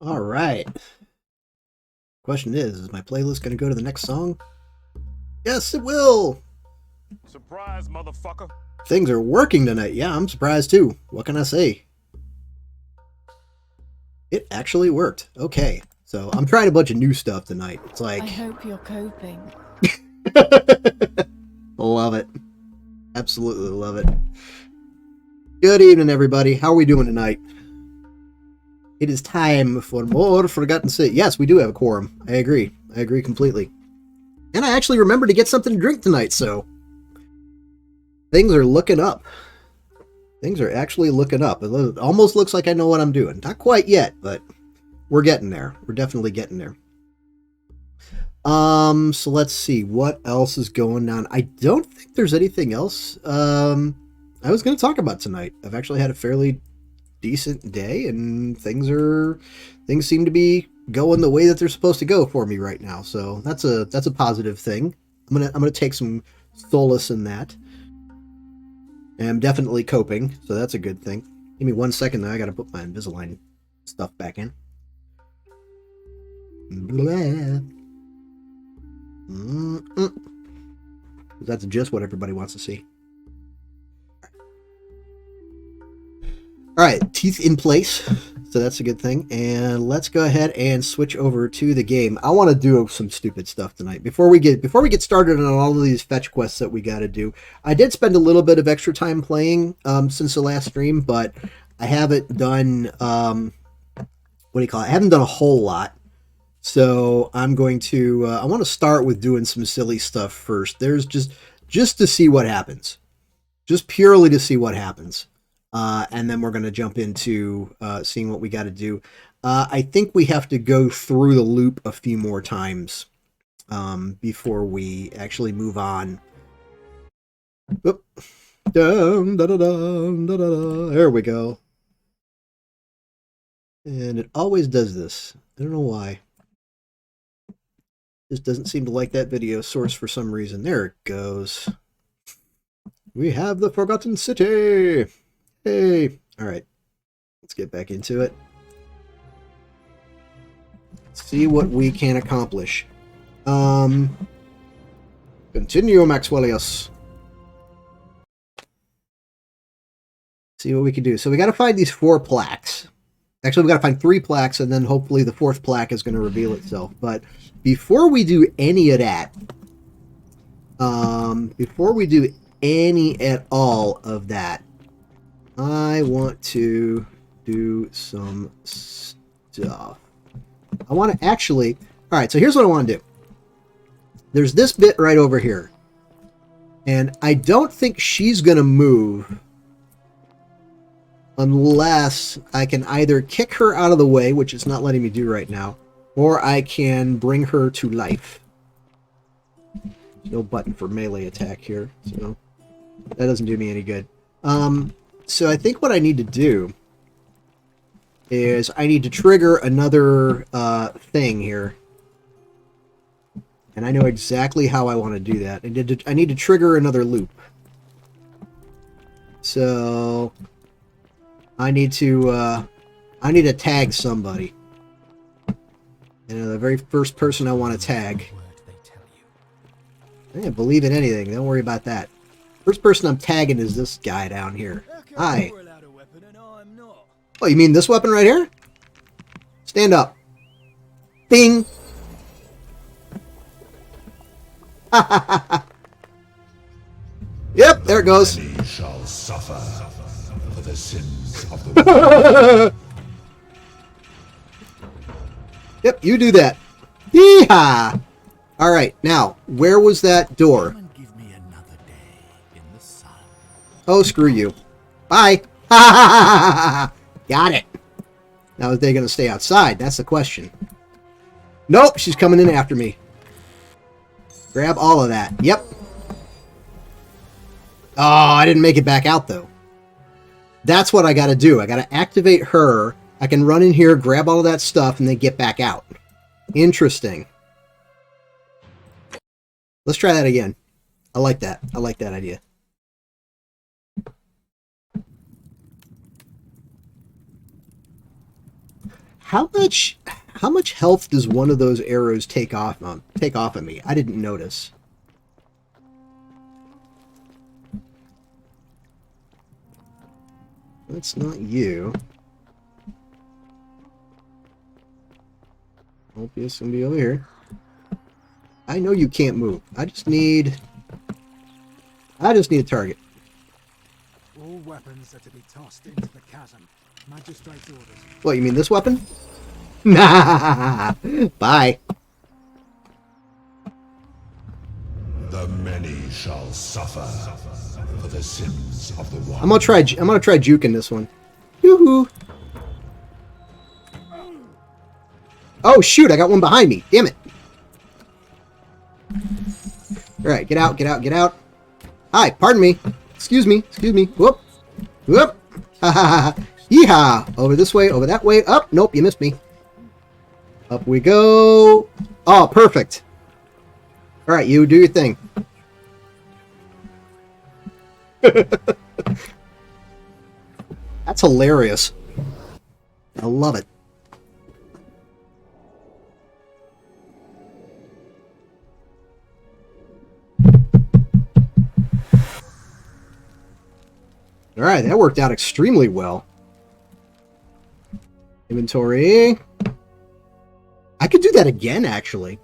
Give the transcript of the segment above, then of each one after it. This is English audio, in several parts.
All right. Question is my playlist going to go to the next song? Yes, it will. Surprise, motherfucker. Things are working tonight. Yeah, I'm surprised too. What can I say? It actually worked. Okay. So I'm trying a bunch of new stuff tonight. It's like... I hope you're coping. Love it. Absolutely love it. Good evening, everybody. How are we doing tonight? It is time for more Forgotten City. Yes, we do have a quorum. I agree. I agree completely. And I actually remembered to get something to drink tonight, so... Things are looking up. Things are actually looking up. It almost looks like I know what I'm doing. Not quite yet, but we're getting there. We're definitely getting there. So let's see. What else is going on? I don't think there's anything else I was going to talk about tonight. I've actually had a fairly decent day, and things seem to be going the way that they're supposed to go for me right now. So that's a positive thing. I'm gonna take some solace in that. And I'm definitely coping, so that's a good thing. Give me 1 second though, I gotta put my Invisalign stuff back in. Blah. That's just what everybody wants to see. Alright, teeth in place, so that's a good thing. And let's go ahead and switch over to the game. I want to do some stupid stuff tonight. Before we get started on all of these fetch quests that we got to do, I did spend a little bit of extra time playing since the last stream, but I haven't done, what do you call it? I haven't done a whole lot. So I'm going to, I want to start with doing some silly stuff first. There's just to see what happens. Just purely to see what happens. And then we're going to jump into seeing what we got to do. I think we have to go through the loop a few more times before we actually move on. Oop. Dum, da, da, dum, da, da, da. There we go. And it always does this. I don't know why. Just doesn't seem to like that video source for some reason. There it goes. We have the Forgotten City. Hey. Alright. Let's get back into it. See what we can accomplish. Continue, Maxwellius. See what we can do. So we got to find these 4 plaques. Actually, we got to find 3 plaques, and then hopefully the 4th plaque is going to reveal itself. But before we do any of that, before we do any at all of that, I want to do some stuff. I want to actually... Alright, so here's what I want to do. There's this bit right over here. And I don't think she's going to move unless I can either kick her out of the way, which it's not letting me do right now, or I can bring her to life. There's no button for melee attack here, so that doesn't do me any good. So I think what I need to do is I need to trigger another thing here. And I know exactly how I want to do that. I need to trigger another loop. So I need to tag somebody. And the very first person I want to tag. I didn't believe in anything. Don't worry about that. First person I'm tagging is this guy down here. Hi. Oh, you mean this weapon right here? Stand up. Bing. Yep, there it goes. Many shall suffer for the sins of the Yep, you do that. Yeehaw! Alright, now, where was that door? Give me another day in the sun. Oh, screw you. Bye! Got it. Now, are they going to stay outside? That's the question. Nope, she's coming in after me. Grab all of that. Yep. Oh, I didn't make it back out, though. That's what I got to do. I got to activate her. I can run in here, grab all of that stuff, and then get back out. Interesting. Let's try that again. I like that. I like that idea. How much health does one of those arrows take off of me? I didn't notice. That's not you. Hope it's gonna be over here. I know you can't move. I just need a target. All weapons are to be tossed into the chasm. Magistrate's orders. What, you mean this weapon? Nah. Bye. The many shall suffer for the sins of the one. I'm gonna try juking this one. Yoo-hoo. Oh shoot, I got one behind me. Damn it. Alright, get out, get out, get out. Hi, pardon me. Excuse me, excuse me. Whoop. Whoop. Ha ha ha. Yeehaw. Over this way, over that way. Up. Nope, you missed me. Up we go. Oh, perfect. Alright, you do your thing. That's hilarious. I love it. Alright, that worked out extremely well. Inventory. I could do that again, actually.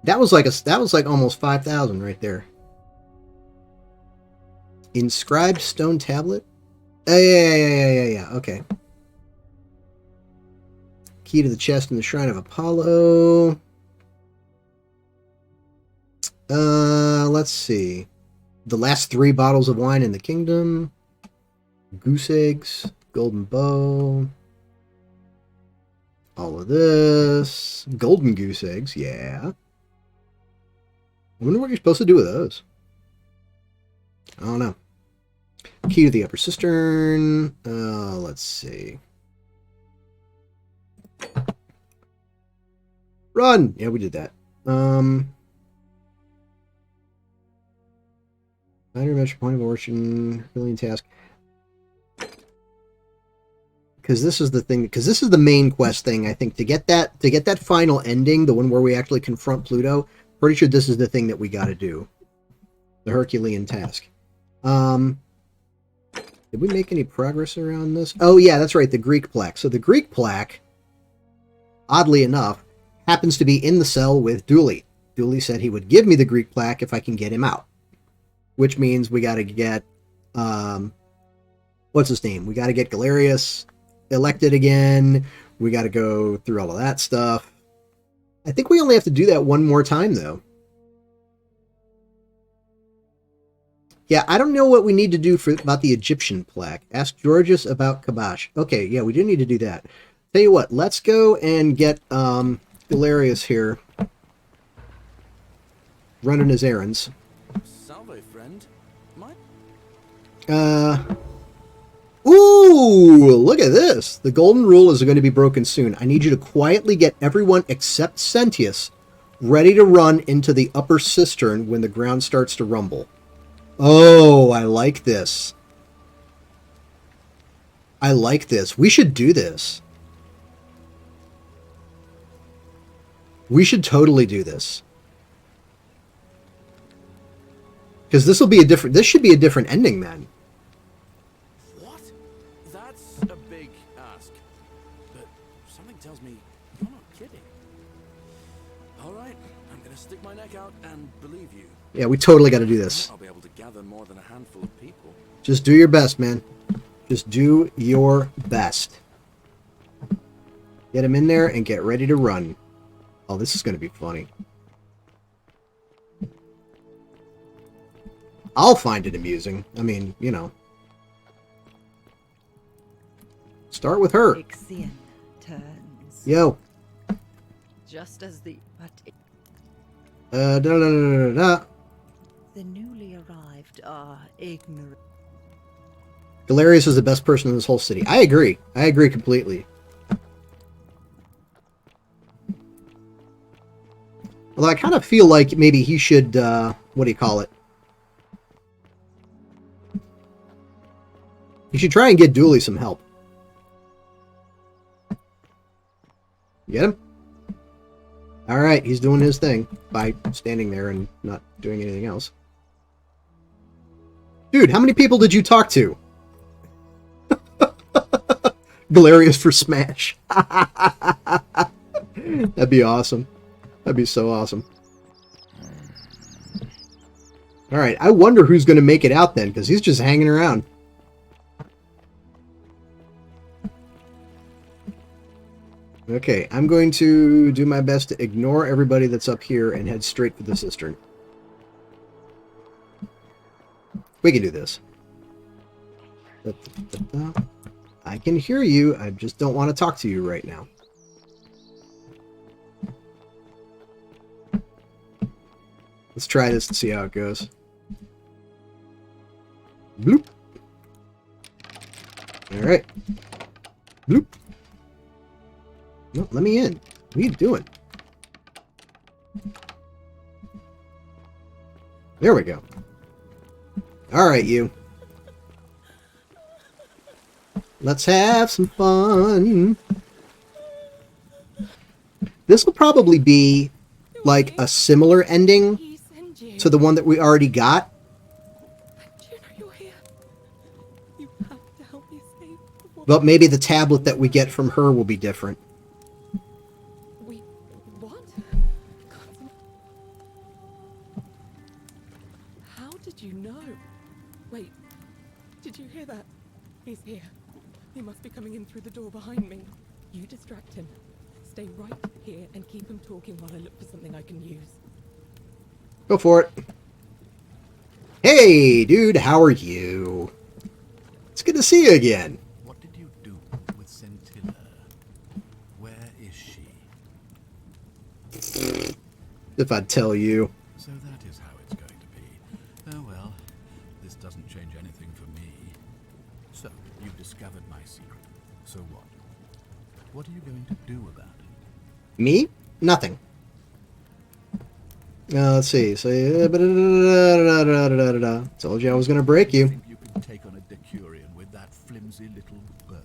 That was like almost 5,000 right there. Inscribed stone tablet? Yeah. Okay. Key to the chest in the Shrine of Apollo. Let's see. The last 3 bottles of wine in the kingdom. Goose eggs. Golden bow. All of this. Golden goose eggs, yeah. I wonder what you're supposed to do with those. I don't know. Key to the upper cistern. Let's see. Run! Yeah, we did that. Minor measure point of origin, Herculean task. Because this is the thing. Because this is the main quest thing. I think to get that final ending, the one where we actually confront Pluto. Pretty sure this is the thing that we got to do. The Herculean task. Did we make any progress around this? Oh yeah, that's right. The Greek plaque. So the Greek plaque, oddly enough, happens to be in the cell with Dooley. Dooley said he would give me the Greek plaque if I can get him out. Which means we got to get, what's his name? We got to get Galerius elected again. We got to go through all of that stuff. I think we only have to do that one more time, though. Yeah, I don't know what we need to do about the Egyptian plaque. Ask Georgius about Kabash. Okay, yeah, we do need to do that. Tell you what, let's go and get Galerius here running his errands. Salve, friend. Ooh, look at this. The golden rule is going to be broken soon. I need you to quietly get everyone except Sentius ready to run into the upper cistern when the ground starts to rumble. Oh, I like this. I like this. We should do this. We should totally do this. Because this should be a different ending, man. What? That's a big ask. But something tells me you're not kidding. Alright, I'm gonna stick my neck out and believe you. Yeah, we totally got to do this. I'll be able to gather more than a handful of people. Just do your best, man. Just do your best. Get him in there and get ready to run. Oh, this is going to be funny. I'll find it amusing. I mean, you know. Start with her. Ixion turns. Yo. Just as the The newly arrived are ignorant. Galerius is the best person in this whole city. I agree. I agree completely. Although I kind of feel like maybe he should, what do you call it? should try and get Dooley some help. Get him? Alright, he's doing his thing by standing there and not doing anything else. Dude, how many people did you talk to? Galerius for Smash. That'd be awesome. That'd be so awesome. Alright, I wonder who's going to make it out then, because he's just hanging around. Okay, I'm going to do my best to ignore everybody that's up here and head straight for the cistern. We can do this. I can hear you, I just don't want to talk to you right now. Let's try this and see how it goes. Bloop. Alright. Bloop. No, let me in. What are you doing? There we go. Alright, you. Let's have some fun. This will probably be like a similar ending to the one that we already got. But maybe the tablet that we get from her will be different. What? How did you know? Wait, did you hear that? He's here. He must be coming in through the door behind me. You distract him. Stay right here and keep him talking while I look for something I can use. Go for it. Hey, dude, how are you? It's good to see you again. What did you do with Scintilla? Where is she? If I'd tell you. So that is how it's going to be. Oh well, this doesn't change anything for me. So, you've discovered my secret. So what? What are you going to do about it? Me? Nothing. Let's see. So, told you I was going to break you. Think you can take on a Decurion with that flimsy little bow?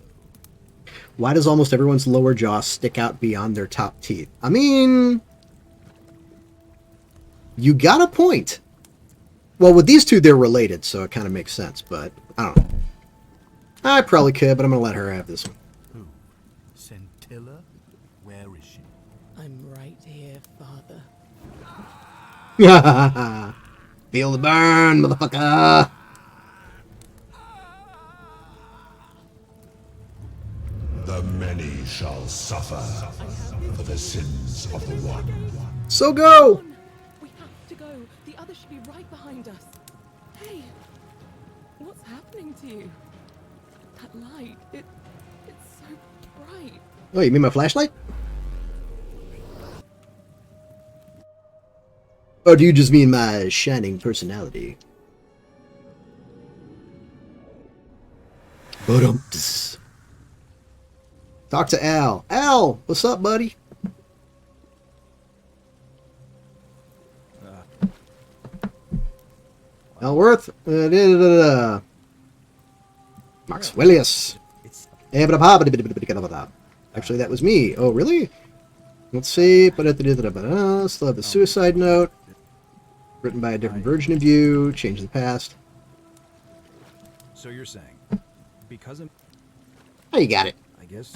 Why does almost everyone's lower jaw stick out beyond their top teeth? I mean, you got a point. Well, with these two, they're related, so it kind of makes sense, but I don't know. I probably could, but I'm going to let her have this one. Who? Scintilla? Where is she? I'm right here, Father. Feel the burn, motherfucker. The many shall suffer for the sins of the one. So go. We have to go. The other should be right behind us. Hey, what's happening to you? That light, it's so bright. Oh, you mean my flashlight? Or do you just mean my shining personality? Ba-dum-ts. Talk to Al. Al, what's up, buddy? Alworth? Maxwellius. Actually, that was me. Oh, really? Let's see. Still have the suicide note. Written by a different version of you. Change the past. So you're saying, because of... Oh, you got it. I guess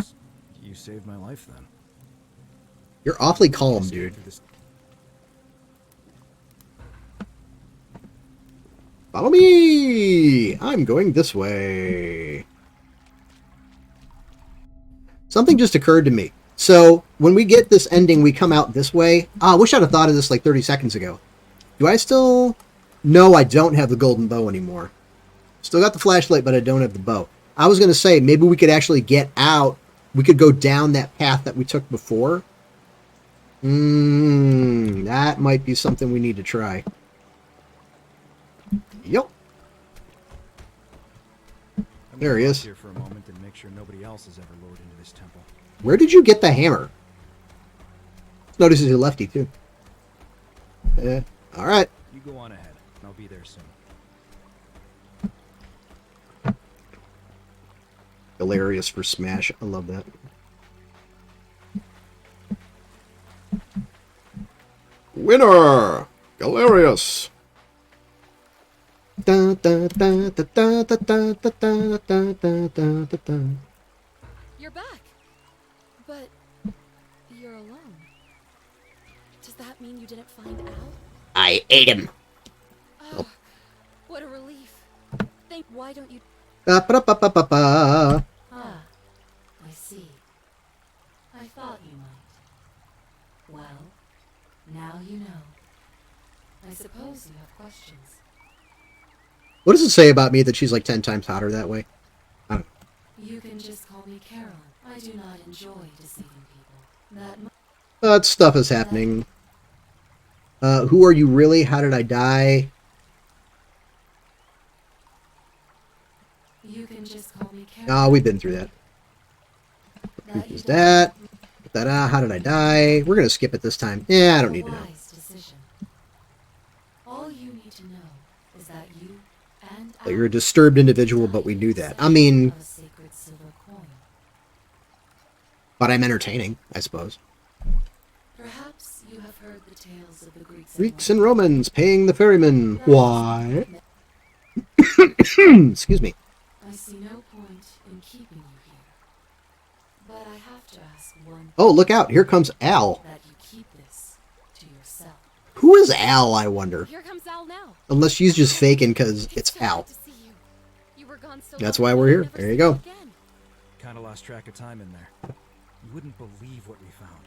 you saved my life then. You're awfully calm, dude. Follow me! I'm going this way. Something just occurred to me. So, when we get this ending, we come out this way. I wish I'd have thought of this like 30 seconds ago. Do I still... No, I don't have the golden bow anymore. Still got the flashlight, but I don't have the bow. I was going to say, maybe we could actually get out. We could go down that path that we took before. That might be something we need to try. Yep. There he is. Here for a moment and make sure nobody else has ever lured into this temple. Where did you get the hammer? Notice he's a lefty, too. Alright. You go on ahead. I'll be there soon. Hilarious for Smash. I love that. Winner! Galerius! Da, da, da, da, da, da, da, da, da, da, da, da, da. You're back. But you're alone. Does that mean you didn't find Al? I ate him. Oh, what a relief. Why don't you... Ba, ba, ba, ba, ba, ba. Ah, I see. I thought you might. Well, now you know. I suppose you have questions. What does it say about me that she's like 10 times hotter that way? I don't know. You can just call me Carolyn. I do not enjoy deceiving people. That stuff is happening. Who are you really? How did I die? You can just call me Carolyn. Ah, we've been through that. Who is that? Ta-da, how did I die? We're gonna skip it this time. Yeah, I don't need to know. Wise decision. All you need to know is that you and That you're a disturbed individual, but we knew that. I mean, a sacred silver coin. but I'm entertaining, I suppose. Perhaps you have heard the tales of the Greeks and Romans paying the ferryman. Why? Excuse me. I see no point in keeping you here. But I have to ask one. Oh, look out. Here comes Al. That you keep this to yourself. Who is Al, I wonder? Here comes Al now. Unless she's just faking because it's Al. That's why we're here. There you go. Kinda lost track of time in there. You wouldn't believe what we found.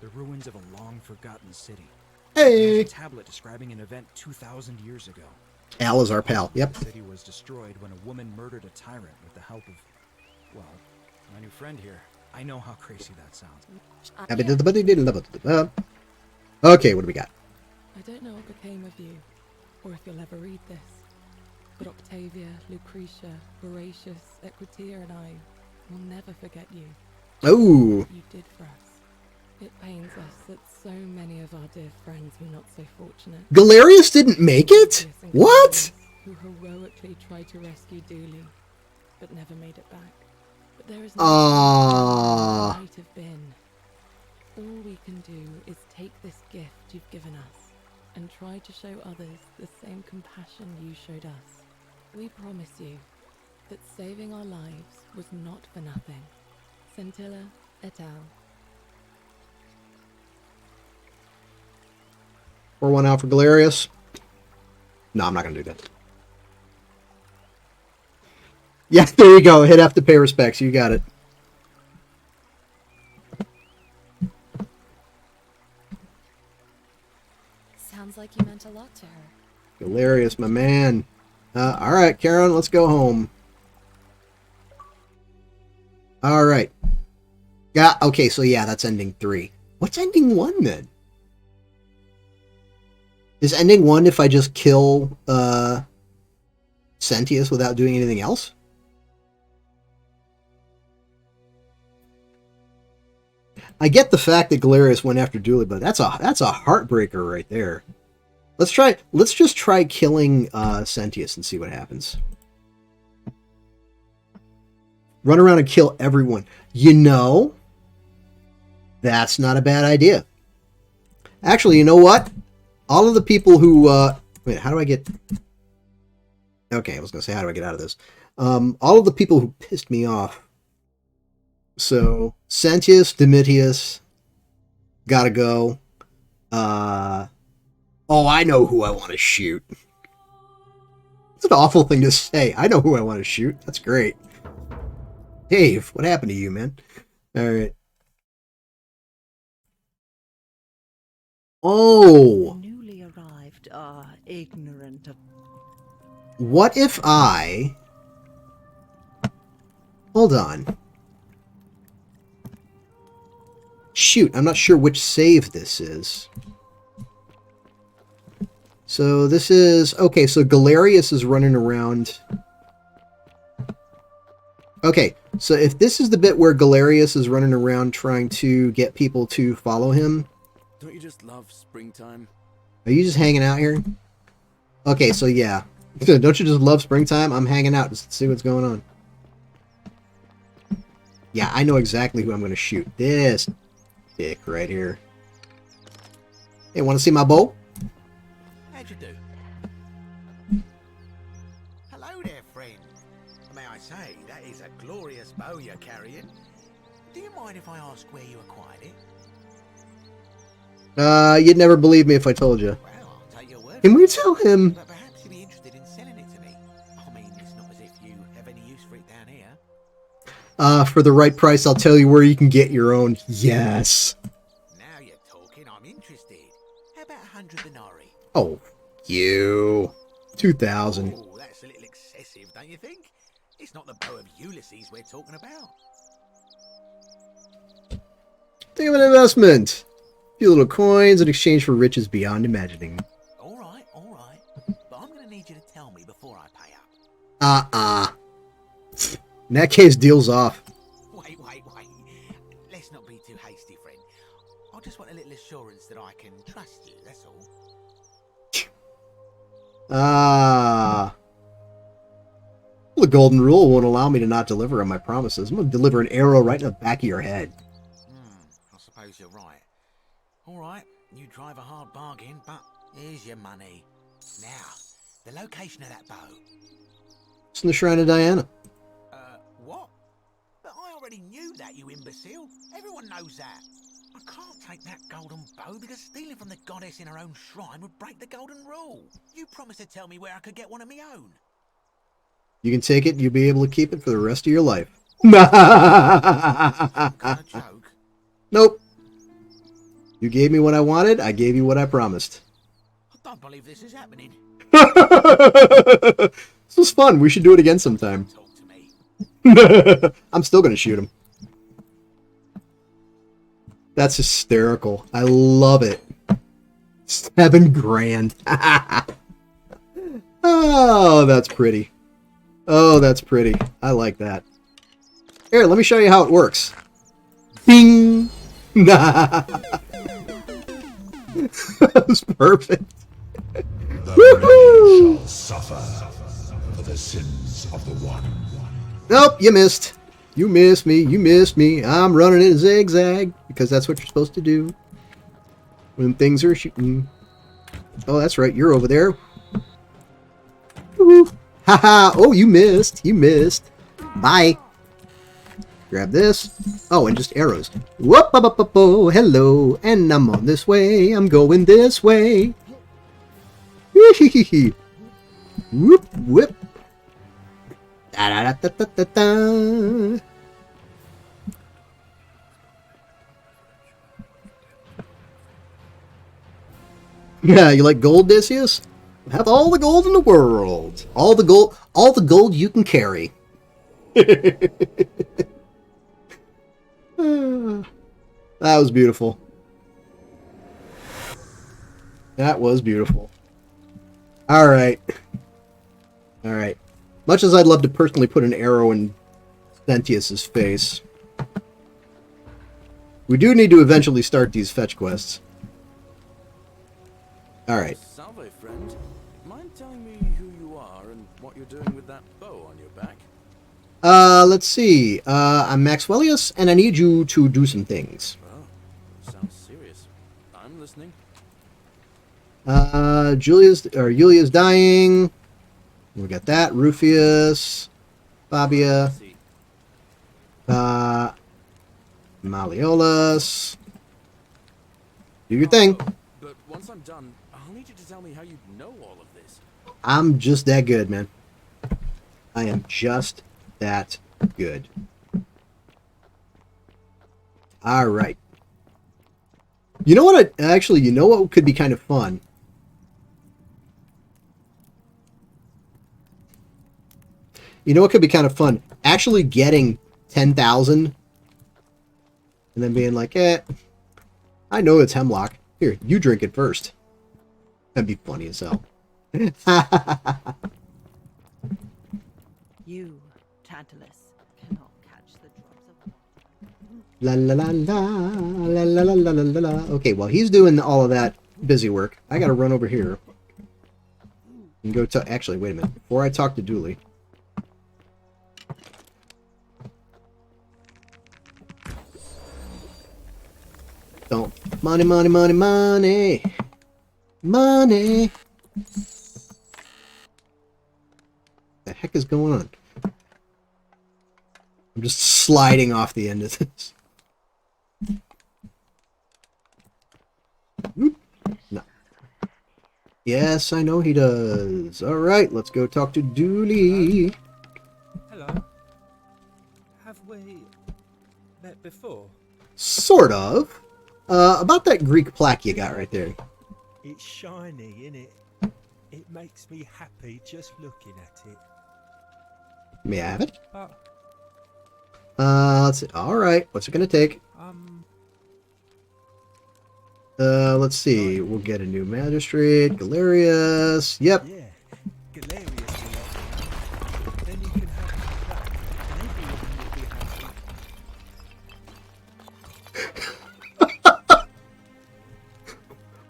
The ruins of a long-forgotten city. Hey! There's a tablet describing an event 2,000 years ago. Al is our pal. Yep. The city was destroyed when a woman murdered a tyrant with the help of, well, my new friend here. I know how crazy that sounds. Okay, what do we got? I don't know what became of you, or if you'll ever read this, but Octavia, Lucretia, Horatius, Equitia, and I will never forget you. Oh! What you did for us. It pains us that so many of our dear friends were not so fortunate. Galerius didn't make it? What? Who heroically tried to rescue Dooley, but never made it back. But there is Ah. might have been. All we can do is take this gift you've given us and try to show others the same compassion you showed us. We promise you that saving our lives was not for nothing. Scintilla et al. Pour one out for Galerius. No, I'm not going to do that. Yeah, there you go. Hit F to pay respects. You got it. Sounds like you meant a lot to her. Galerius, my man. All right, Karen, let's go home. All right. Yeah, okay, so yeah, that's ending 3. What's ending 1 then? Is ending 1 if I just kill Sentius without doing anything else? I get the fact that Galerius went after Dooley, but that's a heartbreaker right there. Let's just try killing Sentius and see what happens. Run around and kill everyone. You know, that's not a bad idea. Actually, you know what? All of the people who wait, how do I get? Okay, I was gonna say, how do I get out of this? All of the people who pissed me off. So Sentius, Domitius, gotta go. Oh, I know who I want to shoot. It's an awful thing to say. I know who I want to shoot. That's great. Dave, what happened to you, man? All right. Oh. The newly arrived are ignorant of... What if I... Hold on. Shoot, I'm not sure which save this is. So this is... Okay, so Galerius is running around... Okay, so if this is the bit where Galerius is running around trying to get people to follow him... Don't you just love springtime? Are you just hanging out here? Okay, so yeah. Don't you just love springtime? I'm hanging out just to see what's going on. Yeah, I know exactly who I'm going to shoot. This dick right here. Hey, want to see my bow? How'd you do? Hello there, friend. May I say, that is a glorious bow you're carrying. Do you mind if I ask where you acquired it? You'd never believe me if I told you. Well, I'll take your word. Can we tell him? But perhaps you'd be interested in selling it to me. I mean, it's not as if you have any use for it down here. For the right price, I'll tell you where you can get your own. Yes. Now you're talking, I'm interested. How about 100 denarii? Oh, you. 2,000. Oh, that's a little excessive, don't you think? It's not the bow of Ulysses we're talking about. Think of an investment. A few little coins in exchange for riches beyond imagining. All right. But I'm going to need you to tell me before I pay up. In that case, deal's off. Wait. Let's not be too hasty, friend. I just want a little assurance that I can trust you, that's all. The golden rule won't allow me to not deliver on my promises. I'm going to deliver an arrow right in the back of your head. I suppose you're right. All right, you drive a hard bargain, but here's your money. Now, the location of that bow. It's in the Shrine of Diana. What? But I already knew that, you imbecile. Everyone knows that. I can't take that golden bow because stealing from the goddess in her own shrine would break the golden rule. You promised to tell me where I could get one of my own. You can take it, you'll be able to keep it for the rest of your life. Kind of joke. Nope. You gave me what I wanted, I gave you what I promised. I don't believe this is happening. This was fun. We should do it again sometime. Talk to me. I'm still going to shoot him. That's hysterical. I love it. 7 grand. Oh, that's pretty. Oh, that's pretty. I like that. Here, let me show you how it works. Ding! That was perfect. The many shall suffer for the sins of the one. Nope, you missed. You missed me. You missed me. I'm running in a zigzag because that's what you're supposed to do when things are shooting. Oh, that's right. You're over there. Woo-hoo. Haha. Oh, you missed. You missed. Bye. Grab this. Oh, and just arrows. Whoop, up, up, oh, hello. And I'm on this way. I'm going this way. Whoop, whoop. Da, da, da, da, da, da. Yeah, you like gold, Decius? Have all the gold in the world. All the gold you can carry. That was beautiful. That was beautiful. Alright. Alright. Much as I'd love to personally put an arrow in Sentius's face, we do need to eventually start these fetch quests. Alright. Salve, friend. Mind telling me who you are and what you're doing with that bow on your back? Let's see. I'm Maxwellius, and I need you to do some things. Oh, sounds serious. I'm listening. Julia's dying. We got that. Rufius. Fabia. Malleolus. Do your thing. But once I'm done, I'll need you to tell me how you know all of this. I'm just that good, man. I am just that good. Alright. You know what? You know what could be kind of fun? You know what could be kind of fun? Actually getting 10,000 and then being like, I know it's hemlock. Here, you drink it first. That'd be funny as hell. You, Tantalus, cannot catch the drops of water. La la la la la la la la la la. Okay, while he's doing all of that busy work, I gotta run over here and go to. Actually, wait a minute. Before I talk to Dooley, Don't. Money, money, money, money. Money. The heck is going on? I'm just sliding off the end of this. Oop. No. Yes, I know he does. Alright, let's go talk to Dooley. Hello. Have we met before? Sort of. About that Greek plaque you got right there. It's shiny, innit? It makes me happy just looking at it. May I have it? But, Let's see. Alright, what's it gonna take? Let's see. We'll get a new magistrate. Galerius. Yep. yeah, Galerius will let me. Then you can have it back, and everyone will be happy.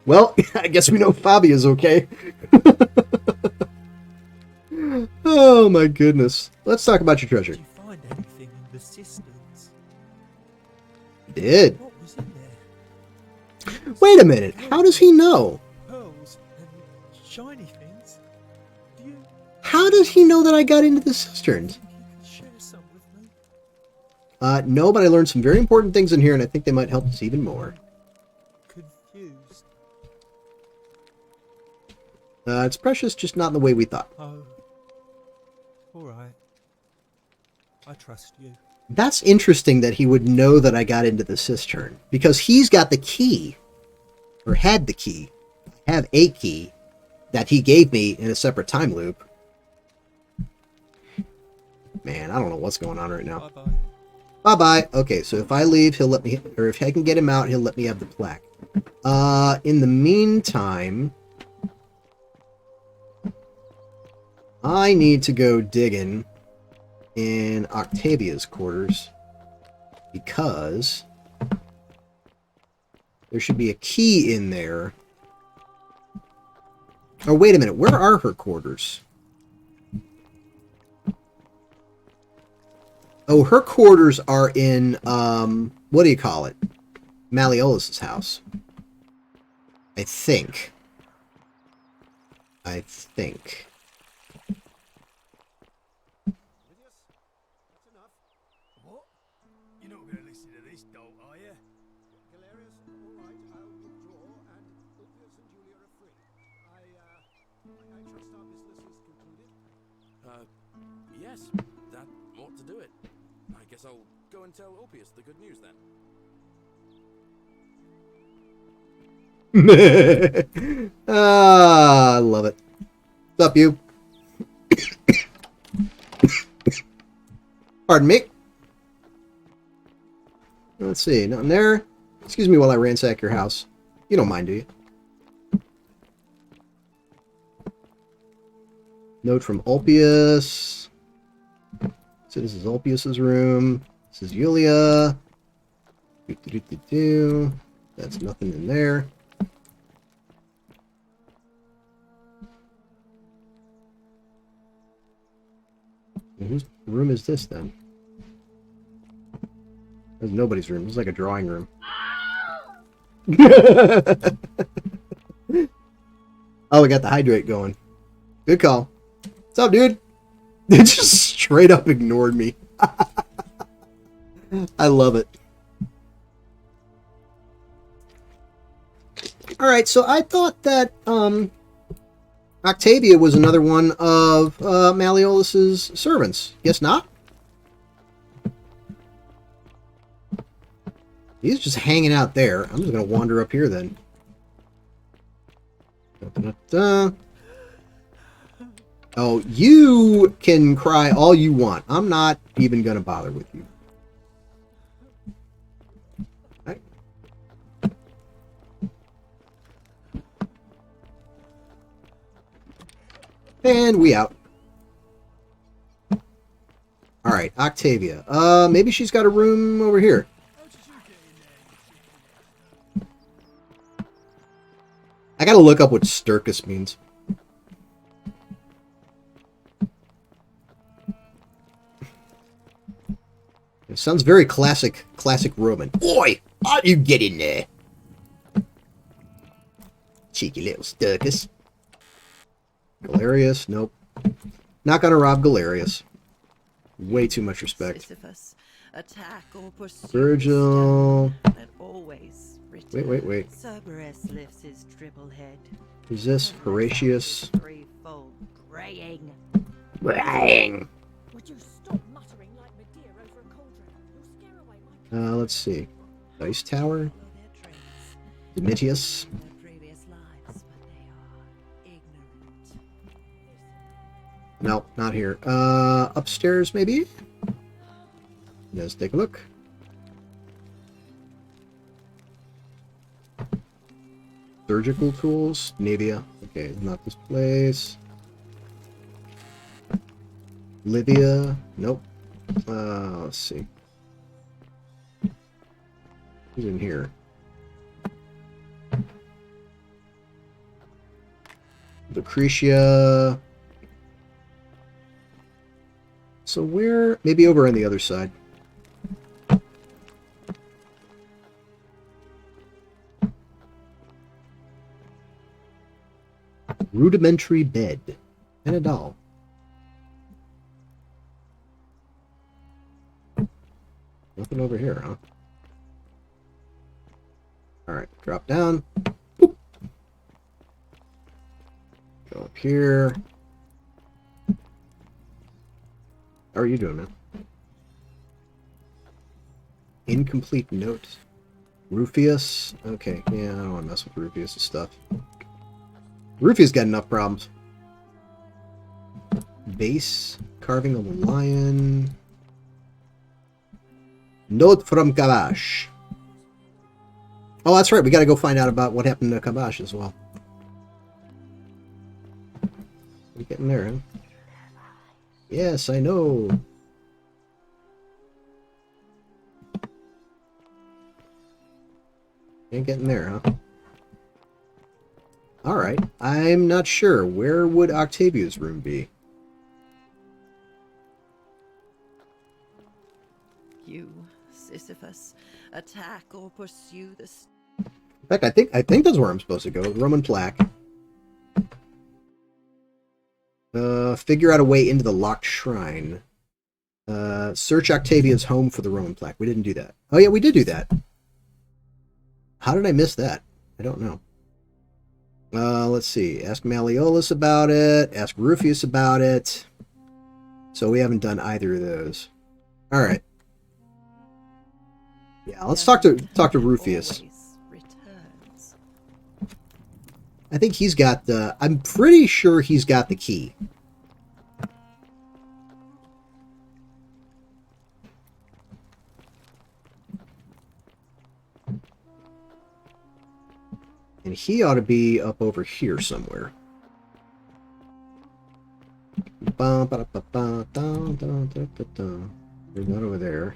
Well, I guess we know Fabia's okay. Oh my goodness. Let's talk about your treasure. Did you find anything in the cisterns? Did. What was in there? Wait a minute. How does he know? Pearls and shiny things? Do you How does he know that I got into the cisterns? think you can share some with me? No, but I learned some very important things in here, and I think they might help us even more. Confused. It's precious, just not in the way we thought. Oh. Alright. I trust you. That's interesting that he would know that I got into the cistern, because he's got the key, or had the key. I have a key that he gave me in a separate time loop. Man, I don't know what's going on right now. Bye-bye. Bye-bye. Okay, so if I leave, he'll let me, or if I can get him out, he'll let me have the plaque. In the meantime, I need to go digging in Octavia's quarters, because there should be a key in there. Oh, wait a minute. Where are her quarters? Oh, her quarters are in, what do you call it? MacLeod's house. I think. What? You're not gonna listen to this dolt, are you? Galerius, all right, I'll withdraw, and Ulpius and Julia are free. I trust our business is concluded. Yes, that ought to do it. I guess I'll go and tell Ulpius the good news then. I love it. What's up, you? Pardon me. Let's see. Nothing there. Excuse me while I ransack your house. You don't mind, do you? Note from Ulpius. So this is Ulpius's room. This is Julia. That's nothing in there. Whose room is this then? There's nobody's room. It's like a drawing room. Oh, we got the hydrate going. Good call. What's up, dude? They just straight up ignored me. I love it. Alright, so I thought that Octavia was another one of MacLeod's servants. Guess not? He's just hanging out there. I'm just going to wander up here then. Da-da-da-da. Oh, you can cry all you want. I'm not even going to bother with you. Right. And we out. Alright, Octavia. Maybe she's got a room over here. I gotta look up what Sturkus means. It sounds very classic Roman. Oi! How'd you get in there? Cheeky little stuckers. Galerius, nope. Not gonna rob Galerius. Way too much respect. Sisyphus, attack or pursue Virgil. the stone that always returns. Wait. Cerberus lifts his triple head. Who's this? Horatius. Threefold braying. Braying. Would you stop muttering like Medea over a cauldron? You'll scare away my Let's see. Dice Tower. Domitius. Their previous lives, but they are ignorant. No, not here. Upstairs maybe? Let's take a look. Surgical tools. Navia. Okay, not this place. Livia. Nope. Let's see. Who's in here? Lucretia. So where? Maybe over on the other side. Rudimentary bed. And a doll. Nothing over here, huh? Alright, drop down. Boop. Go up here. How are you doing, man? Incomplete note. Rufius. Okay, yeah, I don't want to mess with Rufius' stuff. Rufius got enough problems. Base. Carving of a lion. Note from Kabash. Oh, that's right. We got to go find out about what happened to Kabash as well. We're getting there, huh? Yes, I know. Ain't getting there, huh? Alright. I'm not sure. Where would Octavia's room be? You, Sisyphus, attack or pursue the In fact, I think that's where I'm supposed to go. Roman plaque. Figure out a way into the locked shrine. Search Octavia's home for the Roman plaque. We didn't do that. Oh yeah, we did do that. How did I miss that? I don't know. Let's see. Ask Malleolus about it. Ask Rufius about it. So we haven't done either of those. All right. Yeah, let's talk to Rufius. I think he's got the... I'm pretty sure he's got the key. And he ought to be up over here somewhere. There's not over there.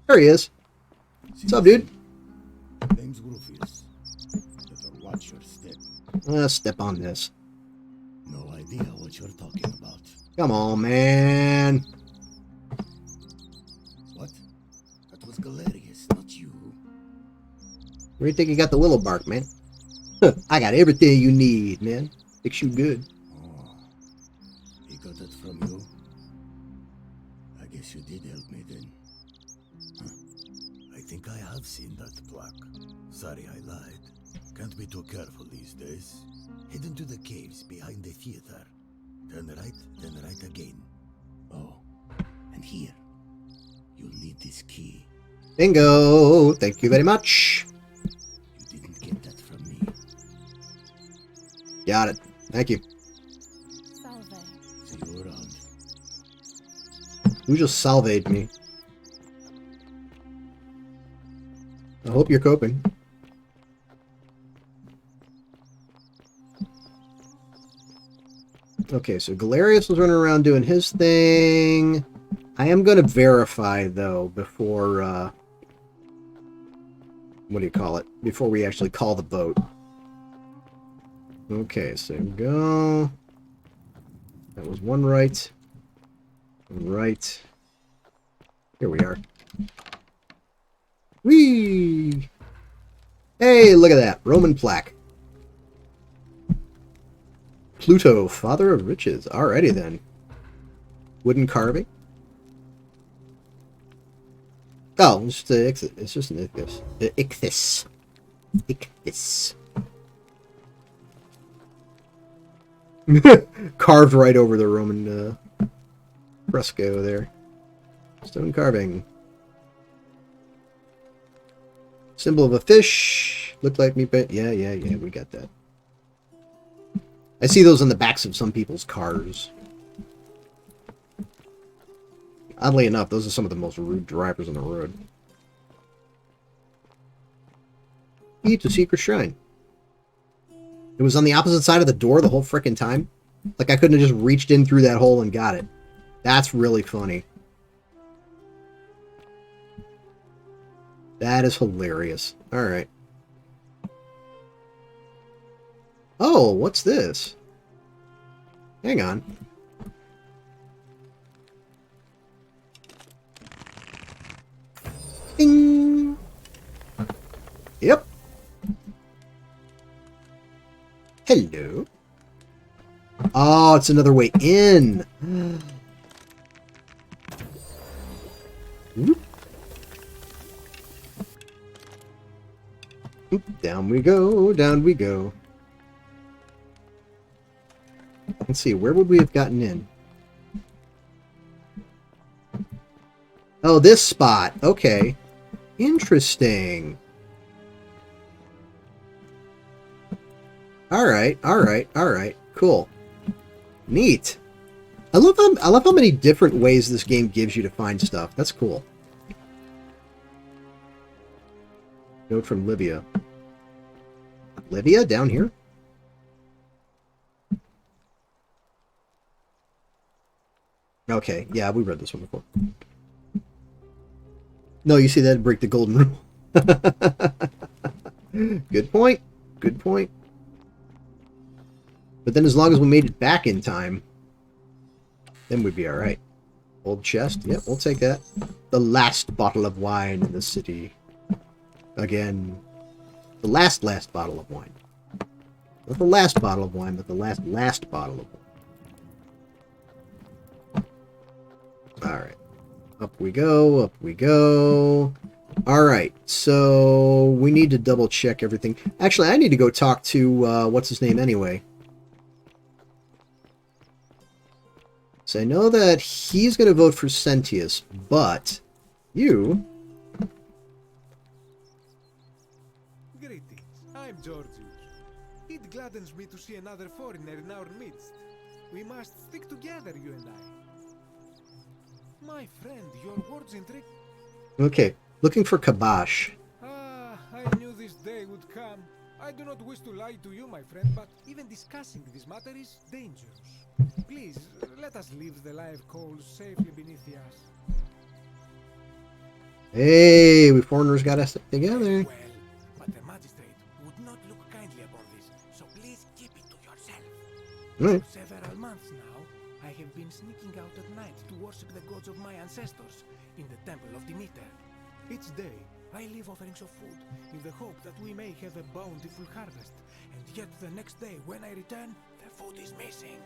There he is. What's up, dude? Name's Rufius. Better watch your step. Step on this. No idea what you're talking about. Come on, man. What? That was Galerius, not you. Where do you think you got the willow bark, man? I got everything you need, man. Fix you good. Oh, he got it from you? I guess you did help me then. Huh. I think I have seen that plaque. Sorry I lied. Can't be too careful these days. Head into the caves behind the theater. Turn right, then right again. Oh, and here. You'll need this key. Bingo! Thank you very much. You didn't get that from me. Got it. Thank you. Salve. See you around. Who just salvaged me? I hope you're coping. Okay, so Galerius was running around doing his thing. I am going to verify, though, before, what do you call it? Before we actually call the boat. Okay, so go. That was one right. One right. Here we are. Whee! Hey, look at that. Roman plaque. Pluto, father of riches. Alrighty then. Wooden carving. Oh, it's just an ichthys. Ichthys. Ichthys. Carved right over the Roman fresco there. Stone carving. Symbol of a fish. Looked like me, but yeah, we got that. I see those on the backs of some people's cars. Oddly enough, those are some of the most rude drivers on the road. Eat a secret shrine. It was on the opposite side of the door the whole frickin' time. Like I couldn't have just reached in through that hole and got it. That's really funny. That is hilarious. Alright. Oh, what's this? Hang on. Ding! Yep. Hello. Oh, it's another way in. Whoop. Down we go, down we go. Let's see, where would we have gotten in? Oh, this spot. Okay. Interesting. Alright. Cool. Neat. I love how many different ways this game gives you to find stuff. That's cool. Note from Livia. Livia? Down here? Okay, yeah, we read this one before. No, you see that'd break the golden rule. Good point. Good point. But then as long as we made it back in time, then we'd be alright. Old chest. Yep, we'll take that. The last bottle of wine in the city. Again. The last bottle of wine. Not the last bottle of wine, but the last bottle of wine. Alright. Up we go, up we go. Alright, so we need to double check everything. Actually, I need to go talk to, what's his name anyway? So I know that he's going to vote for Sentius, but you... Greetings, I'm Georgius. It gladdens me to see another foreigner in our midst. We must stick together, you and I. My friend, your words intrigue. Okay, looking for Kabash. Ah, I knew this day would come. I do not wish to lie to you, my friend, but even discussing this matter is dangerous. Please, let us leave the live coals safely beneath the ash. Hey, we foreigners got us together. Well, but the magistrate would not look kindly upon this, so please keep it to yourself. Right. For several months now, I have been sneaking out at night to worship the gods of my ancestors in the temple of Demeter. Each day, I leave offerings of food in the hope that we may have a bountiful harvest, and yet the next day when I return, the food is missing.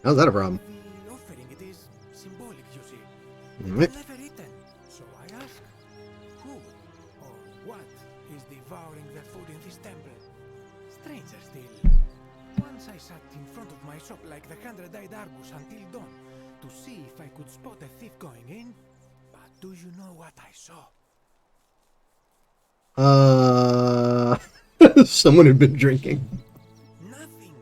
How's that a problem? The offering, it is symbolic, you see. Right. It's never eaten, so I ask, who or what is devouring the food in this temple? Stranger still. Once I sat in front of my shop like the 100-eyed Argus until dawn to see if I could spot a thief going in. But do you know what I saw? Someone had been drinking. Nothing.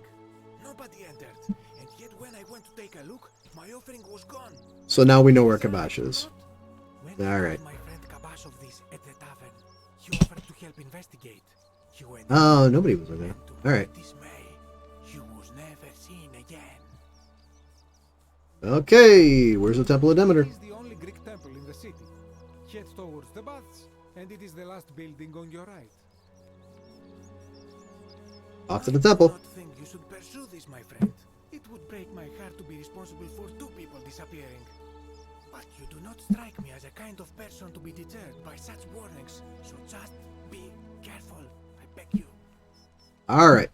Nobody entered. And yet when I went to take a look, my offering was gone. So now we know where Kabash is. Alright. My friend Kabash of this at the tavern. He offered to help investigate. He went Oh, nobody was in there. Alright. He was never seen again. Okay, where's the Temple of Demeter? It is the only Greek temple in the city. Head towards the baths, and it is the last building on your right. Off to the temple. I do not think you should pursue this, my friend. It would break my heart to be responsible for 2 people disappearing. But you do not strike me as a kind of person to be deterred by such warnings. So just be careful, I beg you. Alright.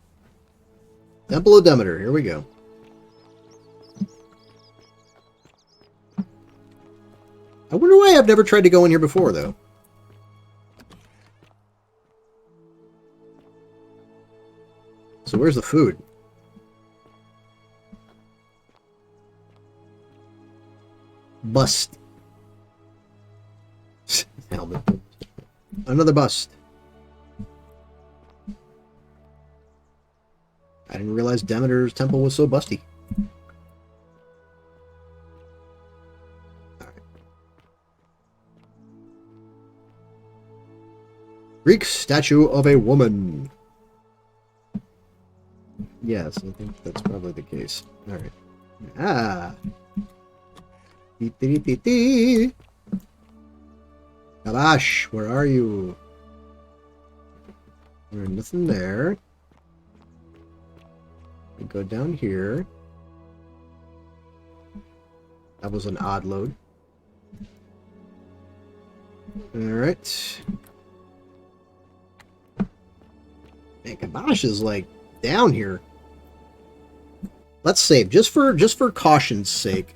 Temple of Demeter. Here we go. I wonder why I've never tried to go in here before, though. So where's the food? Bust. Helmet. Another bust. I didn't realize Demeter's temple was so busty. Right. Greek statue of a woman. Yes, I think that's probably the case. Alright. Ah. Kabash, where are you? There's nothing there. We go down here. That was an odd load. Alright. Man, Kabash is like down here. Let's save just for caution's sake.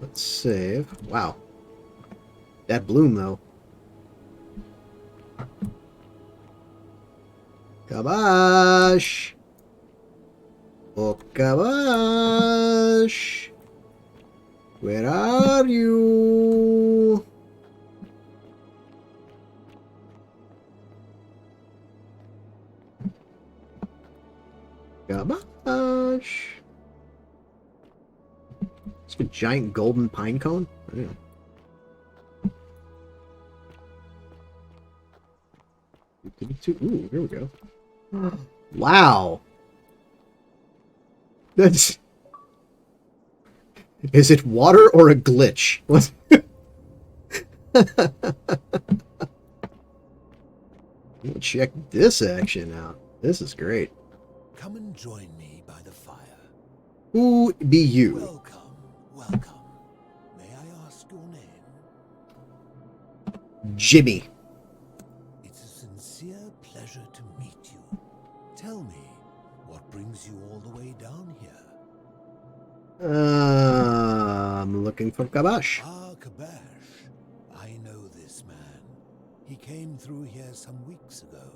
Let's save. Wow. That bloom though. Kabash. Oh, Kabash. Where are you? Kabash. It's a giant golden pine cone? I don't know. Ooh, here we go. Wow. That's... Is it water or a glitch? What? Check this action out. This is great. Come and join me by the fire. Who be you? Welcome, welcome. May I ask your name? Jimmy. It's a sincere pleasure to meet you. Tell me, what brings you all the way down here? I'm looking for Kabash. Ah, Kabash. I know this man. He came through here some weeks ago.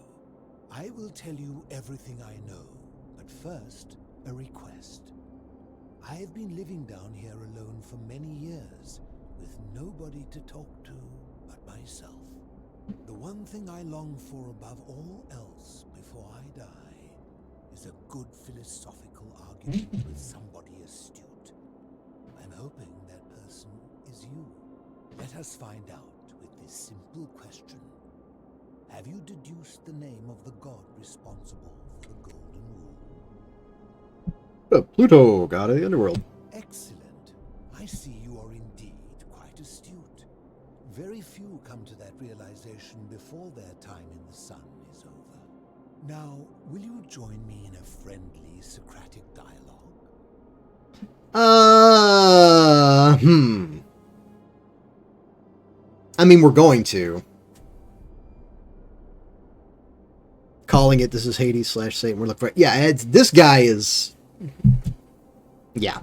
I will tell you everything I know, but first, a request. I have been living down here alone for many years, with nobody to talk to but myself. The one thing I long for above all else before I die is a good philosophical argument with somebody astute. I'm hoping that person is you. Let us find out with this simple question. Have you deduced the name of the god responsible for the Golden Rule? Pluto, god of the underworld. Excellent. I see you are indeed quite astute. Very few come to that realization before their time in the sun is over. Now, will you join me in a friendly Socratic dialogue? I mean, we're going to. Calling it, this is Hades / Satan. We're looking for... Yeah, it's, this guy is... Yeah.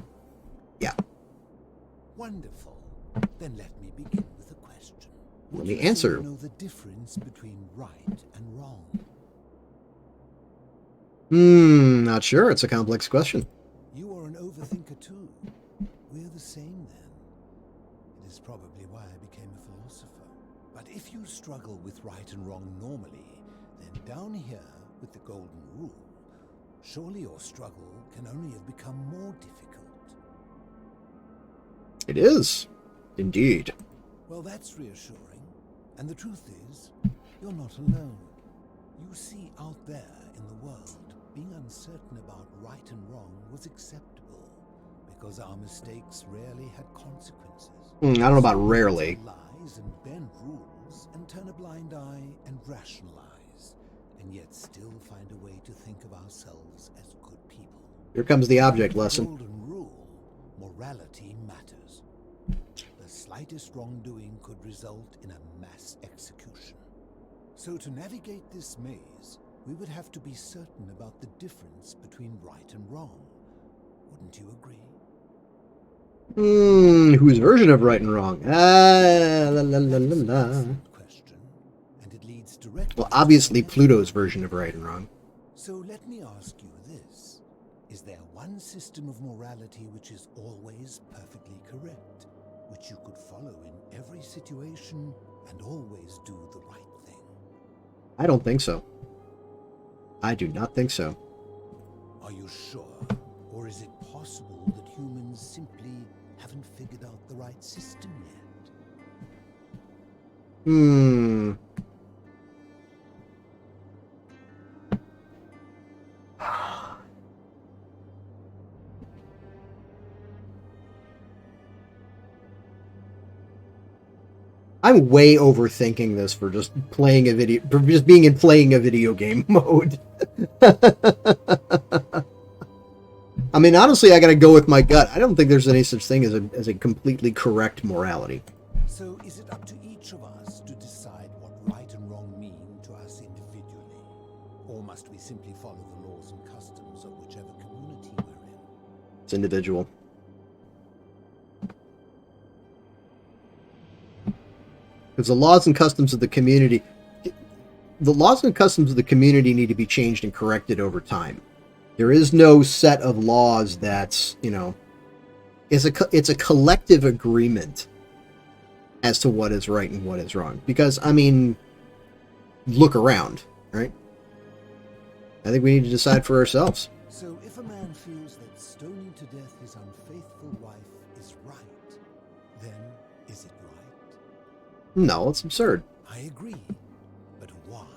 Yeah. Wonderful. Then let me begin with a question. Let me answer. Would you know the difference between right and wrong? Not sure. It's a complex question. You are an overthinker too. We're the same then. It is probably why I became a philosopher. But if you struggle with right and wrong normally, then down here with the Golden Rule, surely your struggle can only have become more difficult. It is. Indeed. Well, that's reassuring. And the truth is, you're not alone. You see, out there in the world, being uncertain about right and wrong was acceptable, because our mistakes rarely had consequences. I don't know about rarely. Lies and bend rules and turn a blind eye and rationalize, and yet still find a way to think of ourselves as good people. Here comes the object lesson. Golden rule, morality matters. The slightest wrongdoing could result in a mass execution. So to navigate this maze, we would have to be certain about the difference between right and wrong. Wouldn't you agree? Whose version of right and wrong? La la la la la. Question, and it leads directly. Well, obviously Pluto's version of right and wrong. So let me ask you this. Is there one system of morality which is always perfectly correct, which you could follow in every situation and always do the right thing? I don't think so. I do not think so. Are you sure? Or is it possible that humans simply haven't figured out the right system yet? I'm way overthinking this for just playing a video, for just being in playing a video game mode. I mean, honestly, I gotta go with my gut. I don't think there's any such thing as a completely correct morality. So is it up to each of us to decide what right and wrong mean to us individually? Or must we simply follow the laws and customs of whichever community we're in? It's individual. Because the laws and customs of the community need to be changed and corrected over time. There is no set of laws that's, you know, it's a collective agreement as to what is right and what is wrong. Because, I mean, look around, right? I think we need to decide for ourselves. So if a man feels that stoning to death his unfaithful wife is right, then is it right? No, it's absurd. I agree. But why?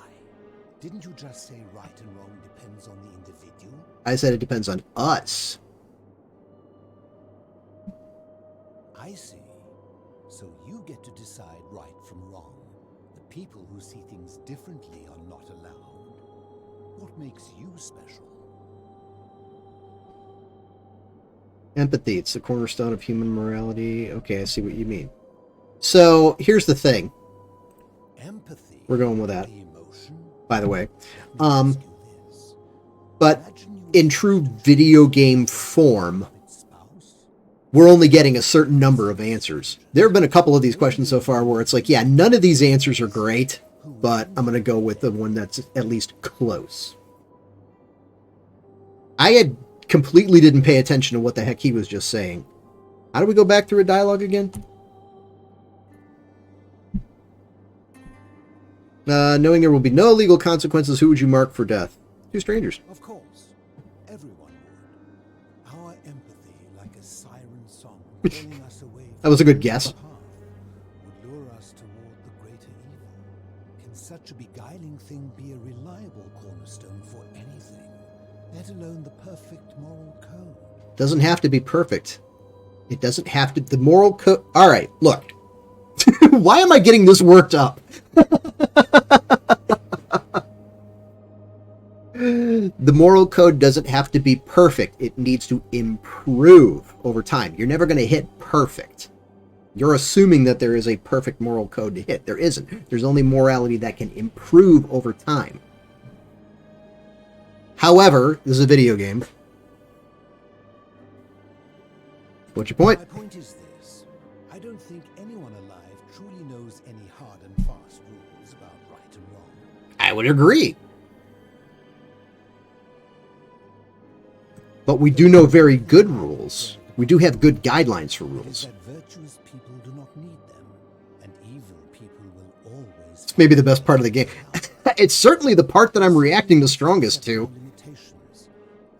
Didn't you just say right and wrong depends on the individual? I said it depends on us. I see. So you get to decide right from wrong. The people who see things differently are not allowed. What makes you special? Empathy. It's the cornerstone of human morality. Okay, I see what you mean. So, here's the thing. Empathy. We're going with that, by the way. But in true video game form, we're only getting a certain number of answers. There have been a couple of these questions so far where it's like, yeah, none of these answers are great, but I'm going to go with the one that's at least close. I completely didn't pay attention to what the heck he was just saying. How do we go back through a dialogue again? Knowing there will be no legal consequences, who would you mark for death? Two strangers. Of course. Everyone would. Our empathy, like a siren song, calling us away That was a good guess. would lure us toward the greater evil. Can such a beguiling thing be a reliable cornerstone for anything, let alone the perfect moral code? Doesn't have to be perfect. It doesn't have to... The moral code... All right, look. Why am I getting this worked up? The moral code doesn't have to be perfect. It needs to improve over time. You're never going to hit perfect. You're assuming that there is a perfect moral code to hit. There isn't. There's only morality that can improve over time. However, this is a video game. What's your point? My point is this. I don't think anyone alive truly knows any hard and fast rules about right and wrong. I would agree. But we do know very good rules. We do have good guidelines for rules. That virtuous people do not need them, and evil people will always... It's maybe the best part of the game. It's certainly the part that I'm reacting the strongest to. Limitations,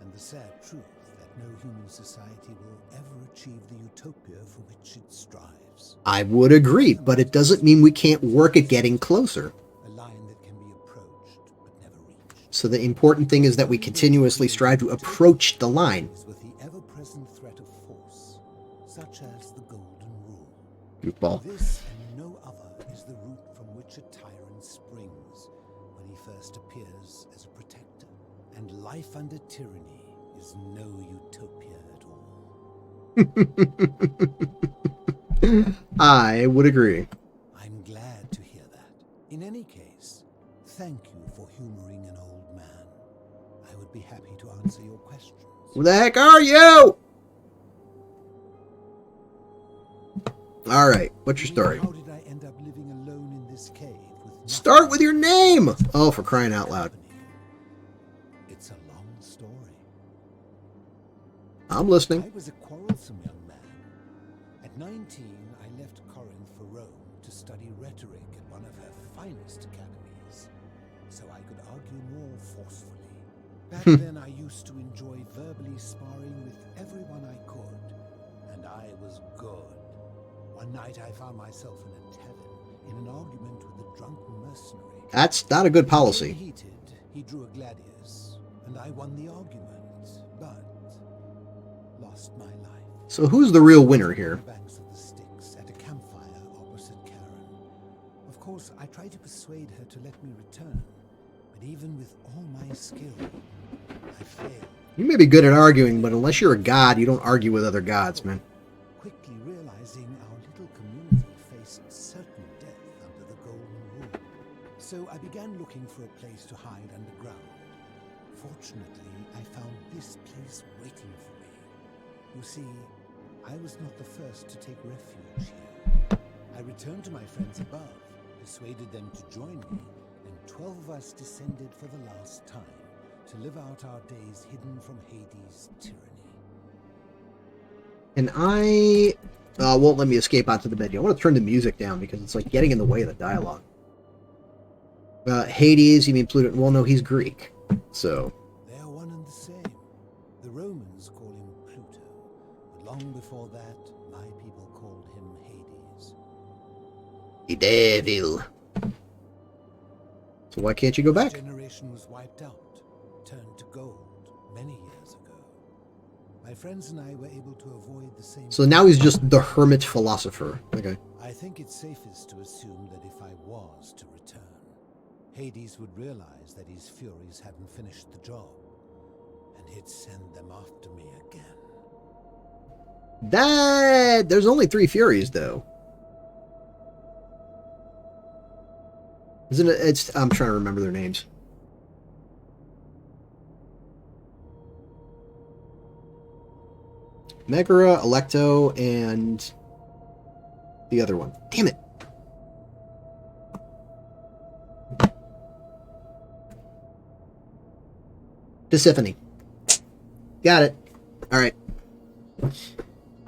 and the sad truth that no human society will ever achieve the utopia for which it strives. I would agree, but it doesn't mean we can't work at getting closer. A line that can be approached but never reached. So the important thing is that we continuously strive to approach the line. With the ever-present threat of force, such as the Golden Rule. Goofball. This and no other is the root from which a tyrant springs when he first appears as a protector. And life under tyranny is no utopia at all. I would agree. I'm glad to hear that. In any case, thank you for humoring an old man. I would be happy to answer your questions. Who the heck are you? All right, what's your story? How did I end up living alone in this cave with Start with your name. Oh, for crying out loud. It's a long story. I'm listening. I was a quarrelsome young man. At 19, I left Corinth for Rome to study rhetoric at one of her finest academies, so I could argue more forcefully. Back then, I used to enjoy verbally sparring with everyone I could, and I was good. One night, I found myself in a tavern in an argument with a drunk mercenary. That's not a good policy. Heated, he drew a gladius, and I won the argument, but lost my life. So who's the real winner here? Banks of the Styx at a campfire opposite Karen. Of course, I tried to persuade her to let me return, but even with all my skill, I failed. You may be good at arguing, but unless you're a god, you don't argue with other gods, man. Quickly realizing our little community faced certain death under the Golden Rule. So I began looking for a place to hide underground. Fortunately, I found this place waiting for me. You see, I was not the first to take refuge here. I returned to my friends above, persuaded them to join me, and 12 of us descended for the last time to live out our days hidden from Hades' tyranny. And I won't let me escape onto the bed. I want to turn the music down because it's like getting in the way of the dialogue. Hades, you mean Pluto? Well, no, he's Greek. So. They are one and the same. The Romans call him Pluto, but long before that, my people called him Hades. The devil. So why can't you go back? This generation was wiped out, turned to gold many years ago. My friends and I were able to avoid the same. So now he's just the hermit philosopher. Okay. I think it's safest to assume that if I was to return, Hades would realize that his furies hadn't finished the job, and he'd send them after me again. There's only 3 Furies, though. Isn't it? I'm trying to remember their names. Megara, Alecto, and the other one. Damn it. Persephone. Got it. All right.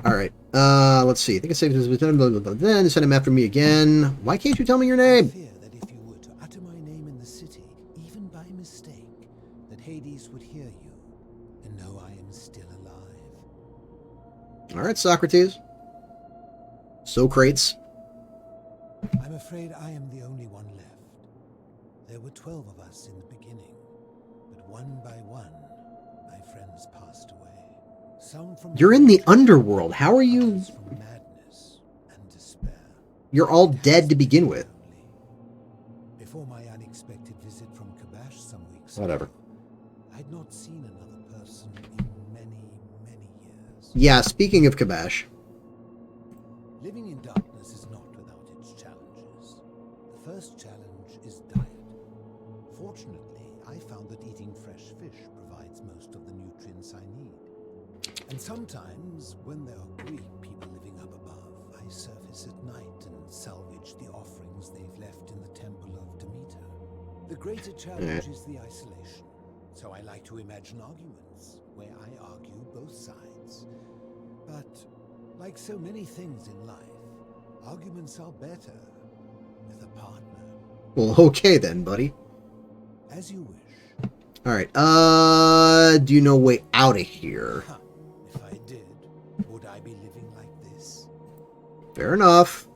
All right. Let's see. I think it's safe to then send him after me again. Why can't you tell me your name? I fear that if you were to utter my name in the city, even by mistake, that Hades would hear you and know I am still alive. All right, Socrates. Socrates. I'm afraid I am the only one left. There were 12 of us in the beginning, but one by one, my friends passed away. Some from You're in the underworld. How are you? from madness and despair. You're all dead to begin with. Before my unexpected visit from Kabash some weeks Whatever. ago, I'd not seen another person in many, many years. Yeah, speaking of Kabash. Living in darkness is not without its challenges. The first challenge is diet. Fortunately, I found that eating fresh fish provides most of the nutrients I need. And sometimes, when there are Greek people living up above, I surface at night and salvage the offerings they've left in the temple of Demeter. The greater challenge is the isolation. So I like to imagine arguments, where I argue both sides. But, like so many things in life, arguments are better with a partner. Well, okay then, buddy. As you wish. All right. Do you know a way out of here? If I did, would I be living like this? Fair enough.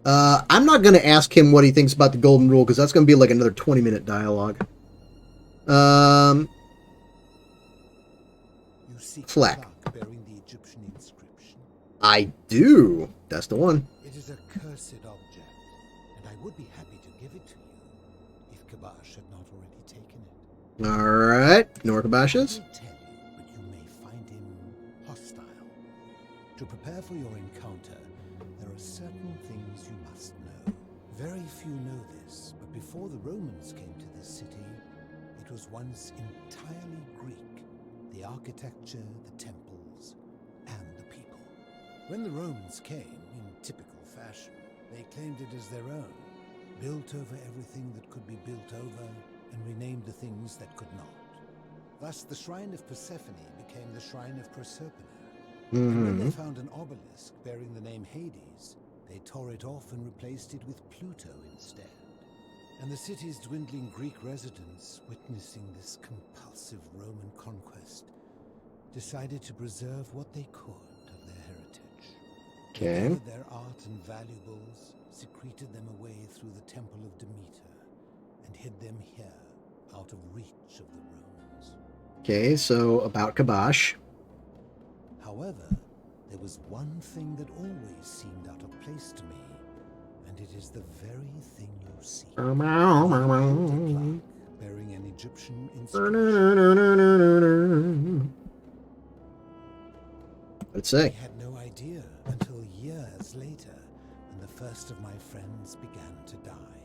I'm not going to ask him what he thinks about the Golden Rule, because that's going to be like another 20-minute dialogue. You seek Fleck. the plaque bearing the Egyptian inscription. I do. That's the one. It is a cursed object, and I would be happy to give it to you if Kabash had not already taken it. All right. Norkabashes. I will tell you, but you may find him hostile. To prepare for your encounter, there are certain things you must know. Very few know this, but before the Romans came to this city, it was once entirely Greek. The architecture, the temples, and the people. When the Romans came, in typical fashion, they claimed it as their own, built over everything that could be built over, and renamed the things that could not. Thus, the Shrine of Persephone became the Shrine of Proserpine. And when they found an obelisk bearing the name Hades, they tore it off and replaced it with Pluto instead. And the city's dwindling Greek residents, witnessing this compulsive Roman conquest, decided to preserve what they could of their heritage. They gathered their art and valuables, secreted them away through the Temple of Demeter, and hid them here, out of reach of the Romans. Okay, so about Kabosh. However, there was one thing that always seemed out of place to me, and it is the very thing you see. A plaque bearing an Egyptian inscription. Let's say. I had no idea until years later, when the first of my friends began to die.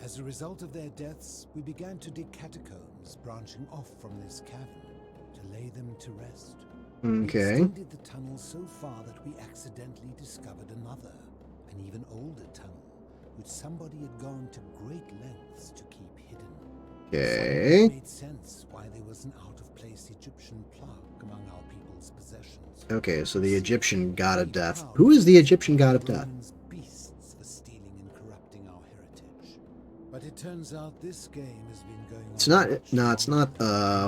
As a result of their deaths, we began to dig catacombs branching off from this cavern to lay them to rest. We extended the tunnel so far that we accidentally discovered another, an even older tunnel, which somebody had gone to great lengths to keep hidden. Okay. It made sense why there was an out-of-place Egyptian plaque among our people's possessions. Okay, so the Egyptian god of death. Who is the Egyptian god of death? Beasts for stealing and corrupting our heritage. But it turns out this game has been going on. It's not. No, it's not.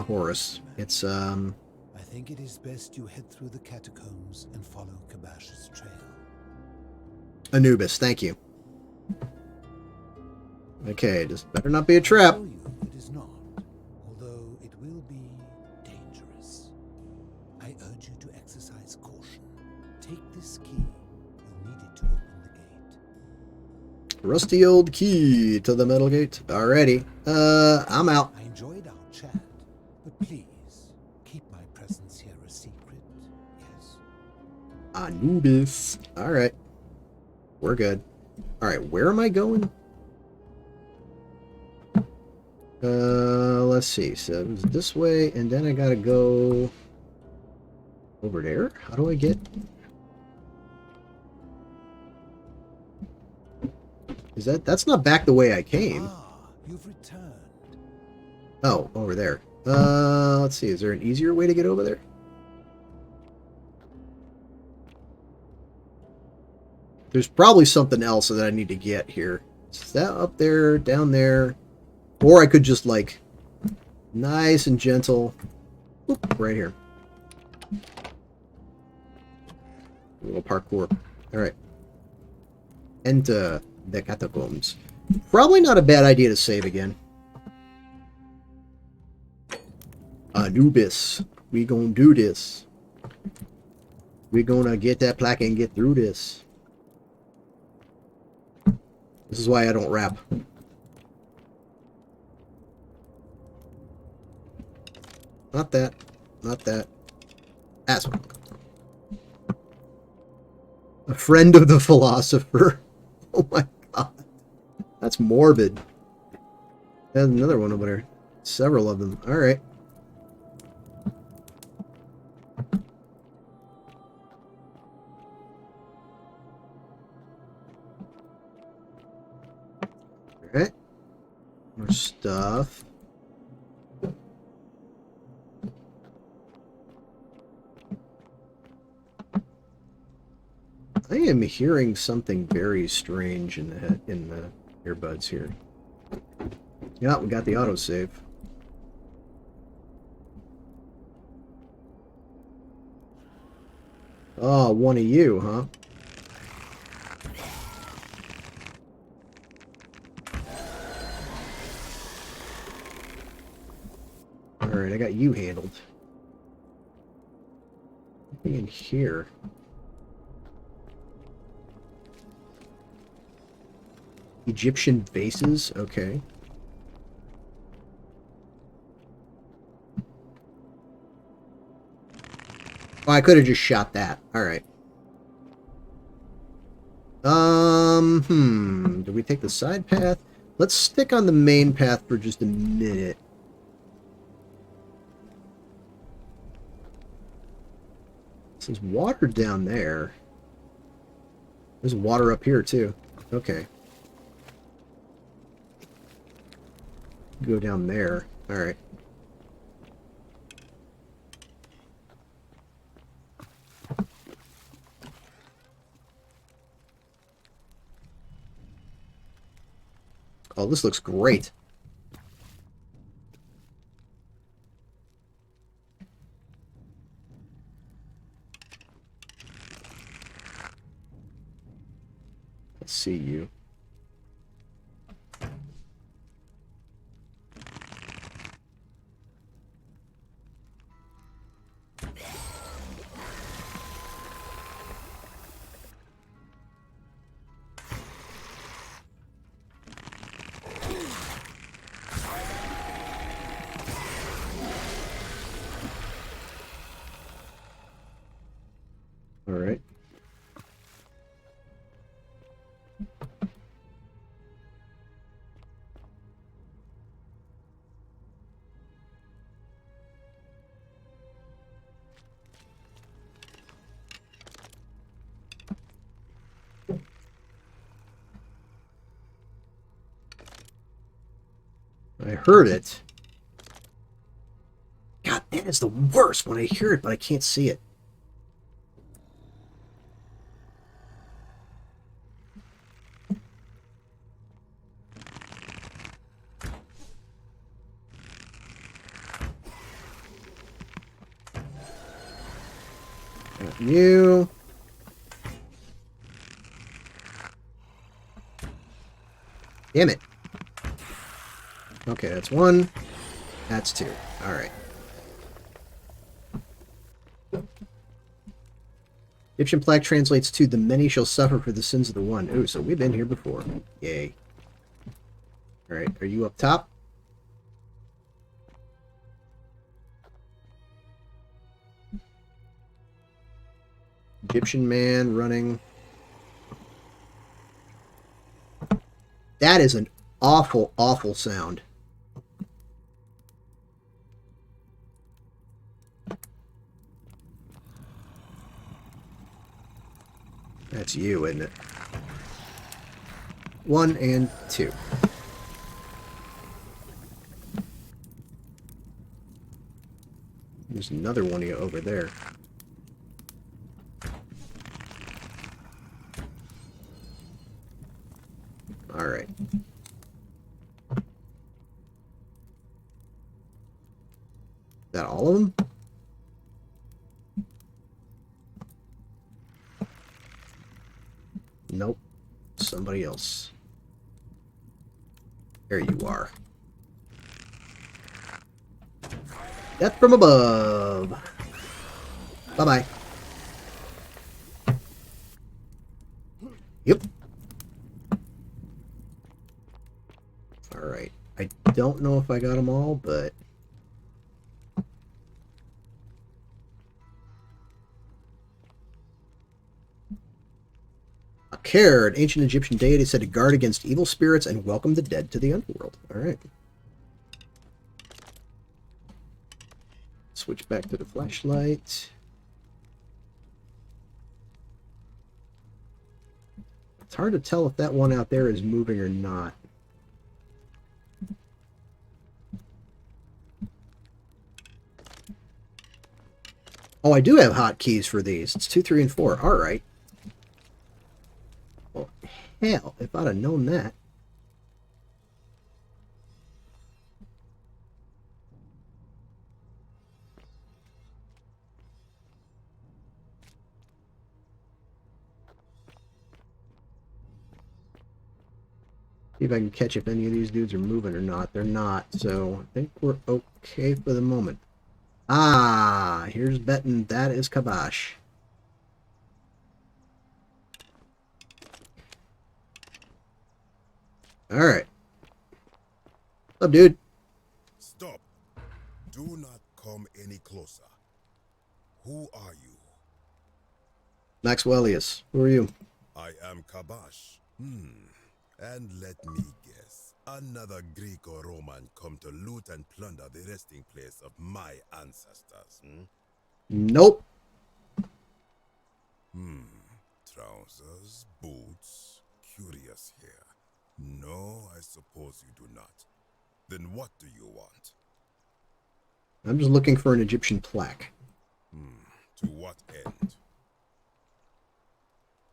Horus. It's I think it is best you head through the catacombs and follow Kabash's trail. Anubis. Thank you. Okay, just better not be a trap. It is not, although it will be dangerous. I urge you to exercise caution. Take this key. You'll need it to open the gate. Rusty old key to the metal gate. Alrighty. I'm out. I enjoyed our chat, but please keep my presence here a secret. Yes. Anubis. Alright. We're good. Alright, where am I going? Let's see. So it was this way, and then I gotta go over there. How do I get? Is that's not back the way I came? You've returned. Oh, over there. Let's see. Is there an easier way to get over there? There's probably something else that I need to get here. Is that up there, down there? Or I could just, like, nice and gentle. Oop, right here. A little parkour. Alright. Enter the catacombs. Probably not a bad idea to save again. Anubis. We gonna do this. We gonna get that plaque and get through this. This is why I don't rap. Not that. Not that. That's one. A friend of the philosopher. Oh my god. That's morbid. There's another one over there. Several of them. Alright. Alright. More stuff. I am hearing something very strange in the earbuds here. Yeah, we got the autosave. Oh, one of you, huh? Alright, I got you handled. Nothing in here. Egyptian vases? Okay. Oh, I could have just shot that. Alright. Do we take the side path? Let's stick on the main path for just a minute. There's water down there. There's water up here, too. Okay. Go down there. Alright. Oh, this looks great. Let's see you. All right. I heard it. God, that is the worst when I hear it, but I can't see it. Got you. Damn it. Okay, that's one. That's two. All right. Egyptian plaque translates to "the many shall suffer for the sins of the one." Ooh, so we've been here before. Yay. All right, are you up top? Egyptian man running. That is an awful, awful sound. That's you, isn't it? 1 and 2. There's another one of you over there. All right. Is that all of them? Nope. Somebody else. There you are. Death from above. Bye-bye. Yep. Alright. I don't know if I got them all, but... Akher, an ancient Egyptian deity said to guard against evil spirits and welcome the dead to the underworld. Alright. Switch back to the flashlight. It's hard to tell if that one out there is moving or not. Oh, I do have hotkeys for these. It's 2, 3, and 4. Alright. Well, hell, if I'd have known that. See if I can catch if any of these dudes are moving or not. They're not, so I think we're okay for the moment. Ah, here's betting that is Kabosh. Alright. What's up, dude? Stop. Do not come any closer. Who are you? Maxwellius. Who are you? I am Kabosh, And let me guess, another Greek or Roman come to loot and plunder the resting place of my ancestors, Nope. Trousers, boots, curious here. No, I suppose you do not. Then what do you want? I'm just looking for an Egyptian plaque. To what end?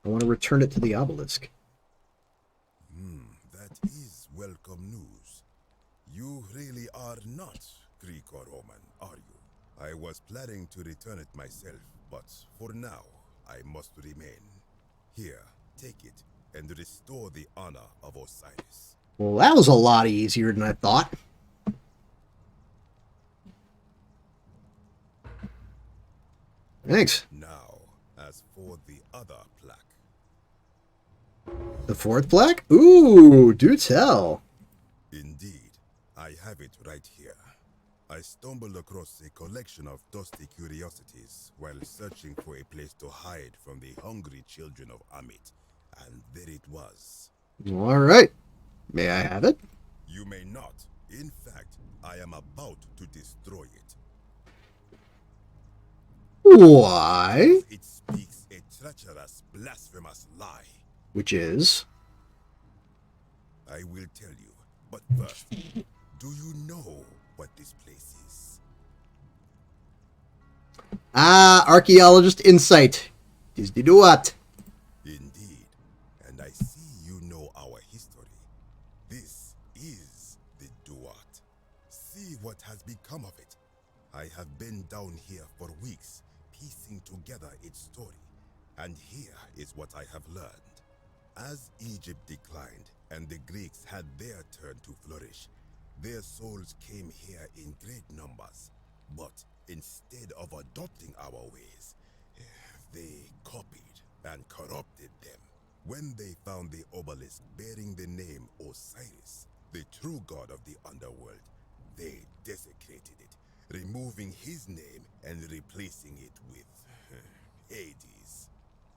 I want to return it to the obelisk. That is welcome news. You really are not Greek or Roman, are you? I was planning to return it myself, but for now, I must remain. Here, take it, and restore the honor of Osiris. Well, that was a lot easier than I thought. Thanks. Now, as for the other plaque. The fourth plaque? Ooh, do tell. Indeed, I have it right here. I stumbled across a collection of dusty curiosities while searching for a place to hide from the hungry children of Amit, and there it was. All right. May I have it? You may not. In fact, I am about to destroy it. Why? It speaks a treacherous, blasphemous lie. Which is? I will tell you, but first, do you know what this place is? Archaeologist insight. Is the do what? Indeed, and I see you know our history. This is the Duat. See what has become of it. I have been down here for weeks, piecing together its story, and here is what I have learned. As Egypt declined and the Greeks had their turn to flourish, their souls came here in great numbers. But instead of adopting our ways, they copied and corrupted them. When they found the obelisk bearing the name Osiris, the true god of the underworld, they desecrated it, removing his name and replacing it with Hades.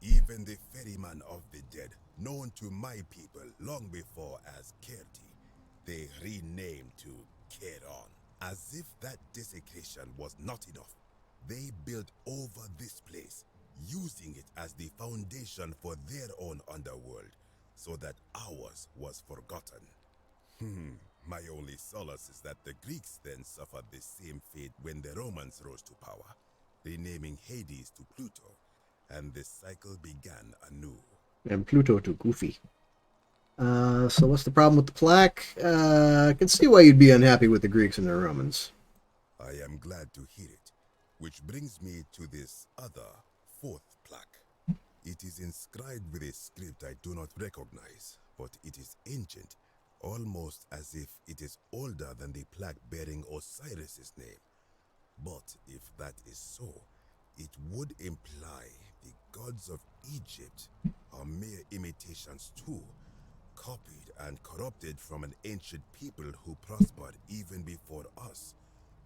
Even the ferryman of the dead, known to my people long before as Kerti, they renamed to Keron. As if that desecration was not enough, they built over this place, using it as the foundation for their own underworld, so that ours was forgotten. My only solace is that the Greeks then suffered the same fate when the Romans rose to power, renaming Hades to Pluto, and the cycle began anew. And Pluto to Goofy. So what's the problem with the plaque? I can see why you'd be unhappy with the Greeks and the Romans. I am glad to hear it, which brings me to this other fourth plaque. It is inscribed with a script I do not recognize, but it is ancient, almost as if it is older than the plaque bearing Osiris's name. But if that is so, it would imply the gods of Egypt are mere imitations too, copied and corrupted from an ancient people who prospered even before us.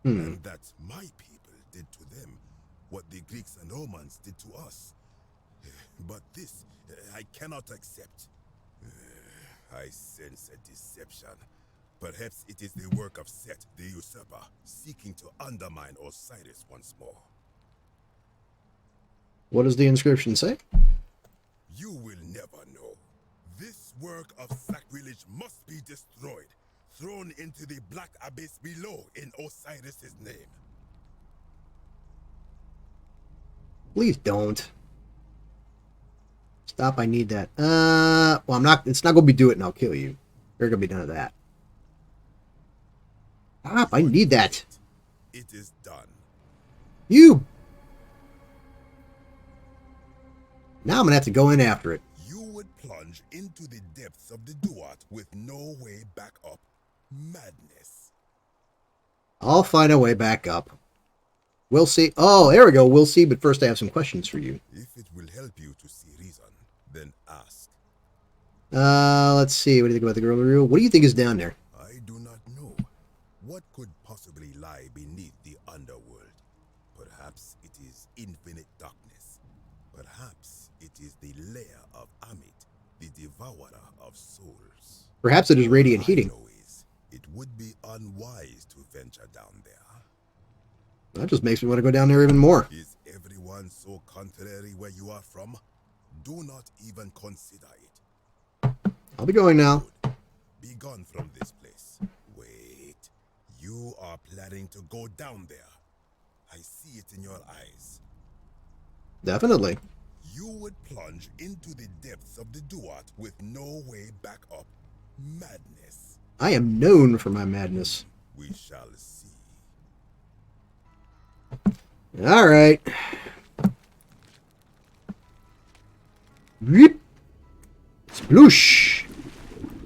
And that my people did to them what the Greeks and Romans did to us. But this, I cannot accept. I sense a deception. Perhaps it is the work of Set, the usurper, seeking to undermine Osiris once more. What does the inscription say? You will never know. This work of sacrilege must be destroyed, thrown into the black abyss below in Osiris's name. Please don't. Stop, I need that. Well, it's not gonna be do it and I'll kill you. There's gonna be none of that. Stop, I need that. It is done. You! Now I'm gonna have to go in after it. You would plunge into the depths of the Duat with no way back up. Madness. I'll find a way back up. We'll see. Oh, there we go. We'll see, but first I have some questions for you. If it will help you to see reason, then ask. Let's see. What do you think about the girl reel? What do you think is down there? I do not know. What could possibly lie beneath the underworld? Perhaps it is infinite darkness. Perhaps it is the lair of Amit, the divine devourer of souls. Perhaps it is radiant heating. It would be unwise to venture down there. That just makes me want to go down there even more. Is everyone so contrary where you are from? Do not even consider it. I'll be going now. Be gone from this place. Wait. You are planning to go down there. I see it in your eyes. Definitely. You would plunge into the depths of the Duat with no way back up. Madness. I am known for my madness. We shall see. All right. Weep. Sploosh.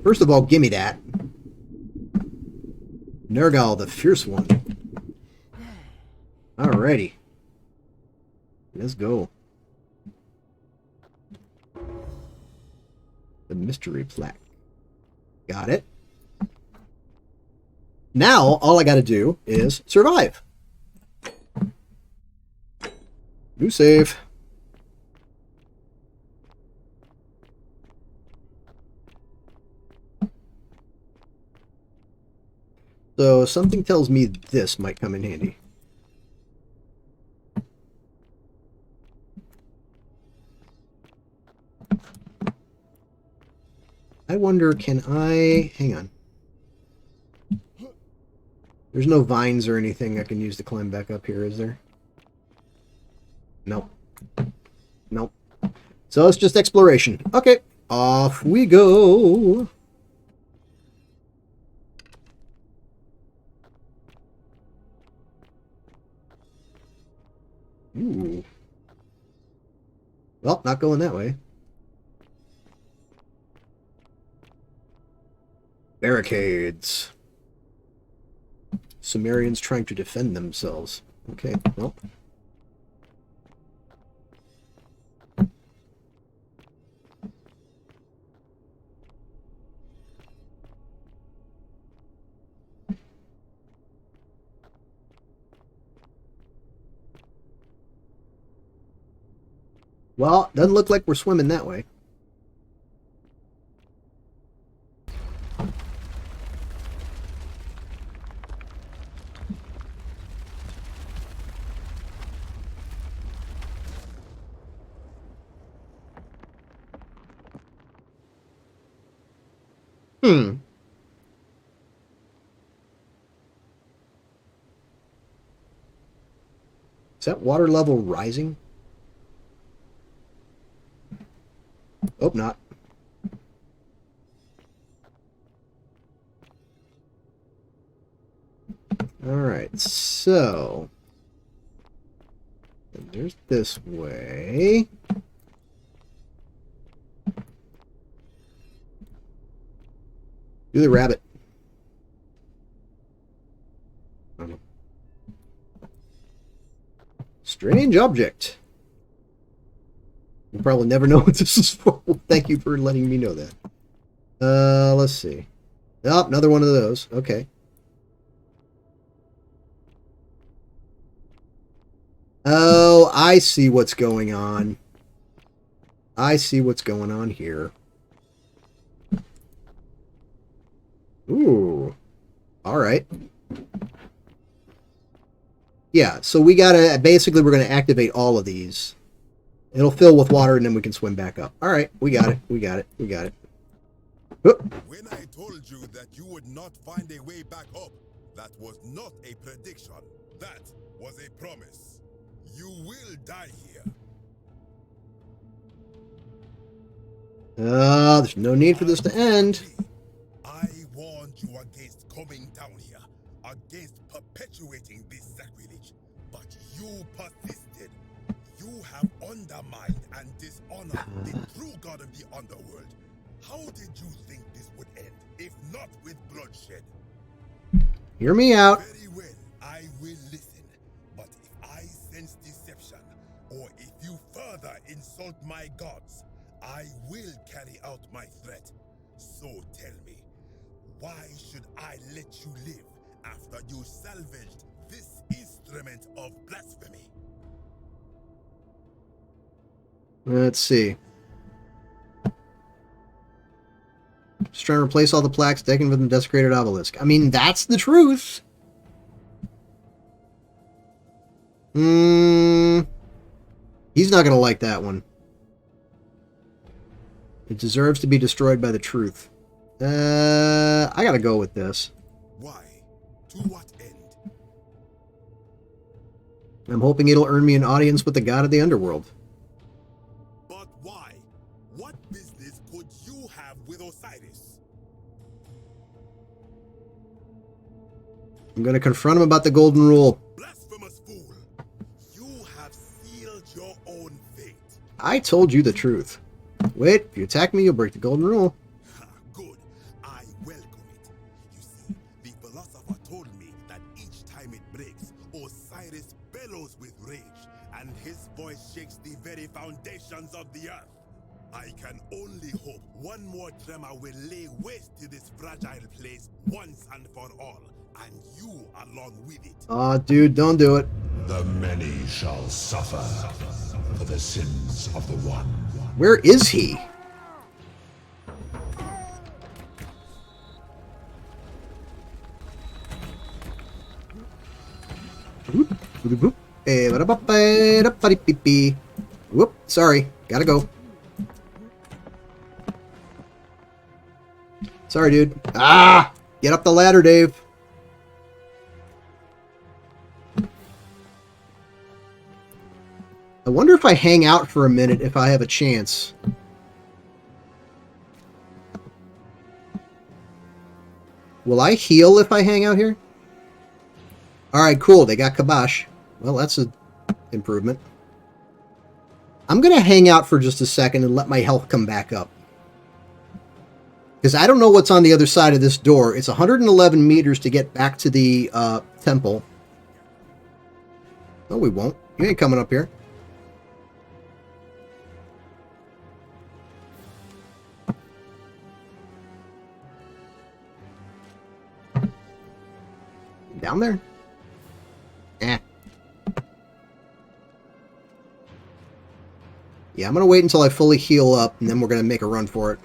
First of all, give me that. Nergal, the fierce one. Alrighty. Let's go. The mystery plaque. Got it. Now, all I gotta do is survive. New save. So something tells me this might come in handy. I wonder, can I... Hang on. There's no vines or anything I can use to climb back up here, is there? Nope. Nope. So it's just exploration. Okay. Off we go. Ooh. Well, not going that way. Barricades. Sumerians trying to defend themselves. Okay, well. Well, doesn't look like we're swimming that way. Is that water level rising? Oh, not. Alright, so... there's this way. Do the rabbit. Strange object. You'll probably never know what this is for. Thank you for letting me know that. Let's see. Oh, another one of those. Okay. Oh, I see what's going on. I see what's going on here. Ooh. All right. Yeah, so we gotta, basically we're gonna activate all of these. It'll fill with water and then we can swim back up. All right, we got it. We got it. We got it. Oop. When I told you that you would not find a way back up, that was not a prediction. That was a promise. You will die here. There's no need for this to end. I warned you against coming down here, against perpetuating this sacrilege, but you persisted. You have undermined and dishonored the true god of the underworld. How did you think this would end, if not with bloodshed? Hear me out. Very well, I will listen. But if I sense deception, or if you further insult my gods, I will carry out my threat. So tell me, why should I let you live after you salvaged this instrument of blasphemy? Let's see. Just trying to replace all the plaques taken from the desecrated obelisk. I mean, that's the truth. He's not going to like that one. It deserves to be destroyed by the truth. I got to go with this. Why? To what end? I'm hoping it'll earn me an audience with the god of the underworld. But why? What business could you have with Osiris? I'm going to confront him about the golden rule. Blasphemous fool! You have sealed your own fate. I told you the truth. Wait, if you attack me, you'll break the golden rule. Good. I welcome it. You see, the philosopher told me that each time it breaks, Osiris bellows with rage, and his voice shakes the very foundations of the earth. I can only hope one more tremor will lay waste to this fragile place once and for all, and you along with it. Aw, dude, don't do it. The many shall suffer for the sins of the one. Where is he? Whoop, sorry. Gotta go. Sorry, dude. Ah! Get up the ladder, Dave. I wonder if I hang out for a minute if I have a chance. Will I heal if I hang out here? Alright, cool. They got Kabosh. Well, that's an improvement. I'm going to hang out for just a second and let my health come back up. Because I don't know what's on the other side of this door. It's 111 meters to get back to the temple. No, we won't. You ain't coming up here. Down there? Eh. Yeah, I'm going to wait until I fully heal up, and then we're going to make a run for it.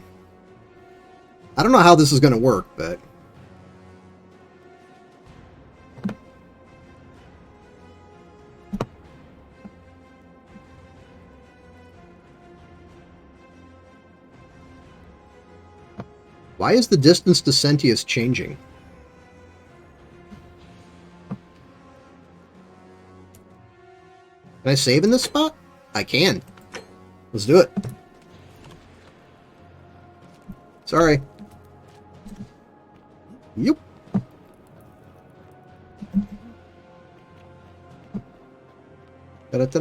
I don't know how this is going to work, but... Why is the distance to Sentius changing? Can I save in this spot? I can. Let's do it. Sorry. Yep. Let's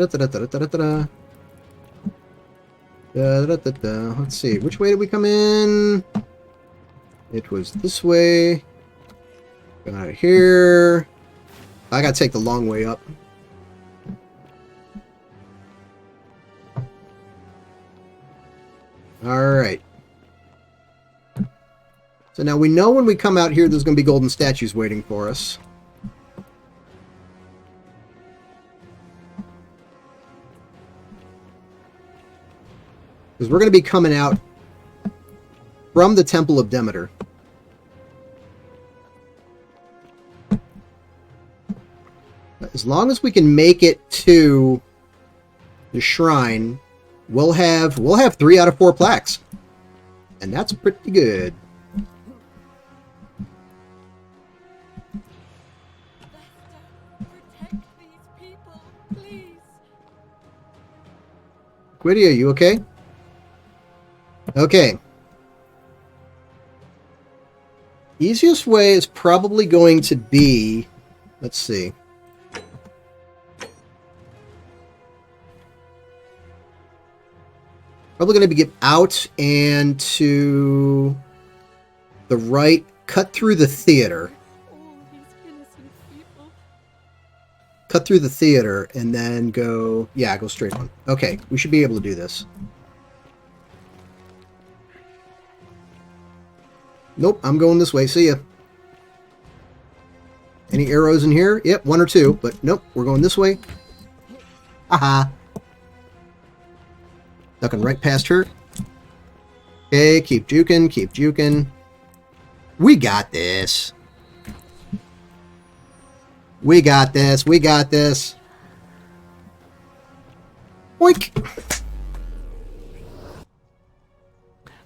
see. Which way did we come in? It was this way. Got it here. I gotta take the long way up. Alright. So now we know when we come out here there's going to be golden statues waiting for us. Because we're going to be coming out from the Temple of Demeter. As long as we can make it to the shrine, we'll have 3 out of 4 plaques. And that's pretty good. Quiddy, are you okay? Okay. Easiest way is probably going to be... Let's see. Probably going to be get out and to the right, cut through the theater. Cut through the theater and then go... Yeah, go straight on. Okay, we should be able to do this. Nope, I'm going this way. See ya. Any arrows in here? Yep, 1 or 2, but nope, we're going this way. Aha! Ducking right past her. Okay, keep juking, keep juking. We got this. We got this, we got this. Oink!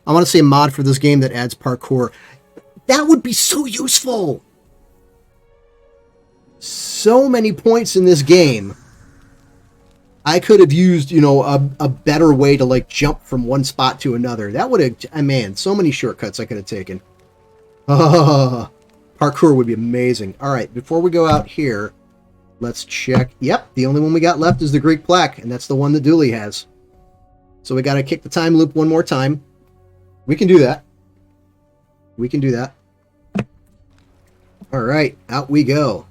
I want to see a mod for this game that adds parkour. That would be so useful! So many points in this game. I could have used, you know, a better way to, like, jump from one spot to another. That would have... man, so many shortcuts I could have taken. Parkour would be amazing. Alright, before we go out here, let's check. Yep, the only one we got left is the Greek plaque, and that's the one that Dooley has. So we got to kick the time loop one more time. We can do that. We can do that. Alright, out we go.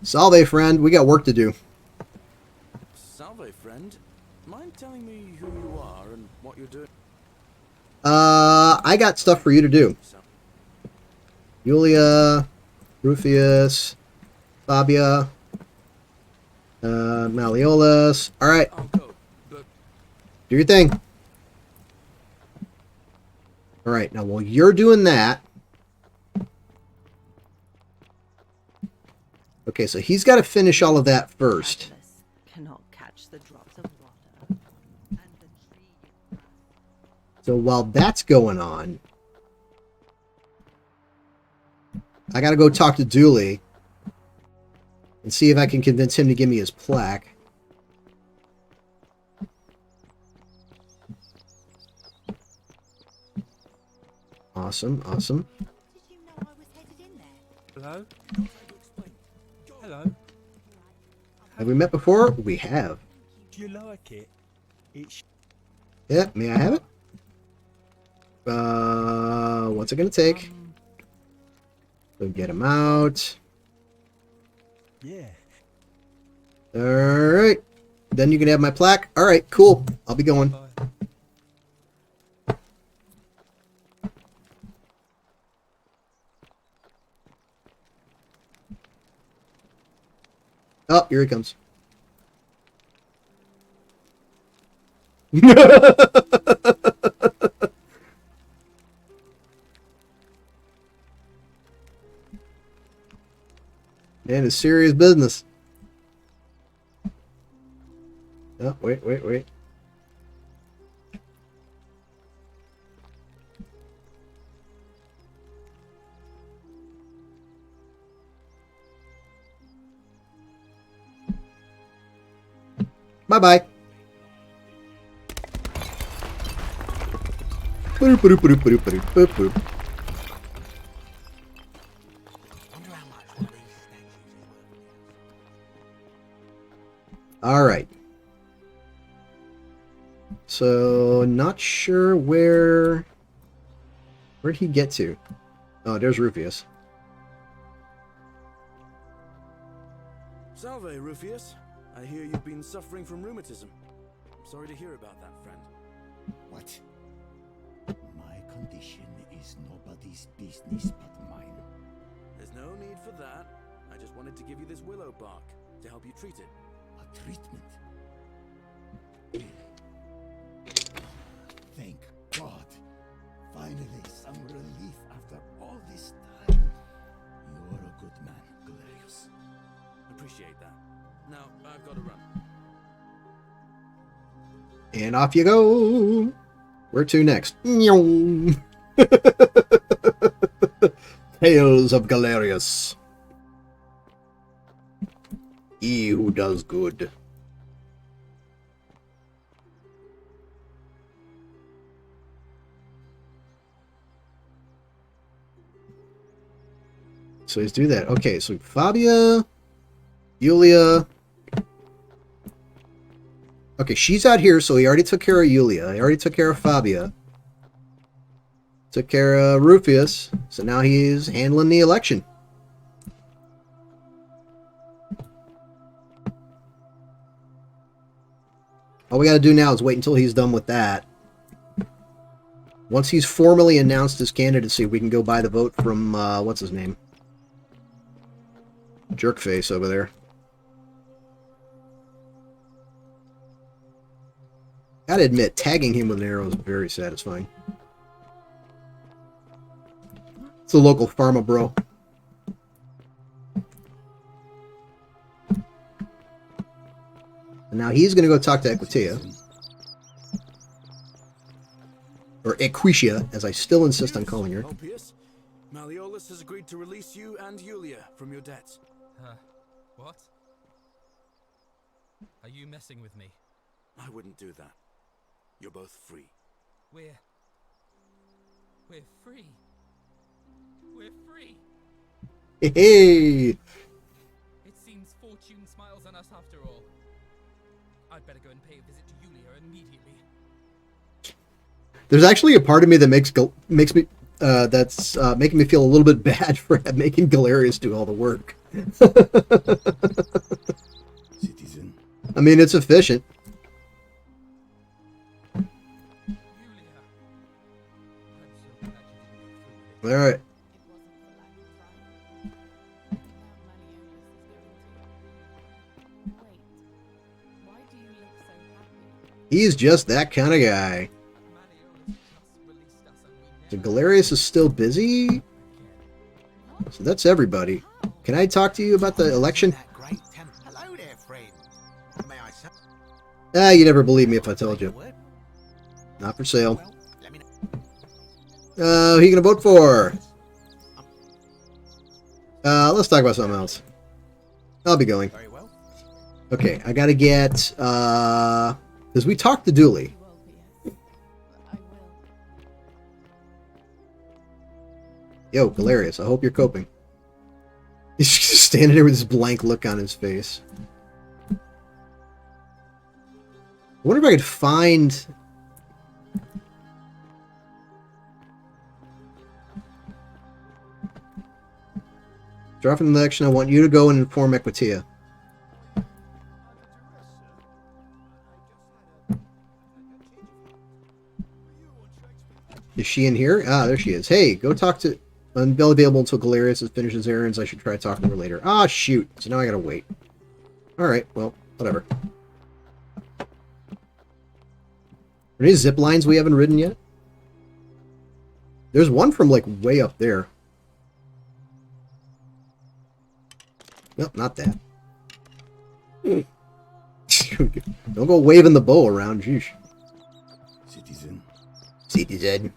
Salve, friend. We got work to do. Salve, friend. Mind telling me who you are and what you're doing? I got stuff for you to do. Julia, Rufius, Fabia, Malleolus. Alright. Do your thing. Alright, now while you're doing that... Okay, so he's got to finish all of that first. Cannot catch the drops of water. So while that's going on, I got to go talk to Dooley and see if I can convince him to give me his plaque. Awesome, awesome. Hello? Hello? Have we met before? We have. Do you like it? It's... Yeah, may I have it? What's it gonna take? So get him out. Yeah. Alright. Then you can have my plaque. Alright, cool. I'll be going. Oh, here he comes. Man, it's serious business. Oh, wait. Bye-bye. Alright. So, not sure where... Where'd he get to? Oh, there's Rufius. Salve, Rufius. I hear you've been suffering from rheumatism. I'm sorry to hear about that, friend. What? My condition is nobody's business but mine. There's no need for that. I just wanted to give you this willow bark to help you treat it. A treatment? Thank God. Finally, some relief after all this time. You're a good man, Galerius. Appreciate that. Now, I've got to run. And off you go. Where to next? Tales of Galerius. He who does good. So let's do that. Okay, so Fabia, Yulia. Okay, she's out here, so he already took care of Yulia. He already took care of Fabia. Took care of Rufius. So now he's handling the election. All we gotta do now is wait until he's done with that. Once he's formally announced his candidacy, we can go buy the vote from, what's his name? Jerkface over there. Gotta admit, tagging him with an arrow is very satisfying. It's a local pharma bro. And now he's going to go talk to Equitia. Or Equitia, as I still insist on calling her. Elpius, Malleolus has agreed to release you and Yulia from your debts. What? Are you messing with me? I wouldn't do that. You're both free. We're free. We're free. Hey! It seems fortune smiles on us after all. I'd better go and pay a visit to Yulia immediately. There's actually a part of me that makes me that's making me feel a little bit bad for making Galerius do all the work. Citizen. I mean, it's efficient. All right. He's just that kind of guy. So Galerius is still busy. So that's everybody. Can I talk to you about the election? Hello there, friend. May I say? Ah, you never believe me if I told you. Not for sale. Who you gonna vote for? Let's talk about something else. I'll be going. Okay, I gotta get, because we talked to Dooley. Yo, Galerius, I hope you're coping. He's just standing there with this blank look on his face. I wonder if I could find... Dropping the election, I want you to go and inform Equitia. Is she in here? Ah, there she is. Hey, go talk to... Unavailable until Galerius finishes errands. I should try talking to her later. Ah, shoot. So now I gotta wait. Alright, well, whatever. Are there any zip lines we haven't ridden yet? There's one from, like, way up there. Nope, not that. Don't go waving the bow around, jeez. Citizen. Citizen.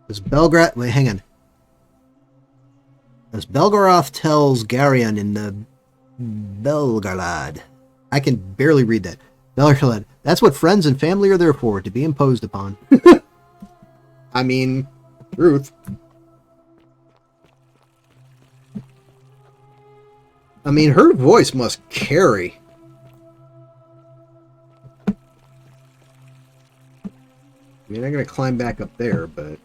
As Belgrad... Wait, hang on. As Belgoroth tells Garion in the Belgarlad. I can barely read that. Belgarlad. That's what friends and family are there for, to be imposed upon. I mean, truth. I mean, her voice must carry. I mean, I'm going to climb back up there, but...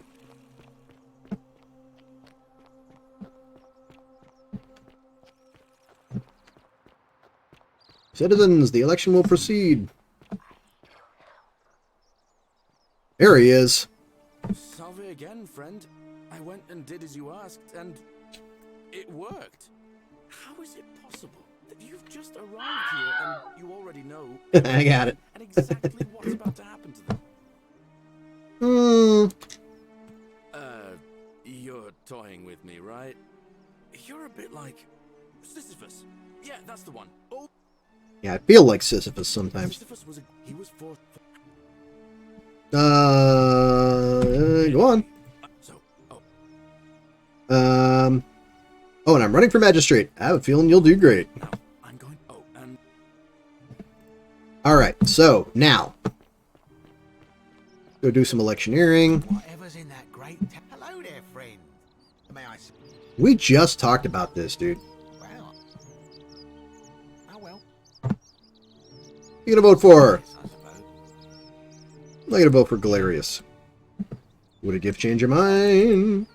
Citizens, the election will proceed. There he is. Salve again, friend. I went and did as you asked, and it worked. How is it possible that you've just arrived here and you already know... I got it. ...and exactly what's about to happen to them? You're toying with me, right? You're a bit like Sisyphus. Yeah, that's the one. Oh. Yeah, I feel like Sisyphus sometimes. Sisyphus was he was for... Go on. Oh, and I'm running for magistrate. I have a feeling you'll do great. I'm going... Oh, and... Alright, so, now. Go do some electioneering. Whatever's in that great... Hello there, friend. May I... We just talked about this, dude. Well. Oh, well. You gonna vote for? I'm gonna vote for Galerius. Would a gift change your mind?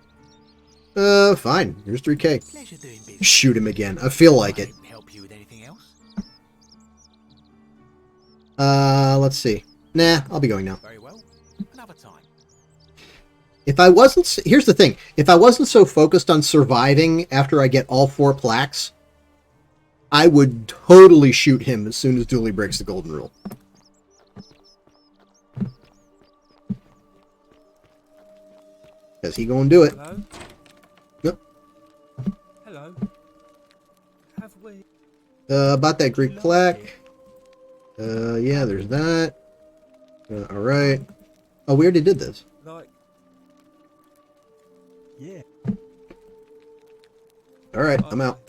Fine. Here's 3K. Shoot him again. I feel like it. Help you with anything else? Let's see. Nah, I'll be going now. Very well. Another time. If I wasn't... Here's the thing. If I wasn't so focused on surviving after I get all 4 plaques, I would totally shoot him as soon as Dooley breaks the golden rule. Because he gonna do it. Hello? Yep. Hello? Have we... About that Greek plaque. Yeah, there's that. Alright. Oh, we already did this. Like... Yeah. Alright, I'm out.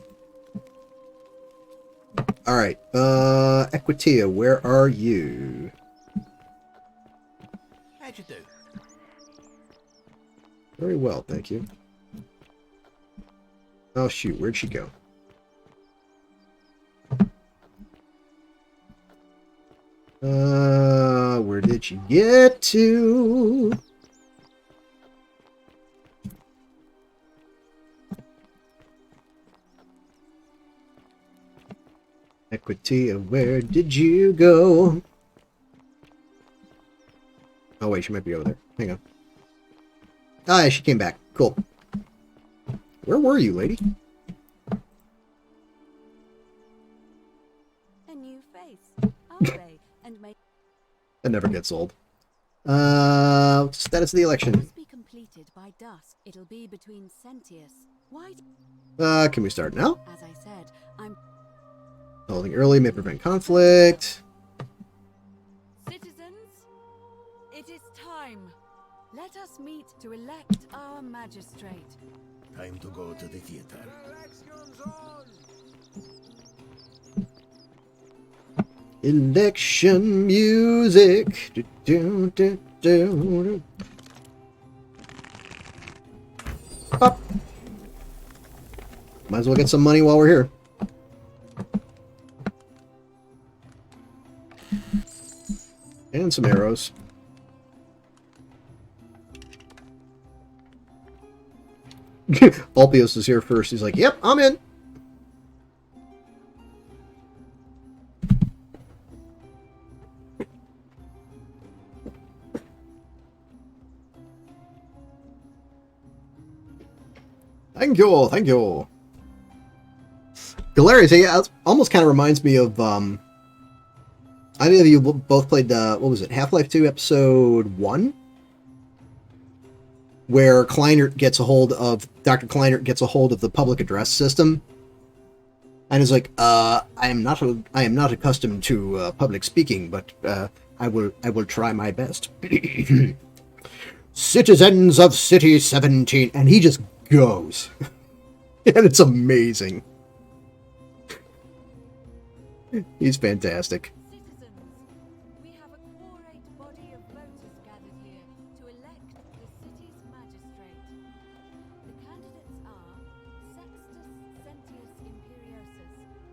Alright, Equitia, where are you? How'd you do? Very well, thank you. Oh shoot, where'd she go? Where did she get to? Equitia, where did you go? Oh wait, she might be over there. Hang on. Ah, yeah, she came back. Cool. Where were you, lady? A new face, are they? And make That never gets old. Status of the election. must be completed by dusk. It'll be between Sentius. Why? Can we start now? As I said, I'm Holding early may prevent conflict. citizens. It is time. Let us meet to elect our magistrate. Time to go to the theater. Election music. Do, do, do, do. Up. Might as well get some money while we're here. And some arrows. Ulpius is here first. He's like, yep, I'm in. Thank you, thank you. Galerius, yeah, it almost kind of reminds me of, I know you both played, what was it, Half-Life 2 Episode 1? Where Kleinert gets a hold of, Dr. Kleinert gets a hold of the public address system. And is like, I am not accustomed to public speaking, but I will try my best. Citizens of City 17, and he just goes. And it's amazing. He's fantastic. Citizens, we have a quorate body of voters gathered here to elect the city's magistrate. The candidates are Sextus Sentius Imperiosus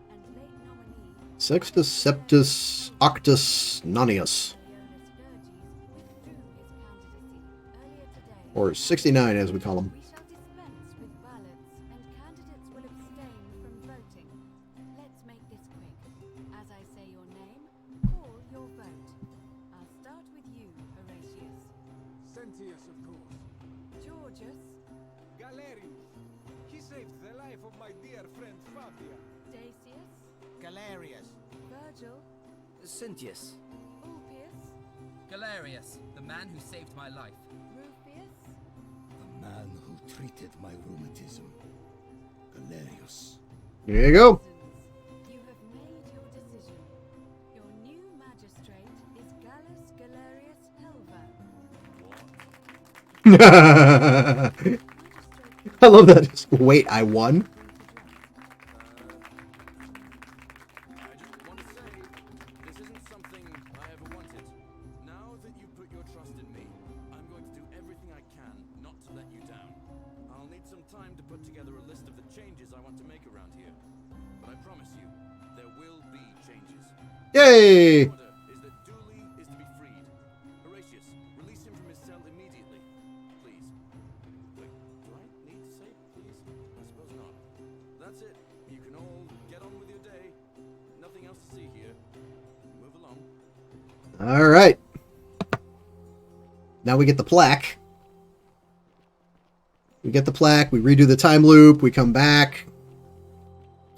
and late nominee Sextus Septus Octus Nonius. Or 69 as we call him. We shall dispense with ballots and candidates will abstain from voting. Let's make this quick. As I say your name, call your vote. I'll start with you, Horatius. Sentius, of course. Georgius. Galerius. He saved the life of my dear friend Fabia. Dacius. Galerius. Virgil. Sentius. Ulpius. Galerius, the man who saved my life. Rufius. The man who treated my rheumatism. Galerius. There you go. You have made your decision. Your new magistrate is Gallus Galerius Helva. I love that. Wait, I won? I just want to say, this isn't something I ever wanted. Now that you put your trust in me, I'm going to do everything I can not to let you down. I'll need some time to put together a list of the changes I want to make around here. But I promise you, there will be changes. Yay! The order is that Dooley is to be freed. Horatius, release him from his cell immediately. Please. Wait, do I need to say please? I suppose not. That's it. You can all get on with your day. Nothing else to see here. Move along. Alright. Now we get the plaque. We get the plaque, we redo the time loop, we come back.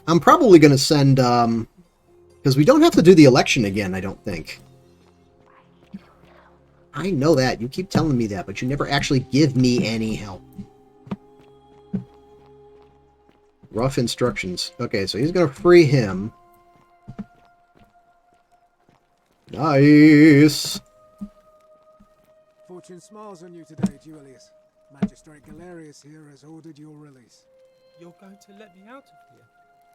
I'm probably going to send, because we don't have to do the election again, I don't think. I know that. You keep telling me that, but you never actually give me any help. Rough instructions. Okay, so he's going to free him. Nice. Fortune smiles on you today, Julius. Magistrate Galerius here has ordered your release. You're going to let me out of here?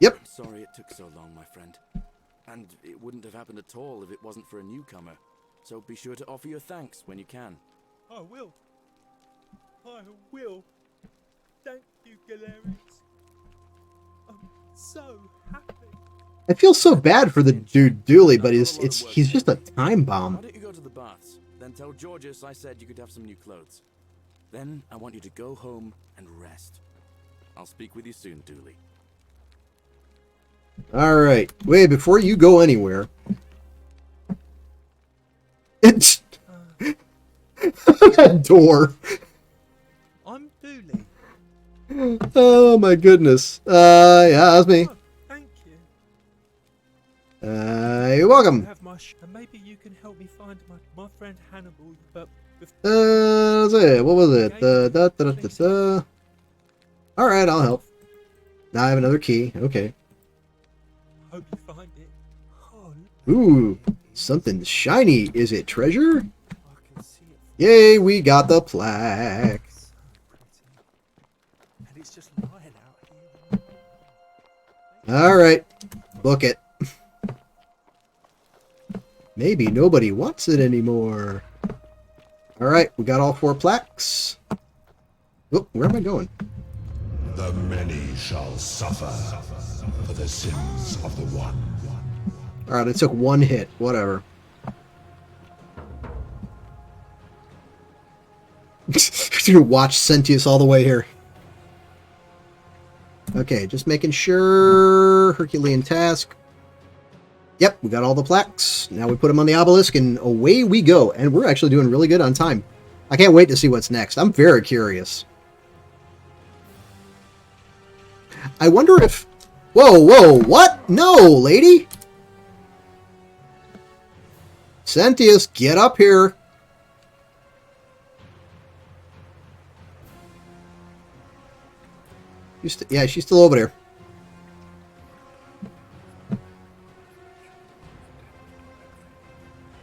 Yep. I'm sorry it took so long, my friend. And it wouldn't have happened at all if it wasn't for a newcomer. So be sure to offer your thanks when you can. I will. I will. Thank you, Galerius. I'm so happy. I feel so bad for the dude Dooley, but he's just a time bomb. Why don't you go to the baths? Then tell Georges I said you could have some new clothes. Then I want you to go home and rest. I'll speak with you soon, Dooley. Alright. Wait, before you go anywhere. It's that door. I'm Dooley. Oh my goodness. Yeah, that's me. Thank you. You're welcome. And maybe you can help me find my friend Hannibal, but let's see, what was it? Alright, I'll help. Now I have another key. Okay. Hope you find it. Oh, Ooh, something shiny. Is it treasure? Yay, we got the plaque. and it's just lying out here. Alright, book it. Maybe nobody wants it anymore. Alright, we got all 4 plaques. Oh, where am I going? The many shall suffer for the sins of the one. Alright, I took 1 hit. Whatever. You watch Sentius all the way here. Okay, just making sure. Herculean task. Yep, we got all the plaques. Now we put them on the obelisk and away we go. And we're actually doing really good on time. I can't wait to see what's next. I'm very curious. I wonder if... Whoa, whoa, what? No, lady! Sentius, get up here. Yeah, she's still over there.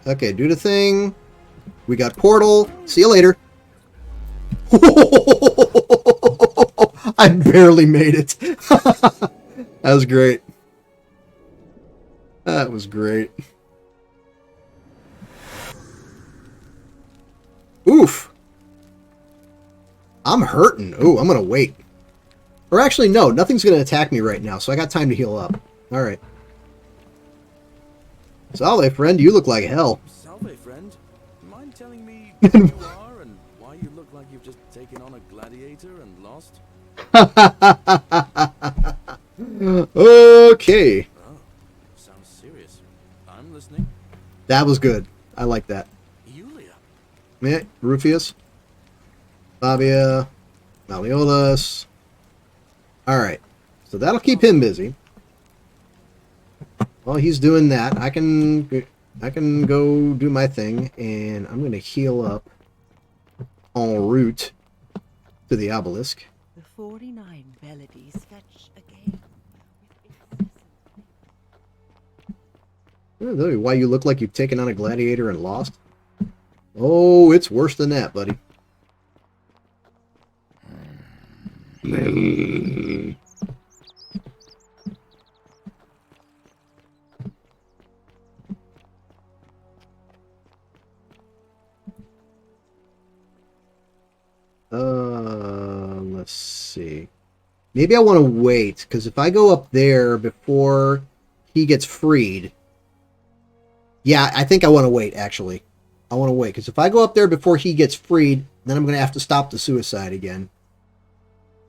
Okay, do the thing. We got portal. See you later. I barely made it. That was great. That was great. Oof. I'm hurting. Ooh, I'm going to wait. Or actually, no. Nothing's going to attack me right now, so I got time to heal up. Alright. Salve, friend. You look like hell. Salve, friend. Mind telling me who you are and why you look like you've just taken on a gladiator and lost? Okay. Oh, sounds serious. I'm listening. That was good. I like that. Yulia. Yeah, Rufius. Fabia. Malleolus. Alright. So that'll keep him busy. While he's doing that, I can go do my thing, and I'm going to heal up en route to the obelisk. The 49 melodies fetch again. I don't know why you look like you've taken on a gladiator and lost. Oh, it's worse than that, buddy. Let's see. Maybe I want to wait, because if I go up there before he gets freed... Yeah, I think I want to wait, actually. I want to wait, because if I go up there before he gets freed, then I'm going to have to stop the suicide again.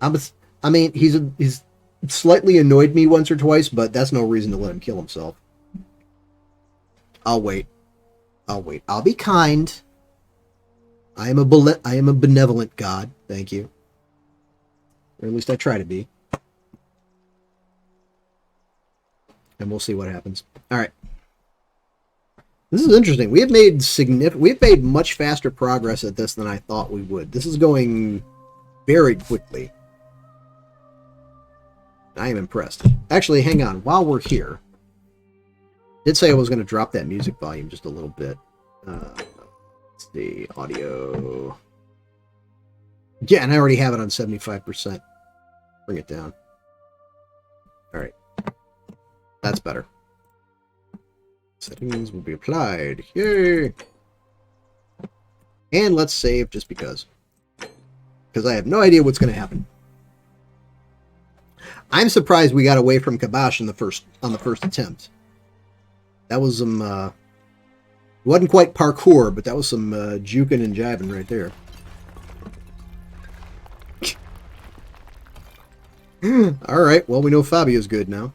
I mean, he's slightly annoyed me once or twice, but that's no reason to let him kill himself. I'll wait. I'll wait. I'll be kind. I am a benevolent god. Thank you. Or at least I try to be. And we'll see what happens. Alright. This is interesting. We've made much faster progress at this than I thought we would. This is going very quickly. I am impressed. Actually, hang on. While we're here, I did say I was going to drop that music volume just a little bit. Let's see. Audio. Yeah, and I already have it on 75%. Bring it down. All right. That's better. Settings will be applied. Yay! And let's save just because. Because I have no idea what's going to happen. I'm surprised we got away from Kabosh on the first attempt. That was some wasn't quite parkour, but that was some juking and jiving right there. Alright, well we know Fabio's good now.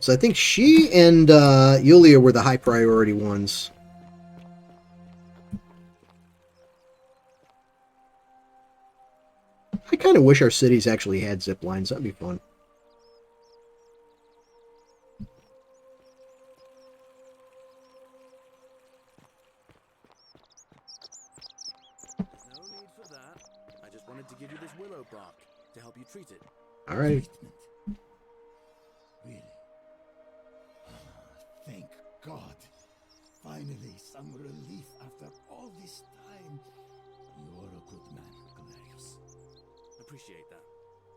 So I think she and Yulia were the high priority ones. I kind of wish our cities actually had zip lines. That'd be fun. No need for that. I just wanted to give you this willow bark to help you treat it. All right. Really? Thank God. Finally, some relief after all this time. You're a good man, Galerius. Appreciate that.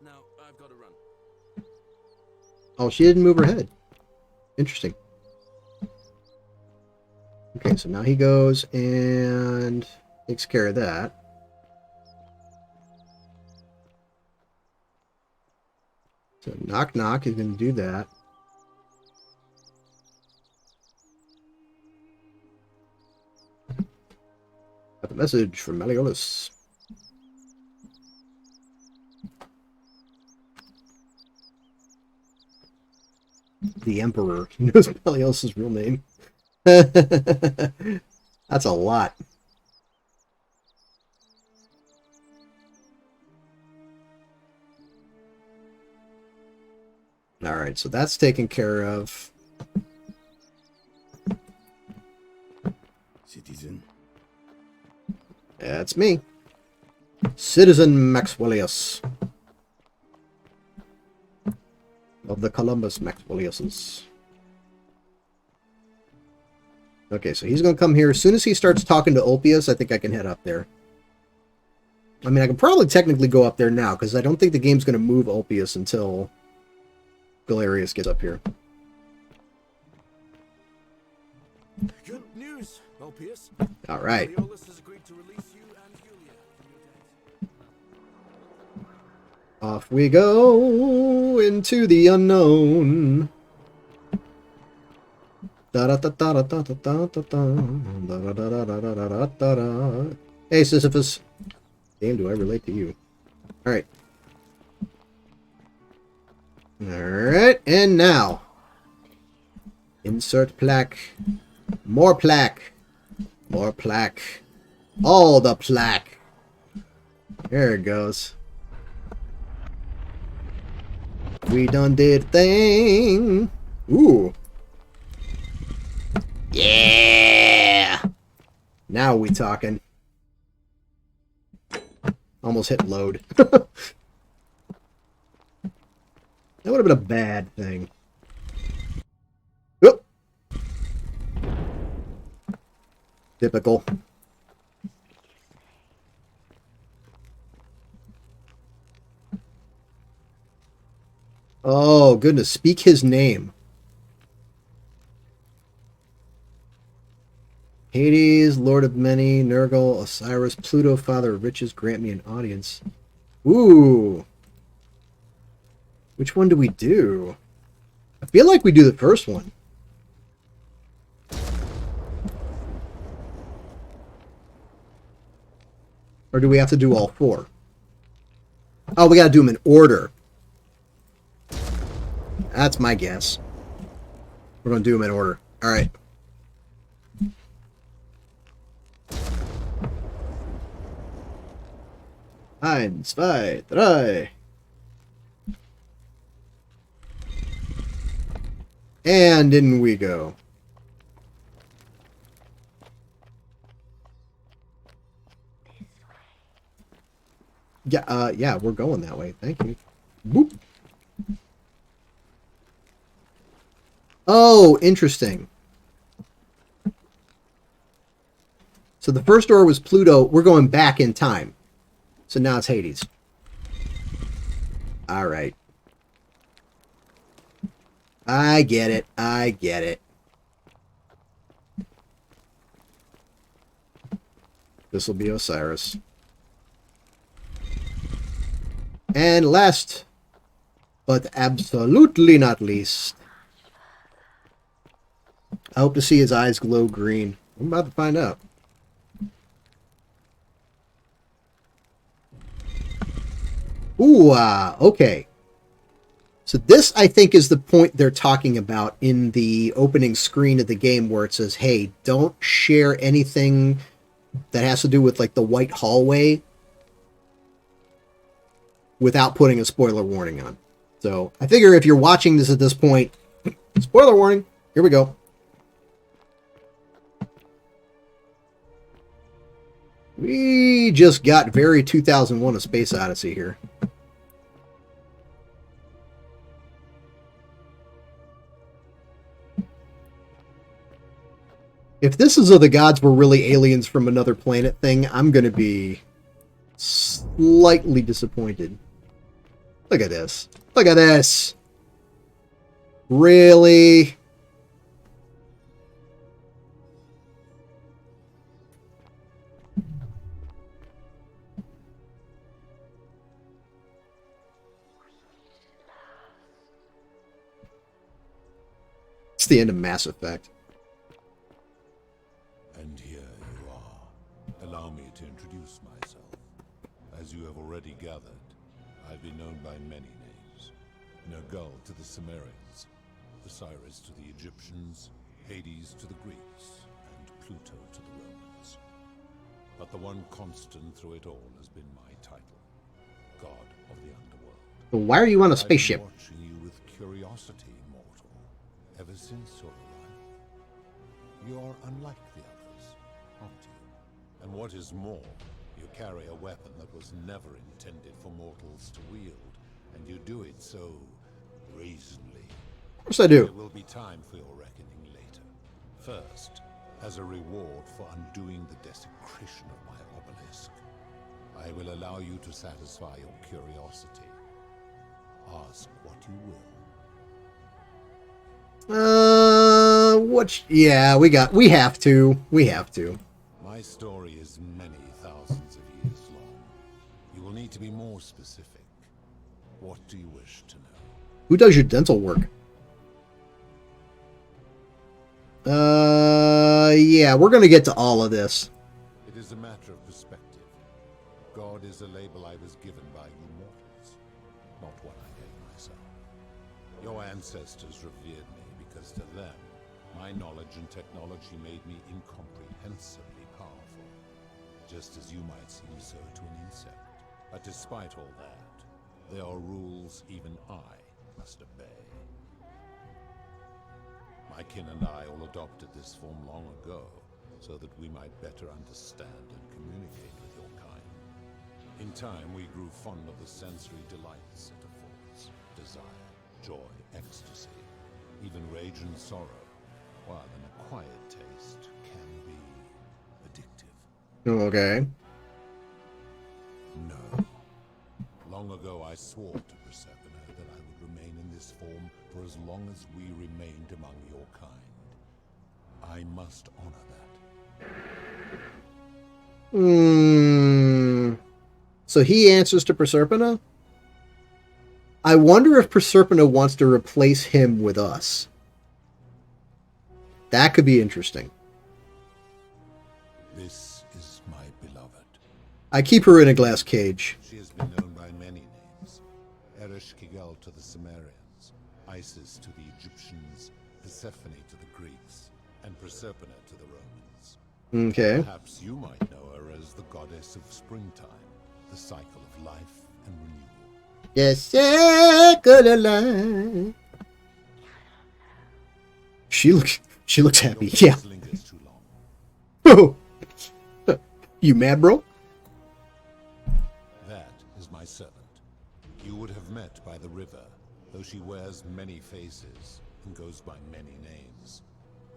Now, I've got to run. Oh, she didn't move her head. Interesting. Okay, so now he goes and takes care of that. So knock knock is going to do that. Got the message from Malleolus. The Emperor. He knows Malleolus' real name. That's a lot. Alright, so that's taken care of. Citizen. That's me. Citizen Maxwellius. Of the Columbus Maxwelliuses. Okay, so he's going to come here. As soon as he starts talking to Ulpius, I think I can head up there. I mean, I can probably technically go up there now, because I don't think the game's going to move Ulpius until Galerius gets up here. Good news, Ulpius. All right. Malleolus has agreed to release you and Yulia from your debt. Off we go into the unknown. Hey, Sisyphus. Damn, do I relate to you? Alright. Alright, and now. Insert plaque. More plaque. More plaque. All the plaque. There it goes. We done did thing. Ooh. Yeah. Now we talking. Almost hit load. That would have been a bad thing. Oop. Typical. Oh, goodness. Speak his name. Hades, Lord of Many, Nergal, Osiris, Pluto, Father of Riches, grant me an audience. Ooh. Which one do we do? I feel like we do the first one. Or do we have to do all four? Oh, we gotta do them in order. That's my guess. We're gonna do them in order. Alright. Eins, zwei, drei. And in we go. Yeah, yeah, we're going that way. Thank you. Boop. Oh, interesting. So the first door was Pluto. We're going back in time. So now it's Hades. All right. I get it. I get it. This will be Osiris. And last, but absolutely not least, I hope to see his eyes glow green. I'm about to find out. Ooh, okay. So this, I think, is the point they're talking about in the opening screen of the game where it says, hey, don't share anything that has to do with, like, the white hallway without putting a spoiler warning on. So I figure if you're watching this at this point, spoiler warning, here we go. We just got very 2001: A Space Odyssey here. If this is the gods were really aliens from another planet thing, I'm going to be slightly disappointed. Look at this. Look at this. Really? It's the end of Mass Effect. And here you are. Allow me to introduce myself. As you have already gathered, I've been known by many names. Nergal to the Sumerians, Osiris to the Egyptians, Hades to the Greeks, and Pluto to the Romans. But the one constant through it all has been my title, God of the Underworld. But why are you on a spaceship? I've been watching you with curiosity, mortal, ever since your arrival. You are unlike the others, aren't you? And what is more, you carry a weapon that was never intended for mortals to wield, and you do it so brazenly. Of course I do. There will be time for your reckoning later. First, as a reward for undoing the desecration of my obelisk, I will allow you to satisfy your curiosity. Ask what you will. Yeah, we have to. We have to. My story is many thousands of years long. You will need to be more specific. What do you wish to know? Who does your dental work? Yeah, we're gonna get to all of this. It is a matter of perspective. God is a label I was given by you mortals, not one I gave myself. Your ancestors revered me because to them, my knowledge and technology made me incomprehensibly powerful, just as you might seem so to an insect. But despite all that, there are rules even I must obey. My kin and I all adopted this form long ago, so that we might better understand and communicate with your kind. In time, we grew fond of the sensory delights it affords: desire, joy, ecstasy, even rage and sorrow, while an acquired taste can be addictive. Okay. No. Long ago, I swore to Persephone that I would remain in this form for as long as we remained among your kind. I must honor that. So he answers to Persephone? I wonder if Persephone wants to replace him with us. That could be interesting. This is my beloved. I keep her in a glass cage. She has been known by many names. Ereshkigal to the Sumerians, Isis to the Egyptians, Persephone to the Greeks, and Persephone to the Romans. Okay. Perhaps you might know her as the goddess of springtime, the cycle of life and renewal. Yes, cycle of life. She looks happy. Yeah. Oh, you mad, bro? That is my servant. You would have met by the river, though she wears many faces and goes by many names.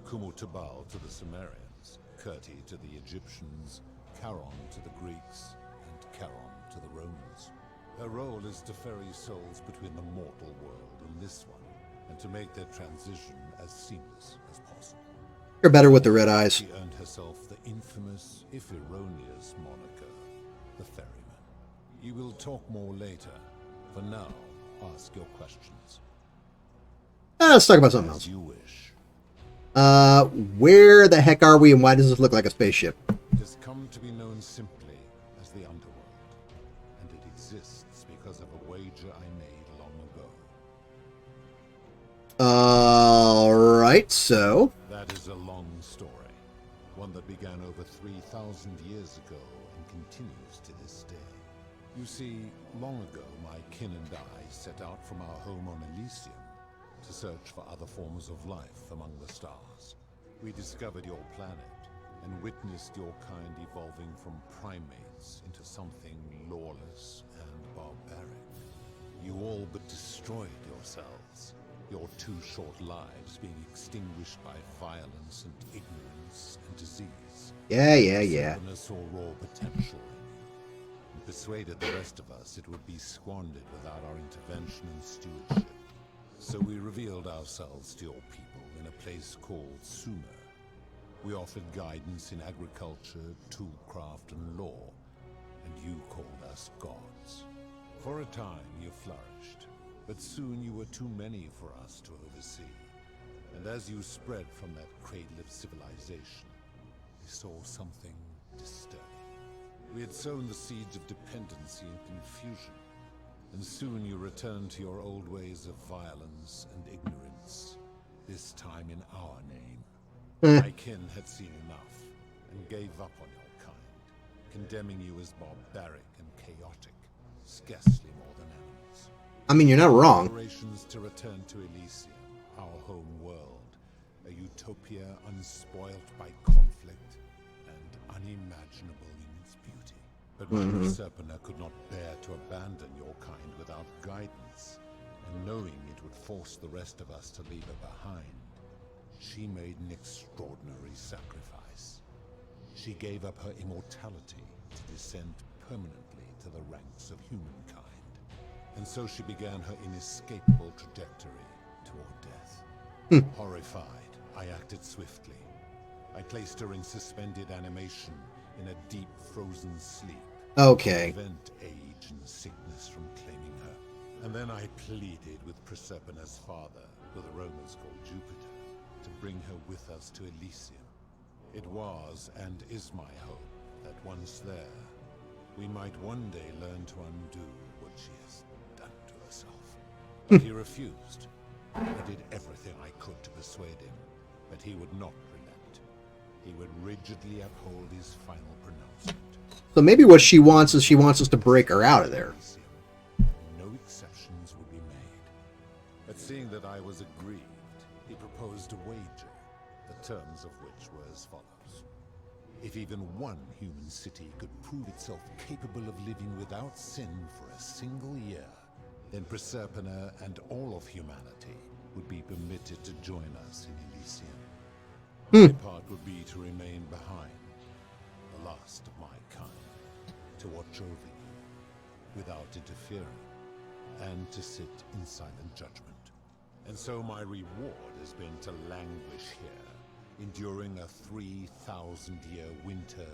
Kumutabal to the Sumerians, Kurti to the Egyptians, Charon to the Greeks, and Charon to the Romans. Her role is to ferry souls between the mortal world and this one, and to make their transition as seamless as possible. You're better with the red eyes. She earned herself the infamous, if erroneous, moniker, the Ferryman. You will talk more later. For now, ask your questions. Let's talk about something else. As you wish. Where the heck are we, and why does this look like a spaceship? It has come to be known simply as the Underworld, and it exists because of a wager I made long ago. Alright, so... That is a long story, one that began over 3,000 years ago and continues to this day. You see, long ago my kin and I set out from our home on Elysium to search for other forms of life among the stars. We discovered your planet and witnessed your kind evolving from primates into something lawless and barbaric. You all but destroyed yourselves, your 2 short lives being extinguished by violence and ignorance and disease. Yeah. Someone saw raw potential in you and persuaded the rest of us it would be squandered without our intervention and stewardship. So we revealed ourselves to your people in a place called Sumer. We offered guidance in agriculture, toolcraft, and law, and you called us gods. For a time you flourished, but soon you were too many for us to oversee. And as you spread from that cradle of civilization, we saw something disturbing. We had sown the seeds of dependency and confusion, and soon you returned to your old ways of violence and ignorance, this time in our name. My kin had seen enough, and gave up on your kind, condemning you as barbaric and chaotic, scarcely more than animals. I mean, you're not wrong. Preparations to return to Elysium, our home world, a utopia unspoilt by conflict and unimaginable in its beauty. But Proserpina could not bear to abandon your kind without guidance, and knowing it would force the rest of us to leave her behind, she made an extraordinary sacrifice. She gave up her immortality to descend permanently to the ranks of humankind. And so she began her inescapable trajectory toward death. Horrified, I acted swiftly. I placed her in suspended animation in a deep frozen sleep. Okay. To prevent age and sickness from claiming her. And then I pleaded with Proserpina's father, who the Romans called Jupiter, to bring her with us to Elysium. It was and is my hope that once there, we might one day learn to undo what she has done to herself. But he refused. I did everything I could to persuade him, but he would not relent. He would rigidly uphold his final pronouncement. So maybe what she wants is she wants us to break her out of there. No exceptions would be made. But seeing that I was aggrieved, he proposed a wager, the terms of which were as follows. If even one human city could prove itself capable of living without sin for a single year, then Proserpina and all of humanity would be permitted to join us in Elysium. My part would be to remain behind, the last of my kind, to watch over you without interfering, and to sit in silent judgment. And so my reward has been to languish here, enduring a 3,000-year winter,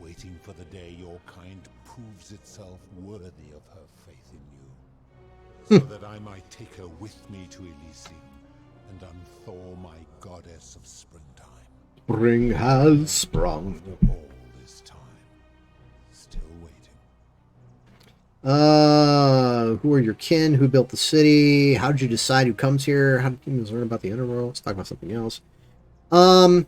waiting for the day your kind proves itself worthy of her faith in you, so that I might take her with me to Elysium and unthaw my goddess of springtime. Spring has sprung. All this time, still waiting. Who are your kin? Who built the city? How did you decide who comes here? How did humans learn about the underworld? Let's talk about something else. I'm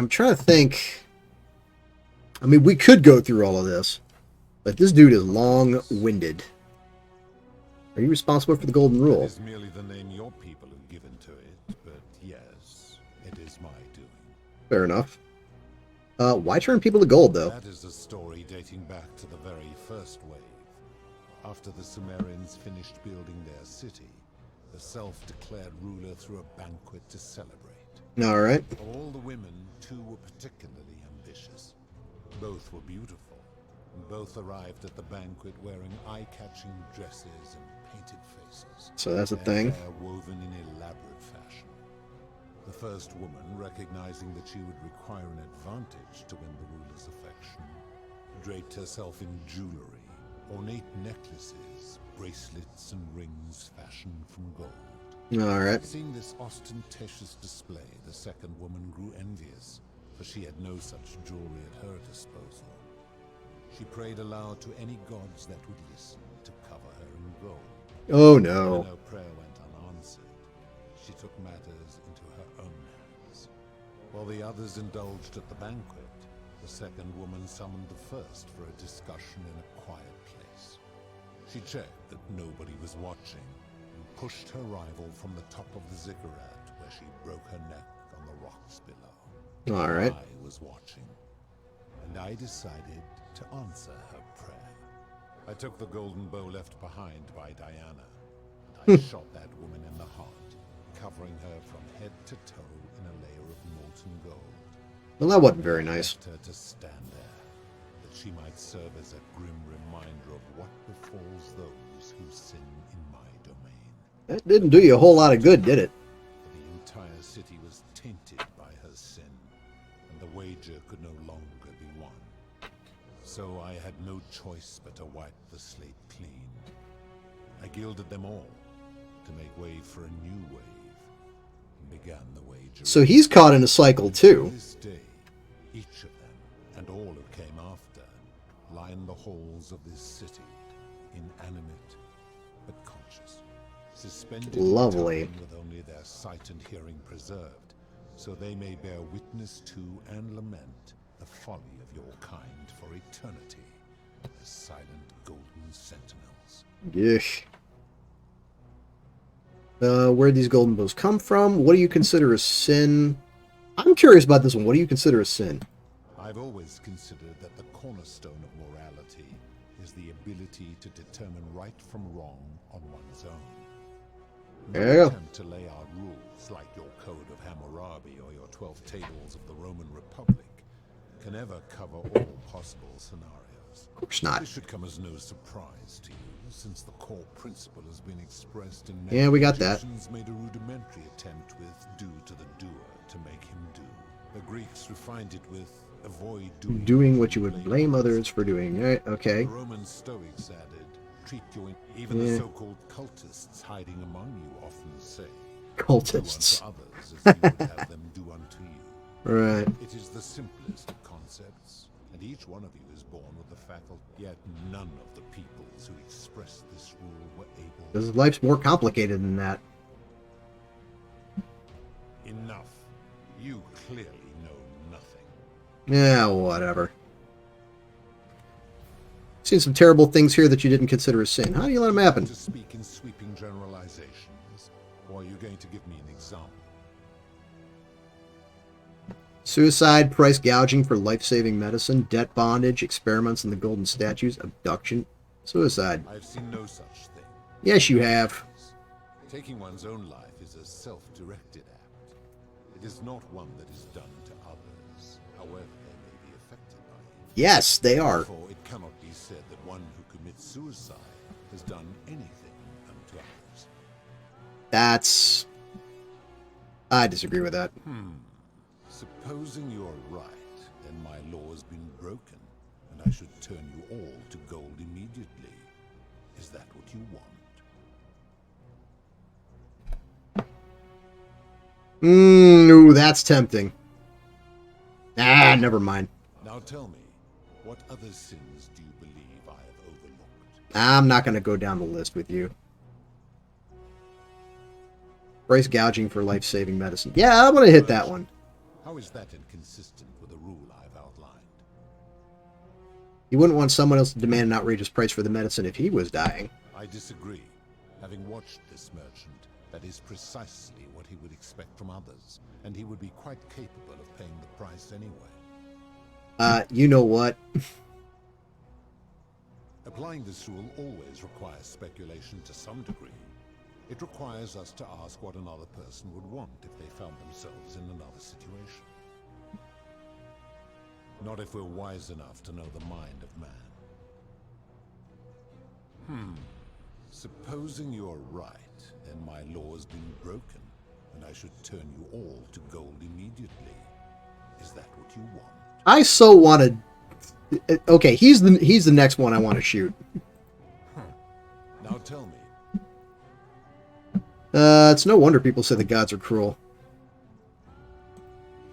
trying to think. I mean, we could go through all of this, but this dude is long-winded. Are you responsible for the golden That rule? is merely the name your people have given to it, but yes, it is my doing. Fair enough. Why turn people to gold, though? That is a story dating back to the very first wave. After the Sumerians finished building their city, the self-declared ruler threw a banquet to celebrate. All right. Of all the women, two were particularly ambitious. Both were beautiful, and both arrived at the banquet wearing eye-catching dresses and painted faces. So that's a their thing. hair woven in elaborate fashion. The first woman, recognizing that she would require an advantage to win the ruler's affection, draped herself in jewelry, ornate necklaces, bracelets, and rings fashioned from gold. All right. Seeing this ostentatious display, the second woman grew envious, for she had no such jewelry at her disposal. She prayed aloud to any gods that would listen to cover her in gold. Oh no. When her prayer went unanswered, she took matters into her own hands. While the others indulged at the banquet, the second woman summoned the first for a discussion in a quiet place. She checked that nobody was watching, and pushed her rival from the top of the ziggurat, where she broke her neck on the rocks below. All right. I was watching, and I decided to answer her prayer. I took the golden bow left behind by Diana, and I shot that woman in the heart, covering her from head to toe in a layer of molten gold. Well, that wasn't very nice. I left her to stand there, that she might serve as a grim reminder of what befalls those who sin in my domain. That didn't do you a whole lot of good, did it? The entire city was tainted by her sin, and the wager could no longer be won. So I had no choice but to wipe the slate clean. I gilded them all to make way for a new wave, and began the wager. So he's caught in a cycle too. To this day, each of them, and all who came after, line the halls of this city, inanimate but conscious, suspended in Lovely. time with only their sight and hearing preserved, so they may bear witness to and lament the folly of your kind for eternity, as silent golden sentinels. Yeesh. Where'd these golden bows come from? What do you consider a sin? I'm curious about this one. What do you consider a sin? I've always considered that the cornerstone of morality is the ability to determine right from wrong on one's own. No Yeah. attempt to lay out rules like your Code of Hammurabi or your 12 Tables of the Roman Republic can ever cover all possible scenarios. Of course not. This should come as no surprise to you, since the core principle has been expressed in Yeah, we got that. Egyptians made a rudimentary attempt with do to the doer to make him do. The Greeks refined it with avoid Doing what you would blame others for doing. Right? Okay. The Roman Stoics added, treat your... Even Yeah. the so-called cultists hiding among you often say, Cultists. do unto others as you would have them do unto you. Right. It is the simplest of concepts, and each one of you is born with the faculty, yet none of the peoples who expressed this rule were able... Because life's more complicated than that. Enough. You clearly know nothing. Yeah, whatever. Seen some terrible things here that you didn't consider a sin. How do you let them happen? To speak in sweeping generalizations, or are you going to give me an example? Suicide, price gouging for life-saving medicine, debt bondage, experiments in the golden statues, abduction, suicide. I've seen no such thing. Yes, you have. Taking one's own life is a self-directed act. It is not one that is done to others, however they may be affected by it. Yes, they are. Therefore, it cannot be said that one who commits suicide has done anything unto others. That's... I disagree with that. Supposing you're right, then my law has been broken, and I should turn you all to gold immediately. Is that what you want? Ooh, that's tempting. Ah, never mind. Now tell me, what other sins do you believe I have overlooked? I'm not going to go down the list with you. Price gouging for life-saving medicine. Yeah, I'm going to hit that one. How is that inconsistent with the rule I've outlined? You wouldn't want someone else to demand an outrageous price for the medicine if he was dying. I disagree. Having watched this merchant, that is precisely what he would expect from others, and he would be quite capable of paying the price anyway. You know what? Applying this rule always requires speculation to some degree. It requires us to ask what another person would want if they found themselves in another situation. Not if we're wise enough to know the mind of man. Supposing you're right, and my law has been broken, and I should turn you all to gold immediately. Is that what you want? I so wanted. Okay, he's the next one I want to shoot. Now tell me. It's no wonder people say the gods are cruel.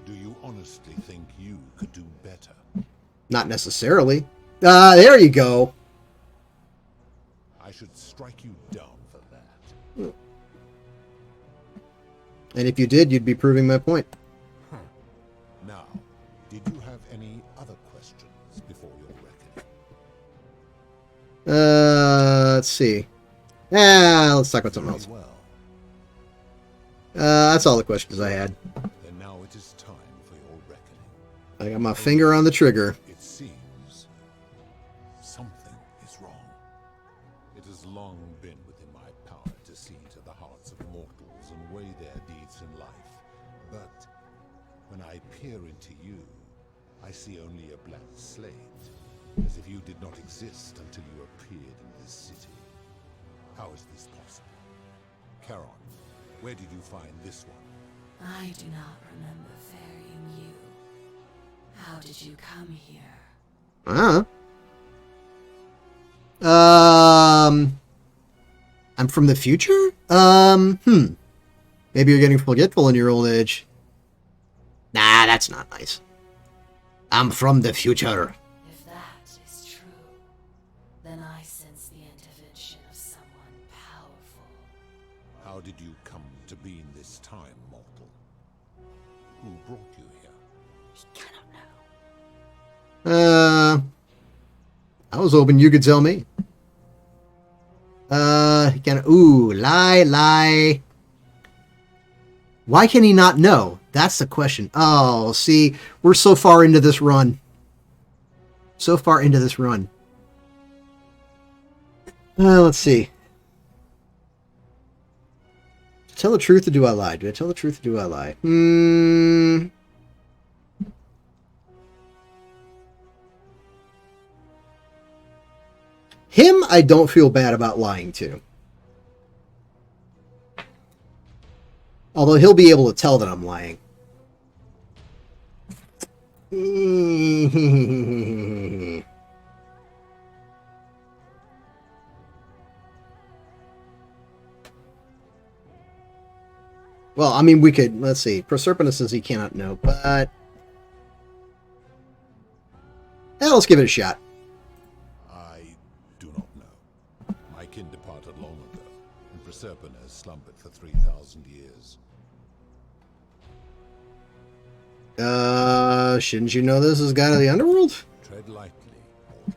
Do you honestly think you could do better? Not necessarily. There you go. I should strike you down for that. And if you did, you'd be proving my point. Now, did you have any other questions before your reckoning? Let's see. Let's talk about something else. That's all the questions I had. Then now it is time for your reckoning. I got my finger on the trigger. It seems something is wrong. It has long been within my power to see to the hearts of mortals and weigh their deeds in life. But when I peer into you, I see only a blank slate, as if you did not exist until you appeared in this city. How is this possible? Charon, where did you find this one? I do not remember ferrying you. How did you come here? I'm from the future? Maybe you're getting forgetful in your old age. Nah, that's not nice. I'm from the future. If that is true, then I sense the intervention of someone powerful. How did you come to be in this time, mortal? Who brought you here? He cannot know. I was hoping you could tell me. Lie. Why can he not know? That's the question. Oh, see, we're so far into this run. Let's see. Tell the truth or do I lie? Do I tell the truth or do I lie? Him, I don't feel bad about lying to. Although he'll be able to tell that I'm lying. Well, I mean, we could, let's see. Proserpina says he cannot know, but... let's give it a shot. I do not know. My kin departed long ago, and Proserpina has slumbered for 3,000 years. Shouldn't you know this is God of the Underworld? Tread lightly, mortal.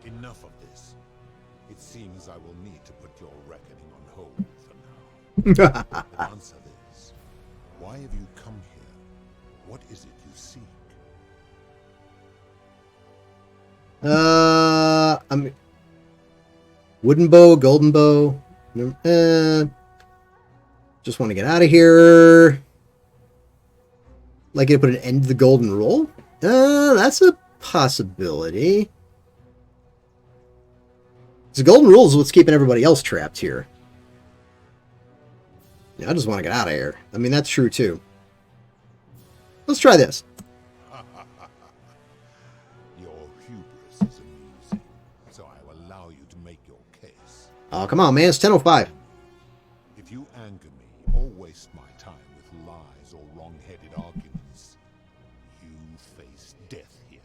Enough of this. It seems I will need to put your reckoning on hold for now. But answer this. Why have you come here? What is it you seek? I mean, wooden bow, golden bow. Just want to get out of here. Like to put an end to the golden rule? That's a possibility. The golden rule is what's keeping everybody else trapped here. Yeah, I just want to get out of here. I mean, that's true too. Let's try this. Your hubris is amusing, so I will allow you to make your case. Oh, come on, man. It's 10:05. If you anger me or waste my time with lies or wrong-headed arguments, you face death here.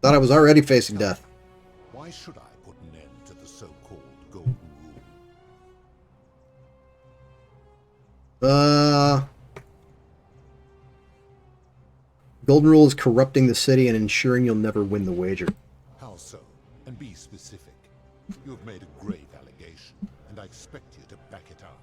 Thought I was already facing death. Why should I put an end to the so-called golden rule? Golden rule is corrupting the city and ensuring you'll never win the wager. How so? And be specific. You have made a grave allegation, and I expect you to back it up.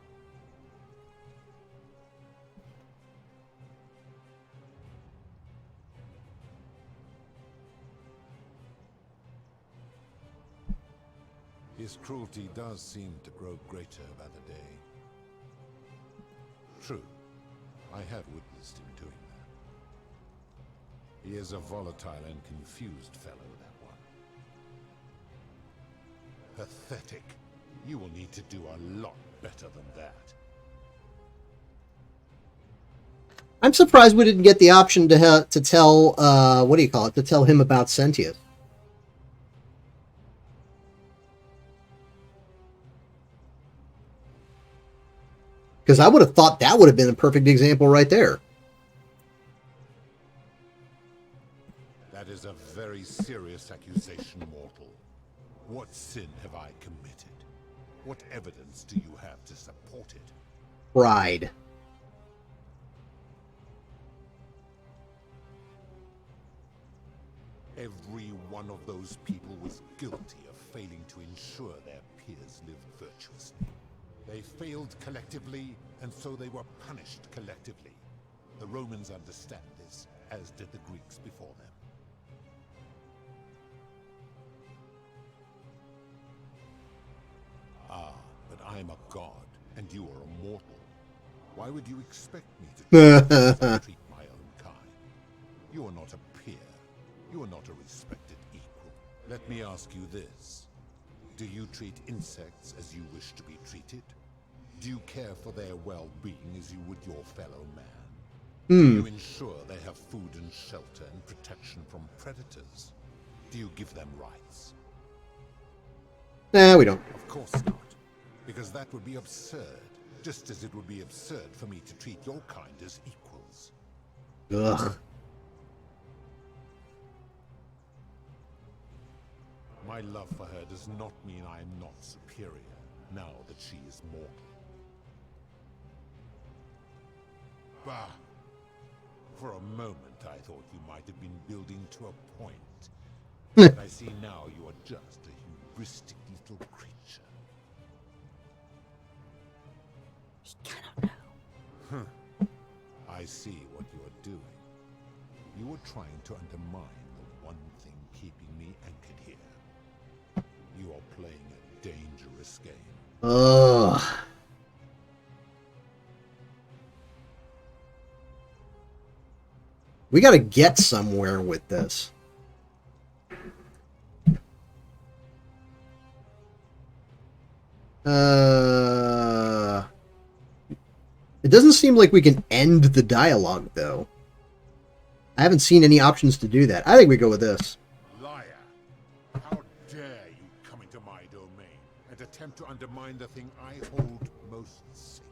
His cruelty does seem to grow greater by the day. True, I have witnessed him doing that. He is a volatile and confused fellow, that one. Pathetic. You will need to do a lot better than that. I'm surprised we didn't get the option to tell, what do you call it, to tell him about Sentius. Because I would have thought that would have been a perfect example right there. That is a very serious accusation, mortal. What sin have I committed? What evidence do you have to support it? Pride. Every one of those people was guilty of failing to ensure their peers lived virtuously. They failed collectively, and so they were punished collectively. The Romans understand this, as did the Greeks before them. Ah, but I'm a god, and you are a mortal. Why would you expect me to treat my own kind? You are not a peer. You are not a respected equal. Let me ask you this. Do you treat insects as you wish to be treated? Do you care for their well-being as you would your fellow man? Do you ensure they have food and shelter and protection from predators? Do you give them rights? Nah, we don't. Of course not. Because that would be absurd. Just as it would be absurd for me to treat your kind as equals. Ugh. My love for her does not mean I am not superior, now that she is mortal. Bah! For a moment I thought you might have been building to a point. But I see now you are just a hubristic little creature. He cannot know. I see what you are doing. You are trying to undermine the one thing keeping me anchored here. You are playing a dangerous game. Ugh. We gotta get somewhere with this. It doesn't seem like we can end the dialogue, though. I haven't seen any options to do that. I think we go with this. Liar! How dare you come into my domain and attempt to undermine the thing I hold most sacred?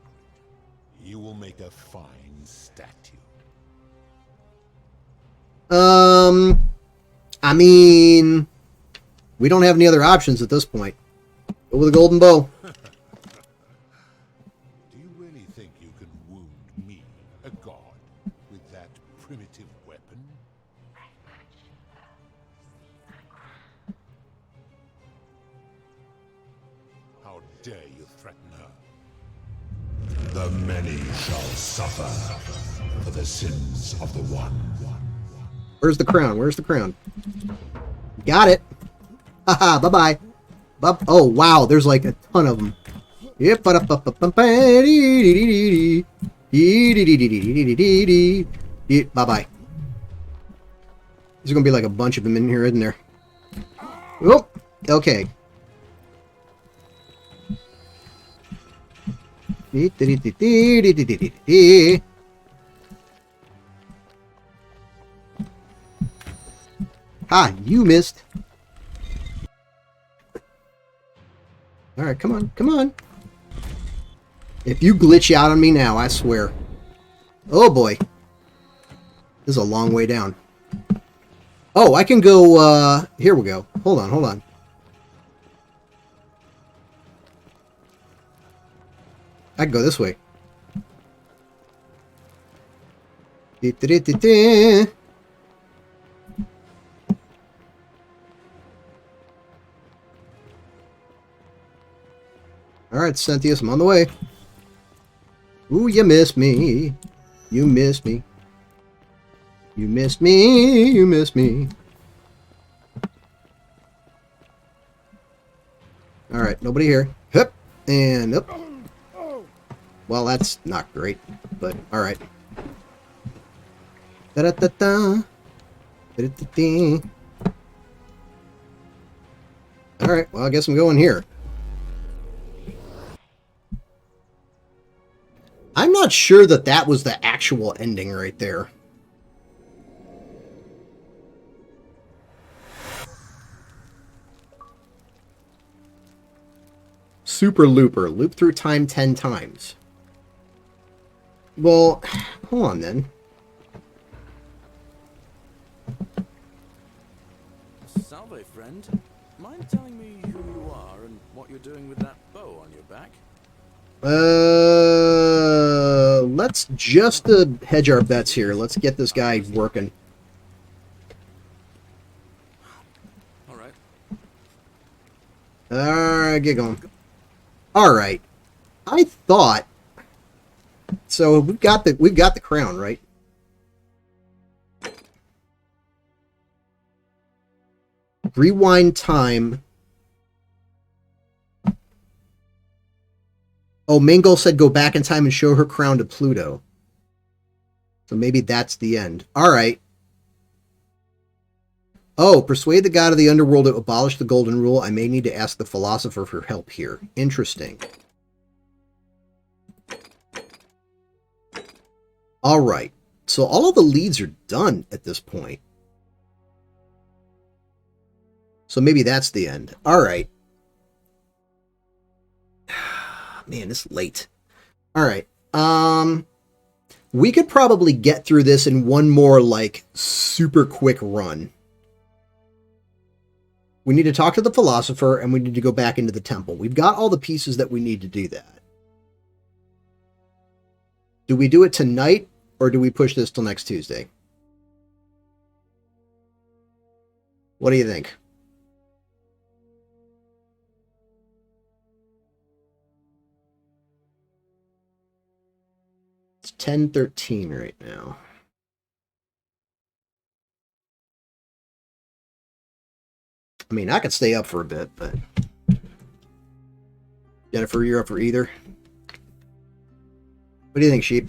You will make a fine statue. I mean, we don't have any other options at this point. Go with a golden bow. Do you really think you can wound me, a god, with that primitive weapon? How dare you threaten her? The many shall suffer for the sins of the one. Where's the crown? Where's the crown? Got it. Haha, bye-bye. Oh, wow, there's like a ton of them. Yep. Bye-bye. There's gonna be like a bunch of them in here, isn't there? Oh, okay. Ha, you missed. Alright, come on, come on. If you glitch out on me now, I swear. Oh boy. This is a long way down. Oh, I can go, here we go. Hold on, hold on. I can go this way. Alright, Cynthia, I'm on the way. Ooh, you missed me. You missed me. You missed me. You missed me. Alright, nobody here. Hup. And up. Well, that's not great, but alright. Da-da-da-da. Da-da-da-da. Alright, well, I guess I'm going here. I'm not sure that that was the actual ending right there. Super Looper. Loop through time 10 times. Well, hold on then. Salve, friend. Mind telling me who you are and what you're doing with that bow on your back? Let's just hedge our bets here. Let's get this guy working. Alright. Alright, get going. Alright. I thought... So, we've got the crown, right? Rewind time. Oh, Mangol said go back in time and show her crown to Pluto. So maybe that's the end. Alright. Oh, persuade the god of the underworld to abolish the golden rule. I may need to ask the philosopher for help here. Interesting. Alright. So all of the leads are done at this point. So maybe that's the end. Alright. Man, it's late. Alright. We could probably get through this in one more, like, super quick run. We need to talk to the philosopher, and we need to go back into the temple. We've got all the pieces that we need to do that. Do we do it tonight, or do we push this till next Tuesday? What do you think? It's 10:13 right now. I mean, I could stay up for a bit, but... Jennifer, you're up for either. What do you think, Sheep?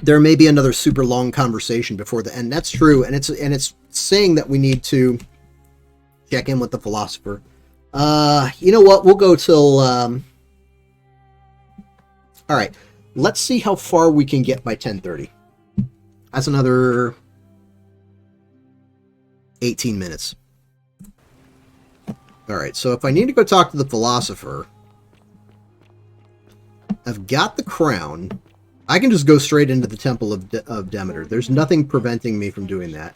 There may be another super long conversation before the end. That's true, and it's saying that we need to check in with the philosopher. You know what? We'll go till... All right. Let's see how far we can get by 10:30. That's another 18 minutes. All right. So if I need to go talk to the philosopher, I've got the crown. I can just go straight into the Temple of Demeter. There's nothing preventing me from doing that.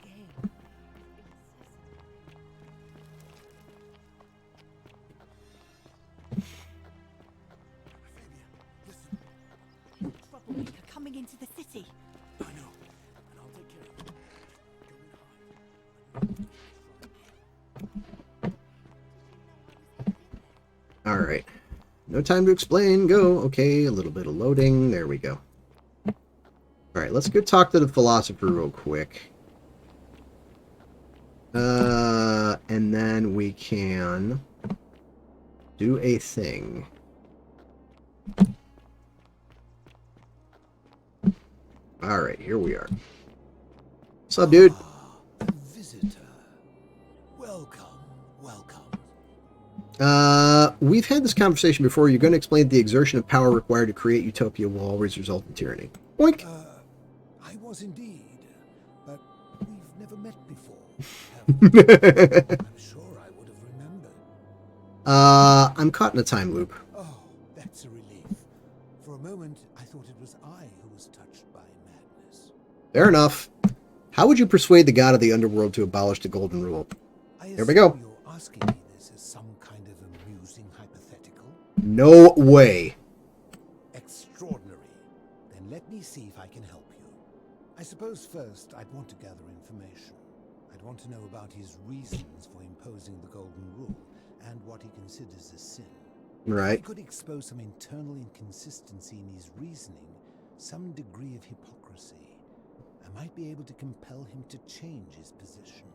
Coming into the city. I know, and I'll take care of it. All right. No time to explain. Go. Okay, a little bit of loading. There we go. All right, let's go talk to the philosopher real quick. And then we can do a thing. All right, here we are. What's up, dude? A visitor. Welcome, welcome. We've had this conversation before. You're going to explain the exertion of power required to create utopia will always result in tyranny. Boink. I was indeed, but we've never met before. I'm sure I would have remembered. I'm caught in a time loop. Oh, that's a relief. For a moment, I thought it was I who was touched by madness. Fair enough. How would you persuade the god of the underworld to abolish the golden rule? There we go. You're asking me this as some kind of amusing hypothetical? No way. Extraordinary. Then let me see if I can help you. I suppose first I'd want to gather information. I'd want to know about his reasons for imposing the Golden Rule and what he considers a sin. Right. If he could expose some internal inconsistency in his reasoning, some degree of hypocrisy, I might be able to compel him to change his position.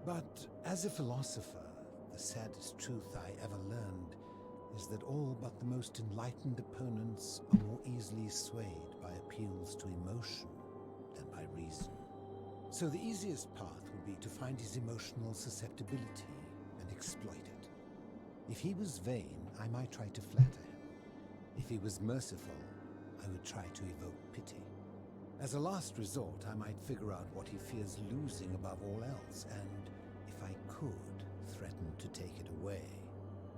But as a philosopher, the saddest truth I ever learned is that all but the most enlightened opponents are more easily swayed by appeals to emotion than by reason. So the easiest path would be to find his emotional susceptibility and exploit it. If he was vain, I might try to flatter him. If he was merciful, I would try to evoke pity. As a last resort, I might figure out what he fears losing above all else, and, if I could, threaten to take it away.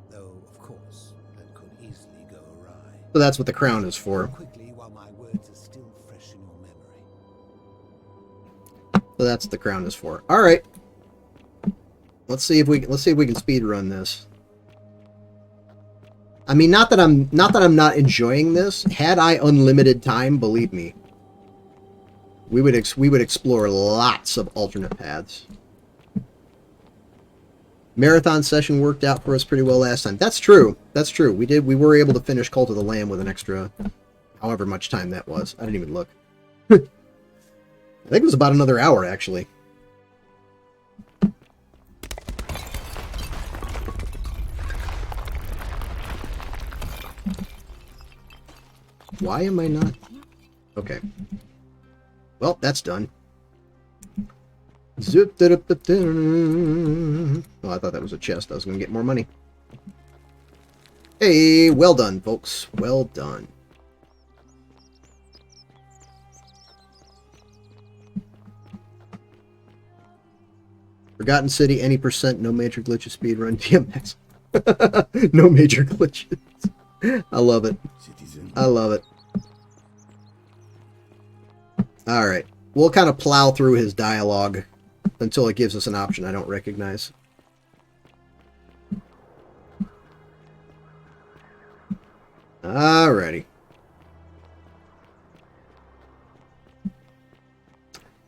Though, of course, that could easily go awry. So that's what the crown is for. Quickly, while my words are still fresh in your memory. So that's what the crown is for. All right. Let's see if we can speed run this. I mean, not that I'm not enjoying this. Had I unlimited time, believe me, we would explore lots of alternate paths. Marathon session worked out for us pretty well last time. That's true. That's true. We were able to finish Cult of the Lamb with an extra, however much time that was. I didn't even look. I think it was about another hour, actually. Why am I not? Okay. Well, that's done. Oh, I thought that was a chest. I was going to get more money. Hey, well done, folks. Well done. Forgotten City, any percent, no major glitches, speedrun, DMX. No major glitches. I love it. I love it. Alright. We'll kind of plow through his dialogue until it gives us an option I don't recognize. Alrighty.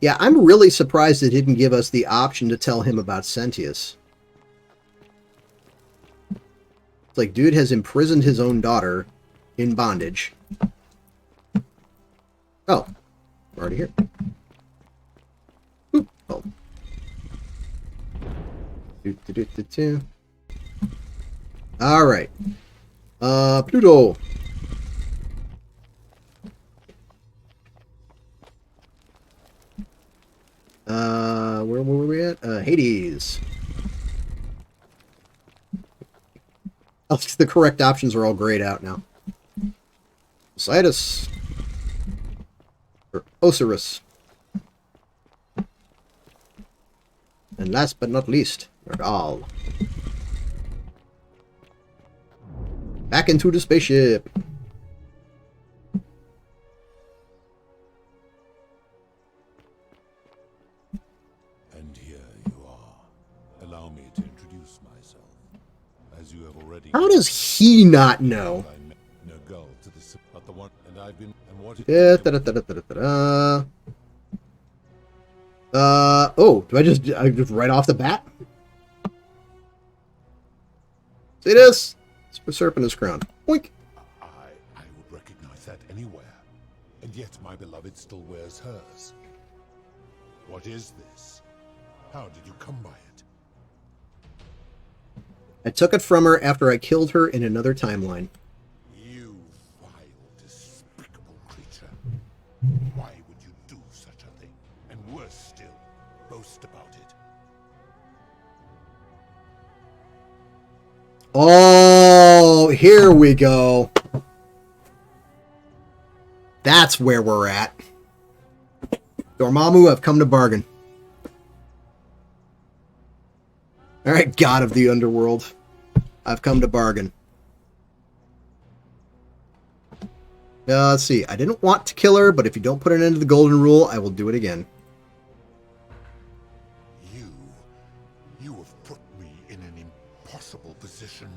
Yeah, I'm really surprised it didn't give us the option to tell him about Sentius. It's like, dude has imprisoned his own daughter in bondage. Oh, we're already here. Oop. Oh. All right. Pluto. Where were we at? Hades. Oh, the correct options are all grayed out now. Osiris. Or Osiris. And last but not least, Nergal. Back into the spaceship. And here you are. Allow me to introduce myself. As you have already. How does he not know? Nergal to the but the one, and I've been and what oh, do I just right off the bat? See this? It's Proserpina's crown. Boink. I would recognize that anywhere. And yet my beloved still wears hers. What is this? How did you come by it? I took it from her after I killed her in another timeline. You vile, despicable creature. Why would you do such a thing? And worse still, boast about it. Oh, here we go. That's where we're at. Dormammu, I've come to bargain. Alright, God of the Underworld. I've come to bargain. Let's see. I didn't want to kill her, but if you don't put an end to the Golden Rule, I will do it again. You have put me in an impossible position.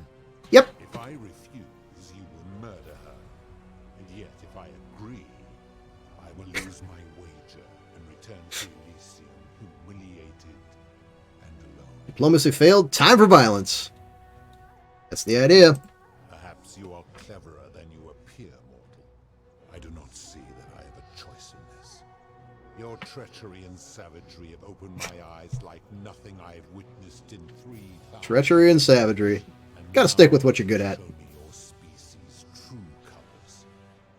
Yep. If I refuse, you will murder her. And yet, if I agree, I will lose my wager and return to Elysium humiliated Diplomacy failed. Time for violence. That's the idea. Perhaps you are cleverer than you appear, mortal. I do not see that I have a choice in this. Your treachery and savagery have opened my eyes like nothing I have witnessed in 3,000. Treachery and savagery. Gotta stick with what you're good at. Show me your species' true colors,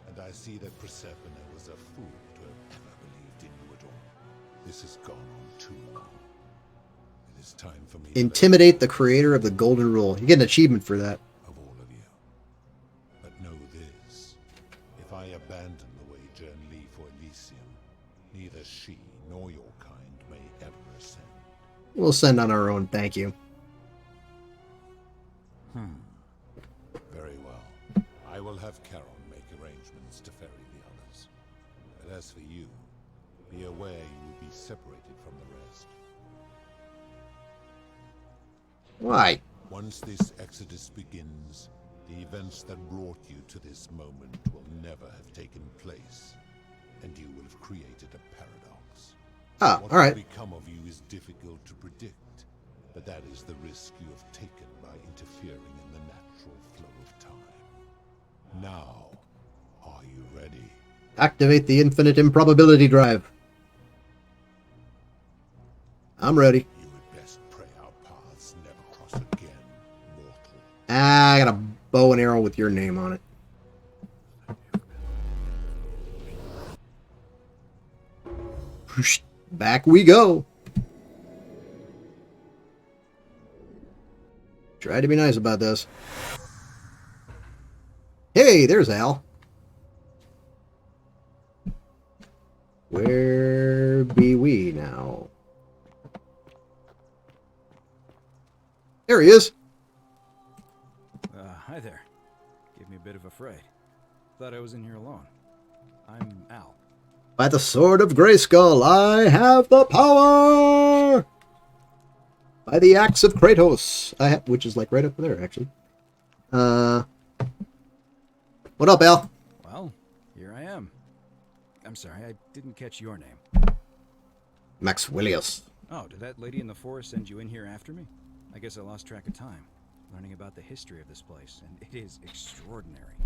and I see that Persephone was a fool to have ever believed in you at all. This has gone on too long. It is time for me Intimidate the creator of the Golden Rule. You get an achievement for that. of all of you. But know this: if I abandon the way Jern Lee for Elysium, neither she nor your kind may ever ascend. We'll send on our own, thank you. Very well. I will have Charon make arrangements to ferry the others. But as for you, be aware you will be separated from the rest. Why? Once this exodus begins, the events that brought you to this moment will never have taken place, and you will have created a paradox. Ah, What all right. will become of you is difficult to predict, but that is the risk you have taken by interfering in the natural flow of time. Now, are you ready? Activate the infinite improbability drive. I'm ready. You would best pray our paths never cross again, mortal. Ah, I got a bow and arrow with your name on it. Whoosh, back we go. Try to be nice about this. Hey, there's Al. Where be we now? There he is. Hi there. Gave me a bit of a fright. Thought I was in here alone. I'm Al. By the sword of Grayskull, I have the power! By the axe of Kratos, I have, which is like right up there, actually. What up, Al? Well, here I am. I'm sorry, I didn't catch your name. Maxwellius. Oh, did that lady in the forest send you in here after me? I guess I lost track of time, learning about the history of this place, and it is extraordinary.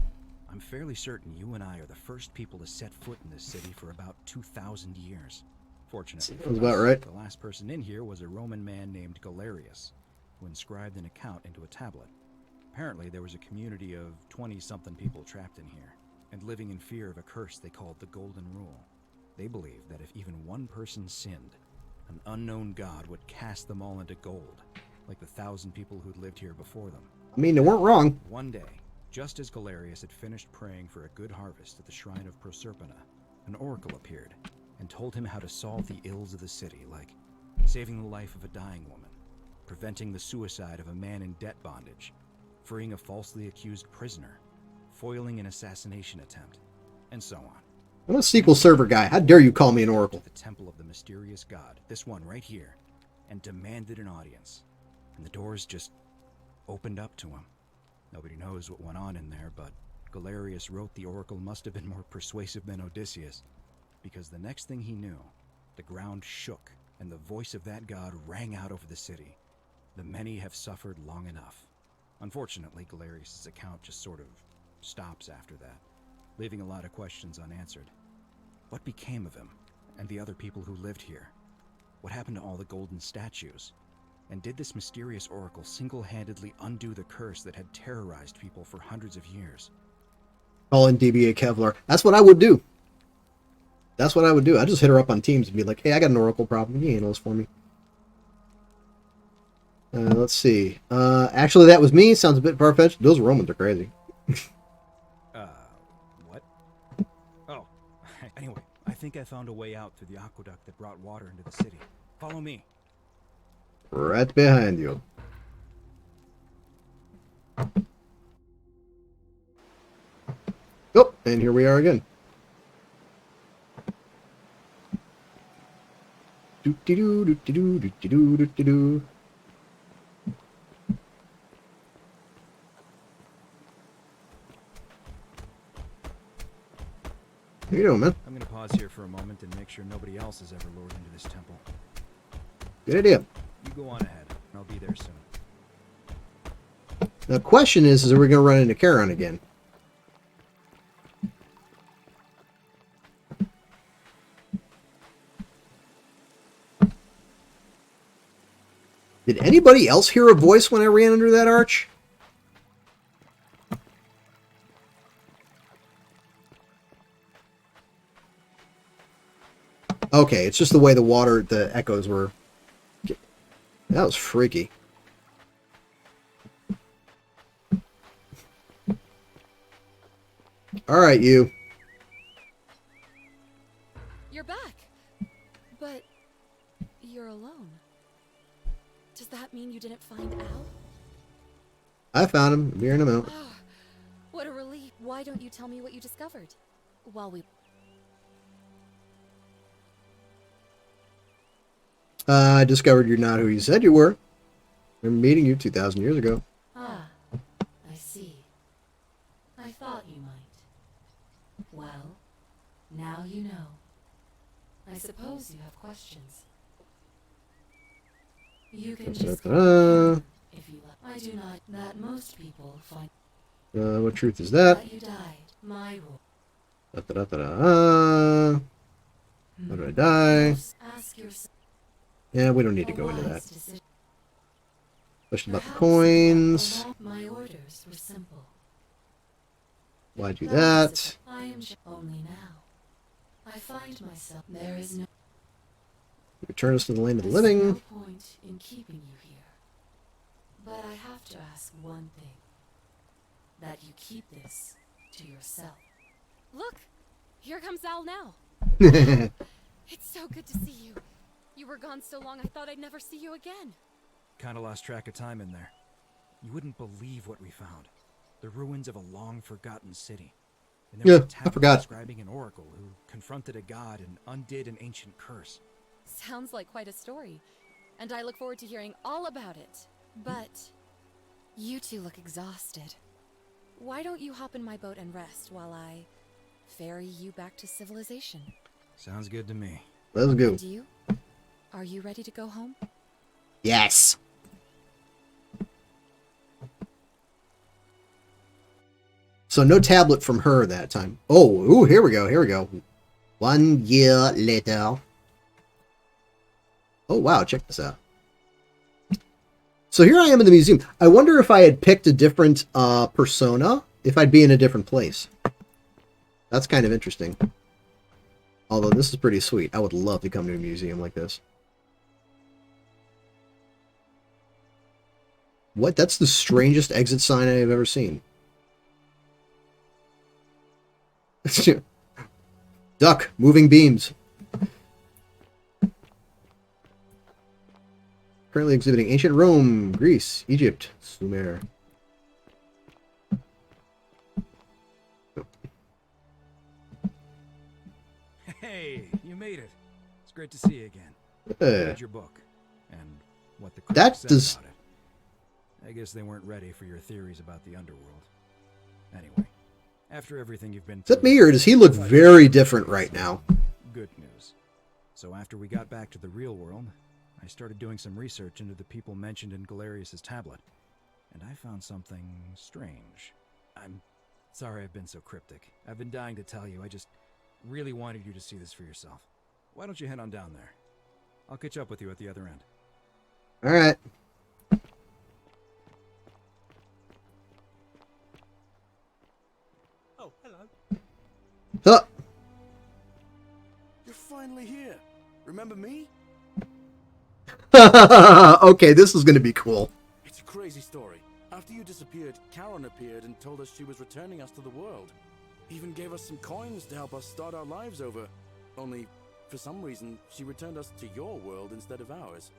I'm fairly certain you and I are the first people to set foot in this city for about 2,000 years. Fortunately, Sounds about right. The last person in here was a Roman man named Galerius, who inscribed an account into a tablet. Apparently, there was a community of 20-something people trapped in here, and living in fear of a curse they called the Golden Rule. They believed that if even one person sinned, an unknown god would cast them all into gold, like the 1,000 people who'd lived here before them. I mean, they weren't wrong. One day, just as Galerius had finished praying for a good harvest at the shrine of Proserpina, an oracle appeared and told him how to solve the ills of the city, like saving the life of a dying woman, preventing the suicide of a man in debt bondage, freeing a falsely accused prisoner, foiling an assassination attempt, and so on. I'm a SQL Server guy. How dare you call me an oracle? The temple of the mysterious god, this one right here, and demanded an audience. And the doors just opened up to him. Nobody knows what went on in there, but Galerius wrote the oracle must have been more persuasive than Odysseus, because the next thing he knew, the ground shook, and the voice of that god rang out over the city. The many have suffered long enough. Unfortunately, Galerius' account just sort of stops after that, leaving a lot of questions unanswered. What became of him, and the other people who lived here? What happened to all the golden statues? And did this mysterious oracle single-handedly undo the curse that had terrorized people for hundreds of years? Call in DBA Kevlar. That's what I would do. That's what I would do. I'd just hit her up on Teams and be like, hey, I got an oracle problem. You handle this for me. Let's see. Actually, that was me. Sounds a bit far-fetched. Those Romans are crazy. What? Oh, anyway, I think I found a way out through the aqueduct that brought water into the city. Follow me. Right behind you. Oh, and here we are again. Do-de-doo, do-de-doo, do-de-doo, do-de-doo. How you doing, man? I'm gonna pause here for a moment and make sure nobody else has ever lured into this temple. Good idea. You go on ahead, and I'll be there soon. The question is are we going to run into Charon again? Did anybody else hear a voice when I ran under that arch? Okay, it's just the way the echoes were. That was freaky. All right, you. You're back. But you're alone. Does that mean you didn't find Al? I found him. I'm hearing him out. Oh, what a relief. Why don't you tell me what you discovered? While we... I discovered you're not who you said you were. I remember meeting you 2,000 years ago. Ah, I see. I thought you might. Well, now you know. I suppose you have questions. You can just call me if you like. I do not. That most people find. What truth is that? You died. My rule. How did I die? Ask yourself. Yeah, we don't need to go into that. Question about the coins. My orders were simple. Why do that? I am only now. I find myself. There is no. Return us to the land of the living. No point in keeping you here. But I have to ask one thing. That you keep this to yourself. Look! Here comes Al now. It's so good to see you. You were gone so long, I thought I'd never see you again. Kinda lost track of time in there. You wouldn't believe what we found. The ruins of a long-forgotten city. And there was a tablet describing an oracle who confronted a god and undid an ancient curse. Sounds like quite a story. And I look forward to hearing all about it. But you two look exhausted. Why don't you hop in my boat and rest while I ferry you back to civilization? Sounds good to me. Let's go. And you? Are you ready to go home? Yes. So no tablet from her that time. Oh, ooh, here we go. Here we go. 1 year later. Oh, wow. Check this out. So here I am in the museum. I wonder if I had picked a different persona, if I'd be in a different place. That's kind of interesting. Although this is pretty sweet. I would love to come to a museum like this. What? That's the strangest exit sign I have ever seen. Duck, moving beams. Currently exhibiting ancient Rome, Greece, Egypt, Sumer. Hey, you made it. It's great to see you again. Read your book and what the that said does. About it. I guess they weren't ready for your theories about the underworld. Anyway, after everything you've been Is that me, or does he look very different right now? Good news. So after we got back to the real world, I started doing some research into the people mentioned in Galerius's tablet, and I found something strange. I'm sorry I've been so cryptic. I've been dying to tell you. I just really wanted you to see this for yourself. Why don't you head on down there? I'll catch up with you at the other end. All right. Oh, hello. Huh. You're finally here. Remember me? Okay, this is going to be cool. It's a crazy story. After you disappeared, Charon appeared and told us she was returning us to the world. Even gave us some coins to help us start our lives over. Only, for some reason, she returned us to your world instead of ours.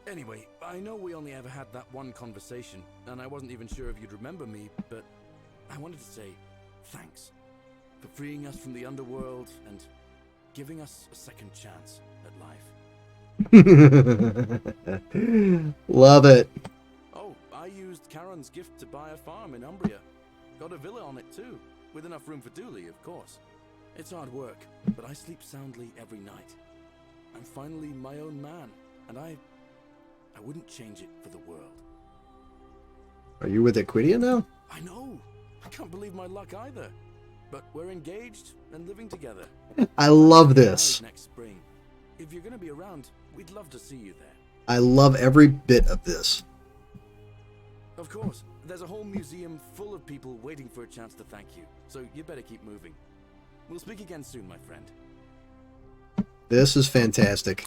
Anyway, I know we only ever had that one conversation, and I wasn't even sure if you'd remember me, but I wanted to say thanks for freeing us from the underworld and giving us a second chance at life. Love it. Oh, I used Charon's gift to buy a farm in Umbria. Got a villa on it too, with enough room for Dooley, of course. It's hard work, but I sleep soundly every night. I'm finally my own man, and I I wouldn't change it for the world. Are you with Equidia now? I know. I can't believe my luck either. But we're engaged and living together. I love this. Next spring. If you're going to be around, we'd love to see you there. I love every bit of this. Of course. There's a whole museum full of people waiting for a chance to thank you. So you better keep moving. We'll speak again soon, my friend. This is fantastic.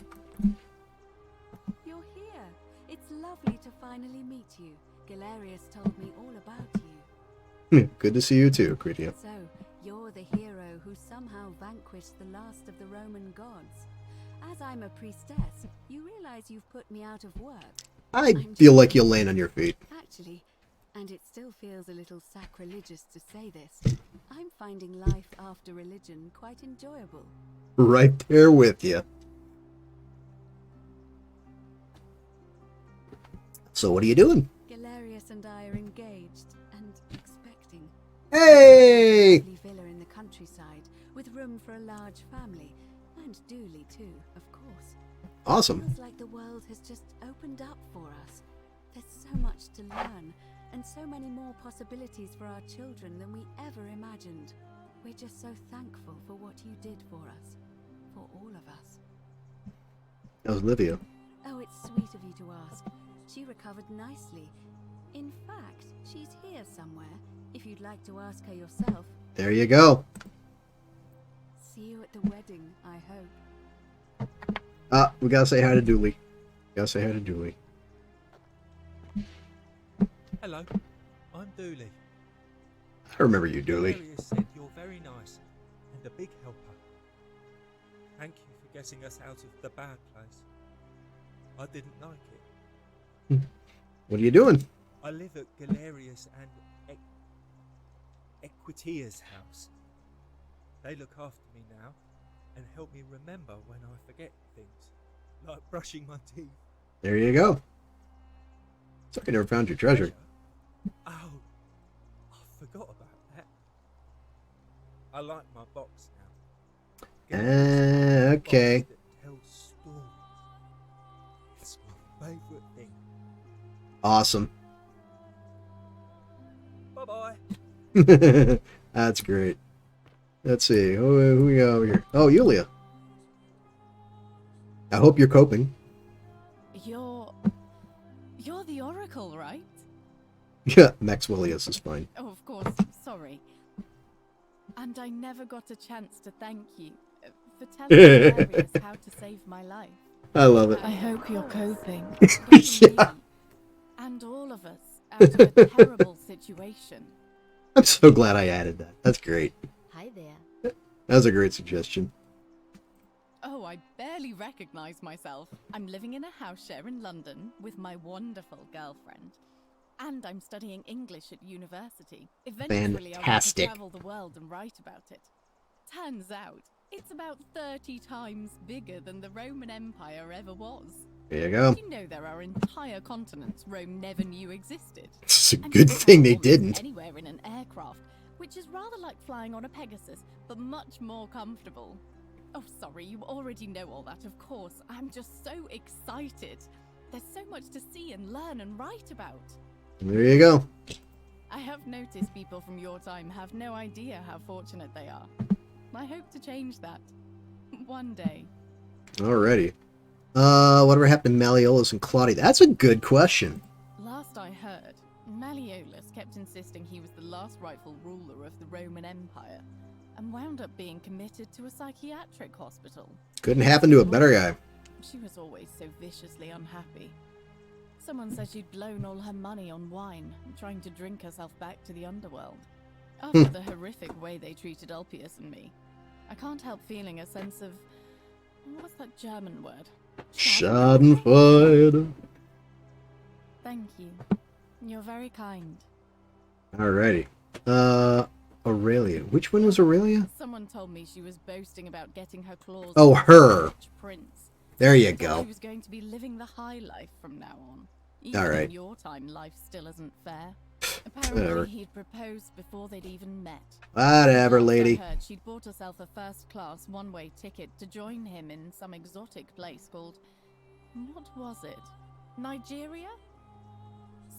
You're here. It's lovely to finally meet you. Galerius told me all about you. Good to see you too, Equidia. So, you're the hero who somehow vanquished the last of the Roman gods. As I'm a priestess, you realize you've put me out of work. I feel like you'll land on your feet. Actually, and it still feels a little sacrilegious to say this, I'm finding life after religion quite enjoyable. Right there with you. So what are you doing? Galerius and I are engaged and expecting. Hey! A lovely villa in the countryside with room for a large family, and Dooley too, of course. Awesome. It feels like the world has just opened up for us. There's so much to learn, and so many more possibilities for our children than we ever imagined. We're just so thankful for what you did for us, for all of us. That was Livia. Oh, it's sweet of you to ask. She recovered nicely. In fact, she's here somewhere, if you'd like to ask her yourself. There you go. See you at the wedding, I hope. We gotta say hi to Dooley. Gotta say hi to Dooley. Hello, I'm Dooley. I remember you, Dooley. Galerius said you're very nice and a big helper. Thank you for getting us out of the bad place. I didn't like it. What are you doing? I live at Galerius and Equitia's house. They look after me now and help me remember when I forget things, like brushing my teeth. There you go. Sorry I never found your treasure. Oh, I forgot about that. I like my box now. Okay. Box that tells stories. It's my favourite thing. Awesome. Bye-bye. That's great. Let's see. Who we got over here? Oh, Yulia. I hope you're coping. You're the Oracle, right? Yeah, Maxwell is fine. Oh, of course. Sorry. And I never got a chance to thank you for telling Galerius how to save my life. I love it. I hope you're coping. Yeah. And all of us out of a terrible situation. I'm so glad I added that. That's great. Hi there. That was a great suggestion. Oh, I barely recognize myself. I'm living in a house share in London with my wonderful girlfriend. And I'm studying English at university. Eventually, Fantastic. I want to travel the world and write about it. Turns out, it's about 30 times bigger than the Roman Empire ever was. There you go. Did you know there are entire continents Rome never knew existed? It's a good thing they didn't. Anywhere in an aircraft, which is rather like flying on a Pegasus, but much more comfortable. Oh, sorry, you already know all that, of course. I'm just so excited. There's so much to see and learn and write about. There you go. I have noticed people from your time have no idea how fortunate they are. I hope to change that. One day. Alrighty. Whatever happened to Malleolus and Claudia? That's a good question. Last I heard, Malleolus kept insisting he was the last rightful ruler of the Roman Empire, and wound up being committed to a psychiatric hospital. Couldn't happen to a better guy. She was always so viciously unhappy. Someone said she'd blown all her money on wine, trying to drink herself back to the underworld. After the horrific way they treated Ulpius and me, I can't help feeling a sense of... what's that German word? Schadenfreude. Thank you. You're very kind. Alrighty. Aurelia. Which one was Aurelia? Someone told me she was boasting about getting her claws... Oh, on her. a rich prince. There you I thought go. She was going to be living the high life from now on. All Even right. in your time, life still isn't fair. Apparently, Whatever. he'd proposed before they'd even met. Whatever, Last lady. I heard, she'd bought herself a first-class one-way ticket to join him in some exotic place called... what was it? Nigeria?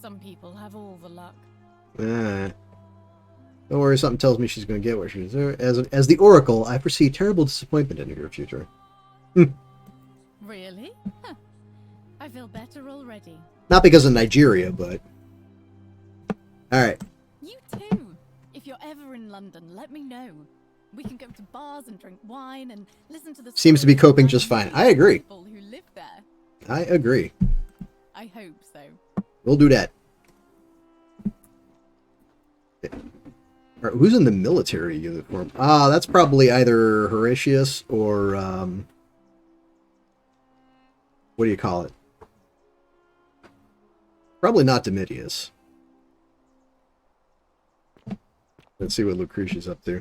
Some people have all the luck. Don't worry, something tells me she's going to get what she's there. As the Oracle, I foresee terrible disappointment in your future. Really? Huh. I feel better already. Not because of Nigeria, but... Alright. You too. If you're ever in London, let me know. We can go to bars and drink wine and listen to the Seems to be stories coping of just fine. random I agree. people who live there. I agree. I hope so. We'll do that. Alright, who's in the military uniform? Ah, that's probably either Horatius or, what do you call it? Probably not Domitius. Let's see what Lucretia's up to.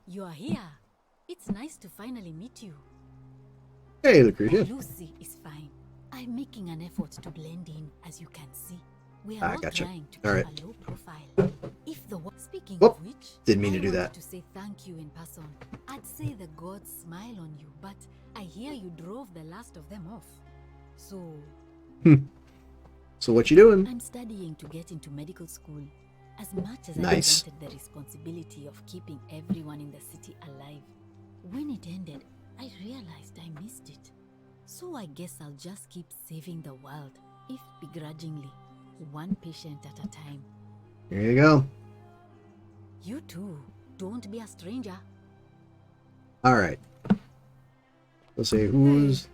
You are here. It's nice to finally meet you. Hey, Lucretia. Lucy is fine. I'm making an effort to blend in, as you can see. We are all Gotcha. trying to All keep right. a low profile. If the speaking Whoop. of which, Didn't mean to I do wanted that. to say thank you in person. I'd say the gods smile on you, but I hear you drove the last of them off. So So what you doing? I'm studying to get into medical school. As much as Nice. I wanted the responsibility of keeping everyone in the city alive, when it ended, I realized I missed it. So I guess I'll just keep saving the world, if begrudgingly, one patient at a time. Here you go. You too. Don't be a stranger. Alright. Let's see, who's...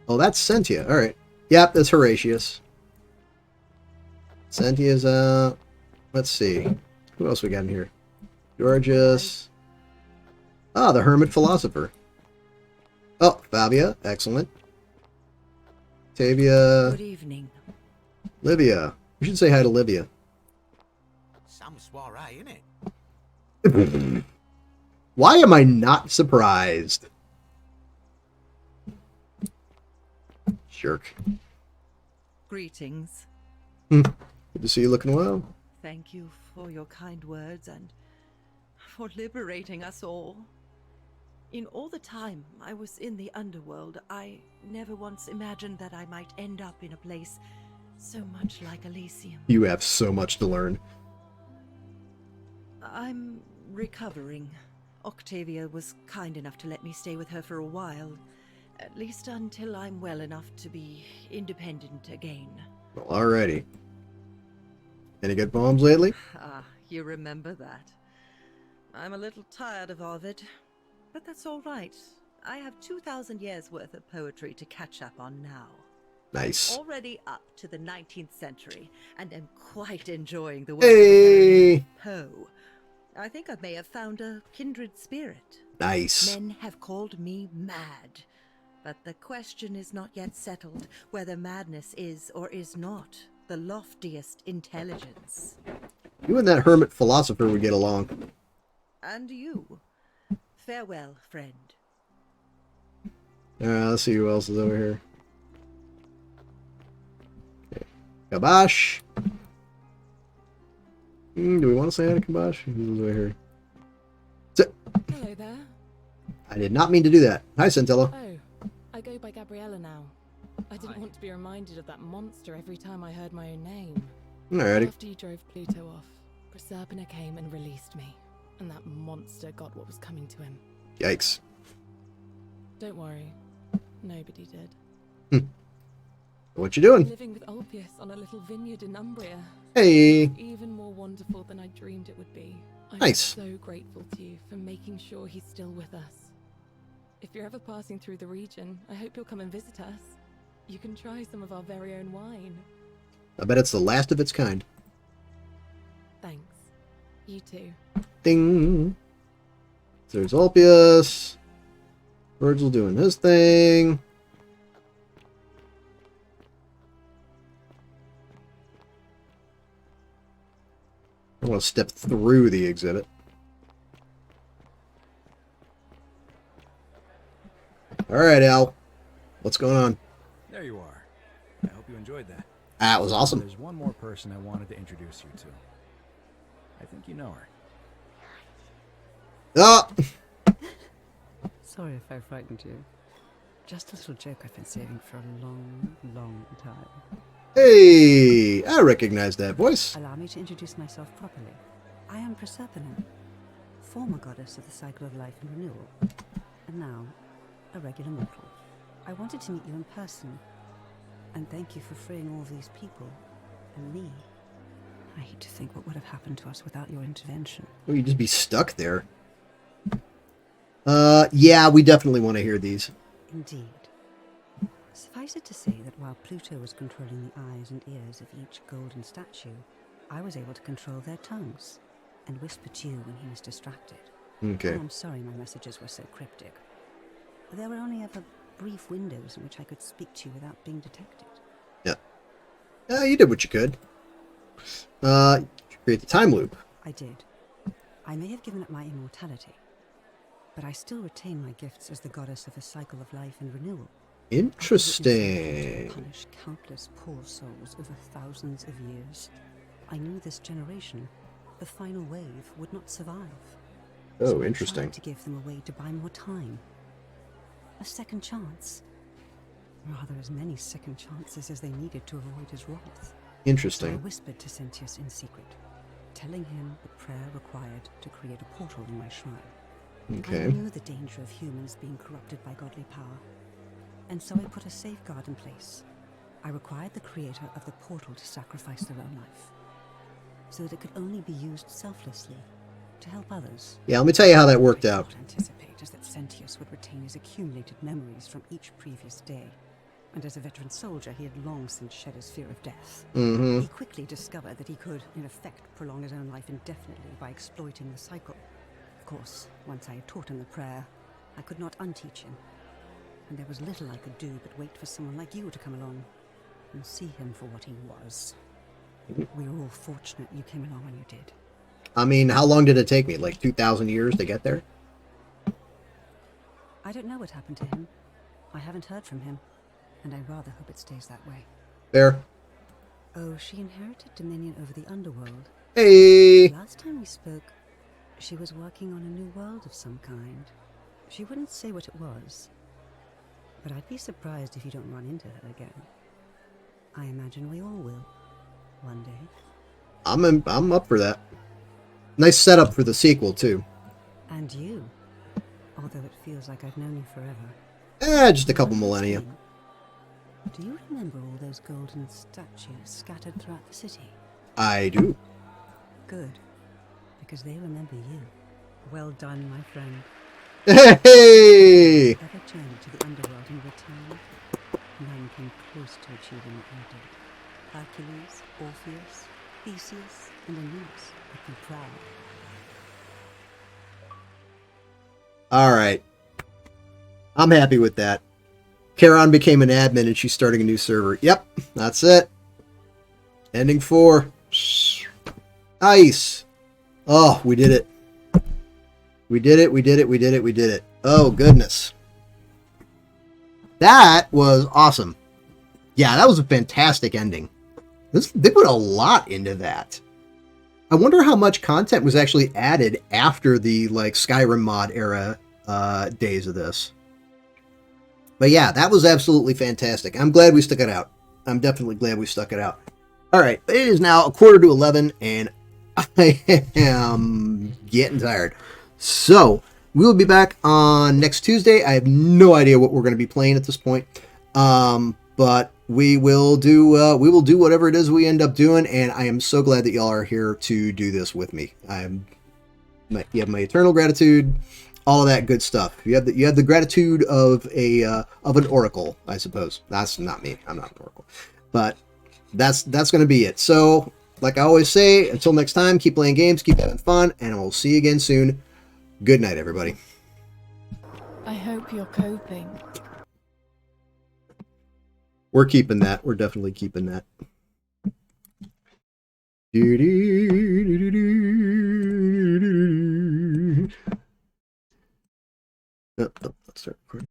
Oh, that's Sentia. Alright. Yep, that's Horatius. Sentia's, let's see. Who else we got in here? Georgius. Ah, the Hermit Philosopher. Oh, Fabia. Excellent. Tavia. Good evening. Livia. We should say hi to Livia. Some soiree, innit? Why am I not surprised? Jerk. Greetings. Good to see you looking well. Thank you for your kind words and for liberating us all. In all the time I was in the underworld, I never once imagined that I might end up in a place so much like Elysium. You have so much to learn. I'm recovering. Octavia was kind enough to let me stay with her for a while. At least until I'm well enough to be independent again. Well, alrighty. Any good poems lately? Ah, you remember that. I'm a little tired of Ovid, but that's all right. I have 2,000 years worth of poetry to catch up on now. Nice. Already up to the 19th century, and am quite enjoying the work Hey! of Poe. I think I may have found a kindred spirit. Nice. Men have called me mad, but the question is not yet settled whether madness is or is not the loftiest intelligence. You and that Hermit Philosopher would get along. And you. Farewell, friend. Let's see who else is over here. Okay. Kabash. Do we want to say hi to Kabash? Who's over here? Hello there. I did not mean to do that. Hi, Centella. Oh, I go by Gabriella now. I didn't want to be reminded of that monster every time I heard my own name. Alrighty. After you drove Pluto off, Proserpina came and released me, and that monster got what was coming to him. Yikes. Don't worry, nobody did. What you doing? Living with Ulpius on a little vineyard in Umbria. Hey. Even more wonderful than I dreamed it would be. I'm Nice. so grateful to you for making sure he's still with us. If you're ever passing through the region, I hope you'll come and visit us. You can try some of our very own wine. I bet it's the last of its kind. Thanks. You too. Ding. There's Ulpius. Virgil doing his thing. I want to step through the exhibit. Alright, Al. What's going on? There you are. I hope you enjoyed that. That was awesome. There's one more person I wanted to introduce you to. I think you know her. Ah! Sorry if I frightened you. Just a little joke I've been saving for a long, long time. Hey, I recognize that voice. Allow me to introduce myself properly. I am Proserpine, former goddess of the cycle of life and renewal, and now a regular mortal. I wanted to meet you in person, and thank you for freeing all these people, and me. I hate to think what would have happened to us without your intervention. Well, you'd just be stuck there. Yeah, we definitely want to hear these. Indeed. Suffice it to say that while Pluto was controlling the eyes and ears of each golden statue, I was able to control their tongues and whisper to you when he was distracted. Okay. I'm sorry my messages were so cryptic. There were only ever brief windows in which I could speak to you without being detected. Yeah. You did what you could. Create the time loop. I did. I may have given up my immortality, but I still retain my gifts as the goddess of the cycle of life and renewal. Interesting. To punish countless poor souls over thousands of years. I knew this generation, the final wave, would not survive. Oh, so interesting. I tried to give them a way to buy more time. A second chance. Rather, as many second chances as they needed to avoid his wrath. Interesting. So I whispered to Sentius in secret, telling him the prayer required to create a portal in my shrine. Okay. I knew the danger of humans being corrupted by godly power, and so I put a safeguard in place. I required the creator of the portal to sacrifice their own life, so that it could only be used selflessly to help others. Yeah, let me tell you how that worked out. What I anticipate is that Sentius would retain his accumulated memories from each previous day, and as a veteran soldier, he had long since shed his fear of death. Mm-hmm. He quickly discovered that he could, in effect, prolong his own life indefinitely by exploiting the cycle. Of course, once I had taught him the prayer, I could not unteach him, and there was little I could do but wait for someone like you to come along and see him for what he was. We were all fortunate you came along when you did. I mean, how long did it take me? Like 2,000 years to get there? I don't know what happened to him. I haven't heard from him, and I rather hope it stays that way. Fair. Oh, she inherited dominion over the underworld. Hey! Last time we spoke, she was working on a new world of some kind. She wouldn't say what it was, but I'd be surprised if you don't run into her again. I imagine we all will, one day. I'm up for that. Nice setup for the sequel, too. And you, although it feels like I've known you forever. Just a couple millennia. Do you remember all those golden statues scattered throughout the city? I do. Good, because they remember you. Well done, my friend. Hey! Ever journeyed to the underworld and returned? None came close to achieving what you did. Hercules, Orpheus, Theseus, and Aeneas would be proud. Alright. I'm happy with that. Charon became an admin and she's starting a new server. Yep, that's it. Ending 4. Nice. Oh, we did it. We did it, we did it, we did it, we did it. Oh, goodness. That was awesome. Yeah, that was a fantastic ending. They put a lot into that. I wonder how much content was actually added after the Skyrim mod era days of this. But yeah, that was absolutely fantastic. I'm glad we stuck it out. I'm definitely glad we stuck it out. All right, it is now 11:15, and I am getting tired. So we will be back on next Tuesday. I have no idea what we're going to be playing at this point, but we will do whatever it is we end up doing. And I am so glad that y'all are here to do this with me. You have my eternal gratitude. All of that good stuff. You have the gratitude of an oracle, I suppose. That's not me. I'm not an oracle, but that's going to be it. So, like I always say, until next time, keep playing games, keep having fun, and we'll see you again soon. Good night, everybody. I hope you're coping. We're keeping that. We're definitely keeping that. Let's start recording.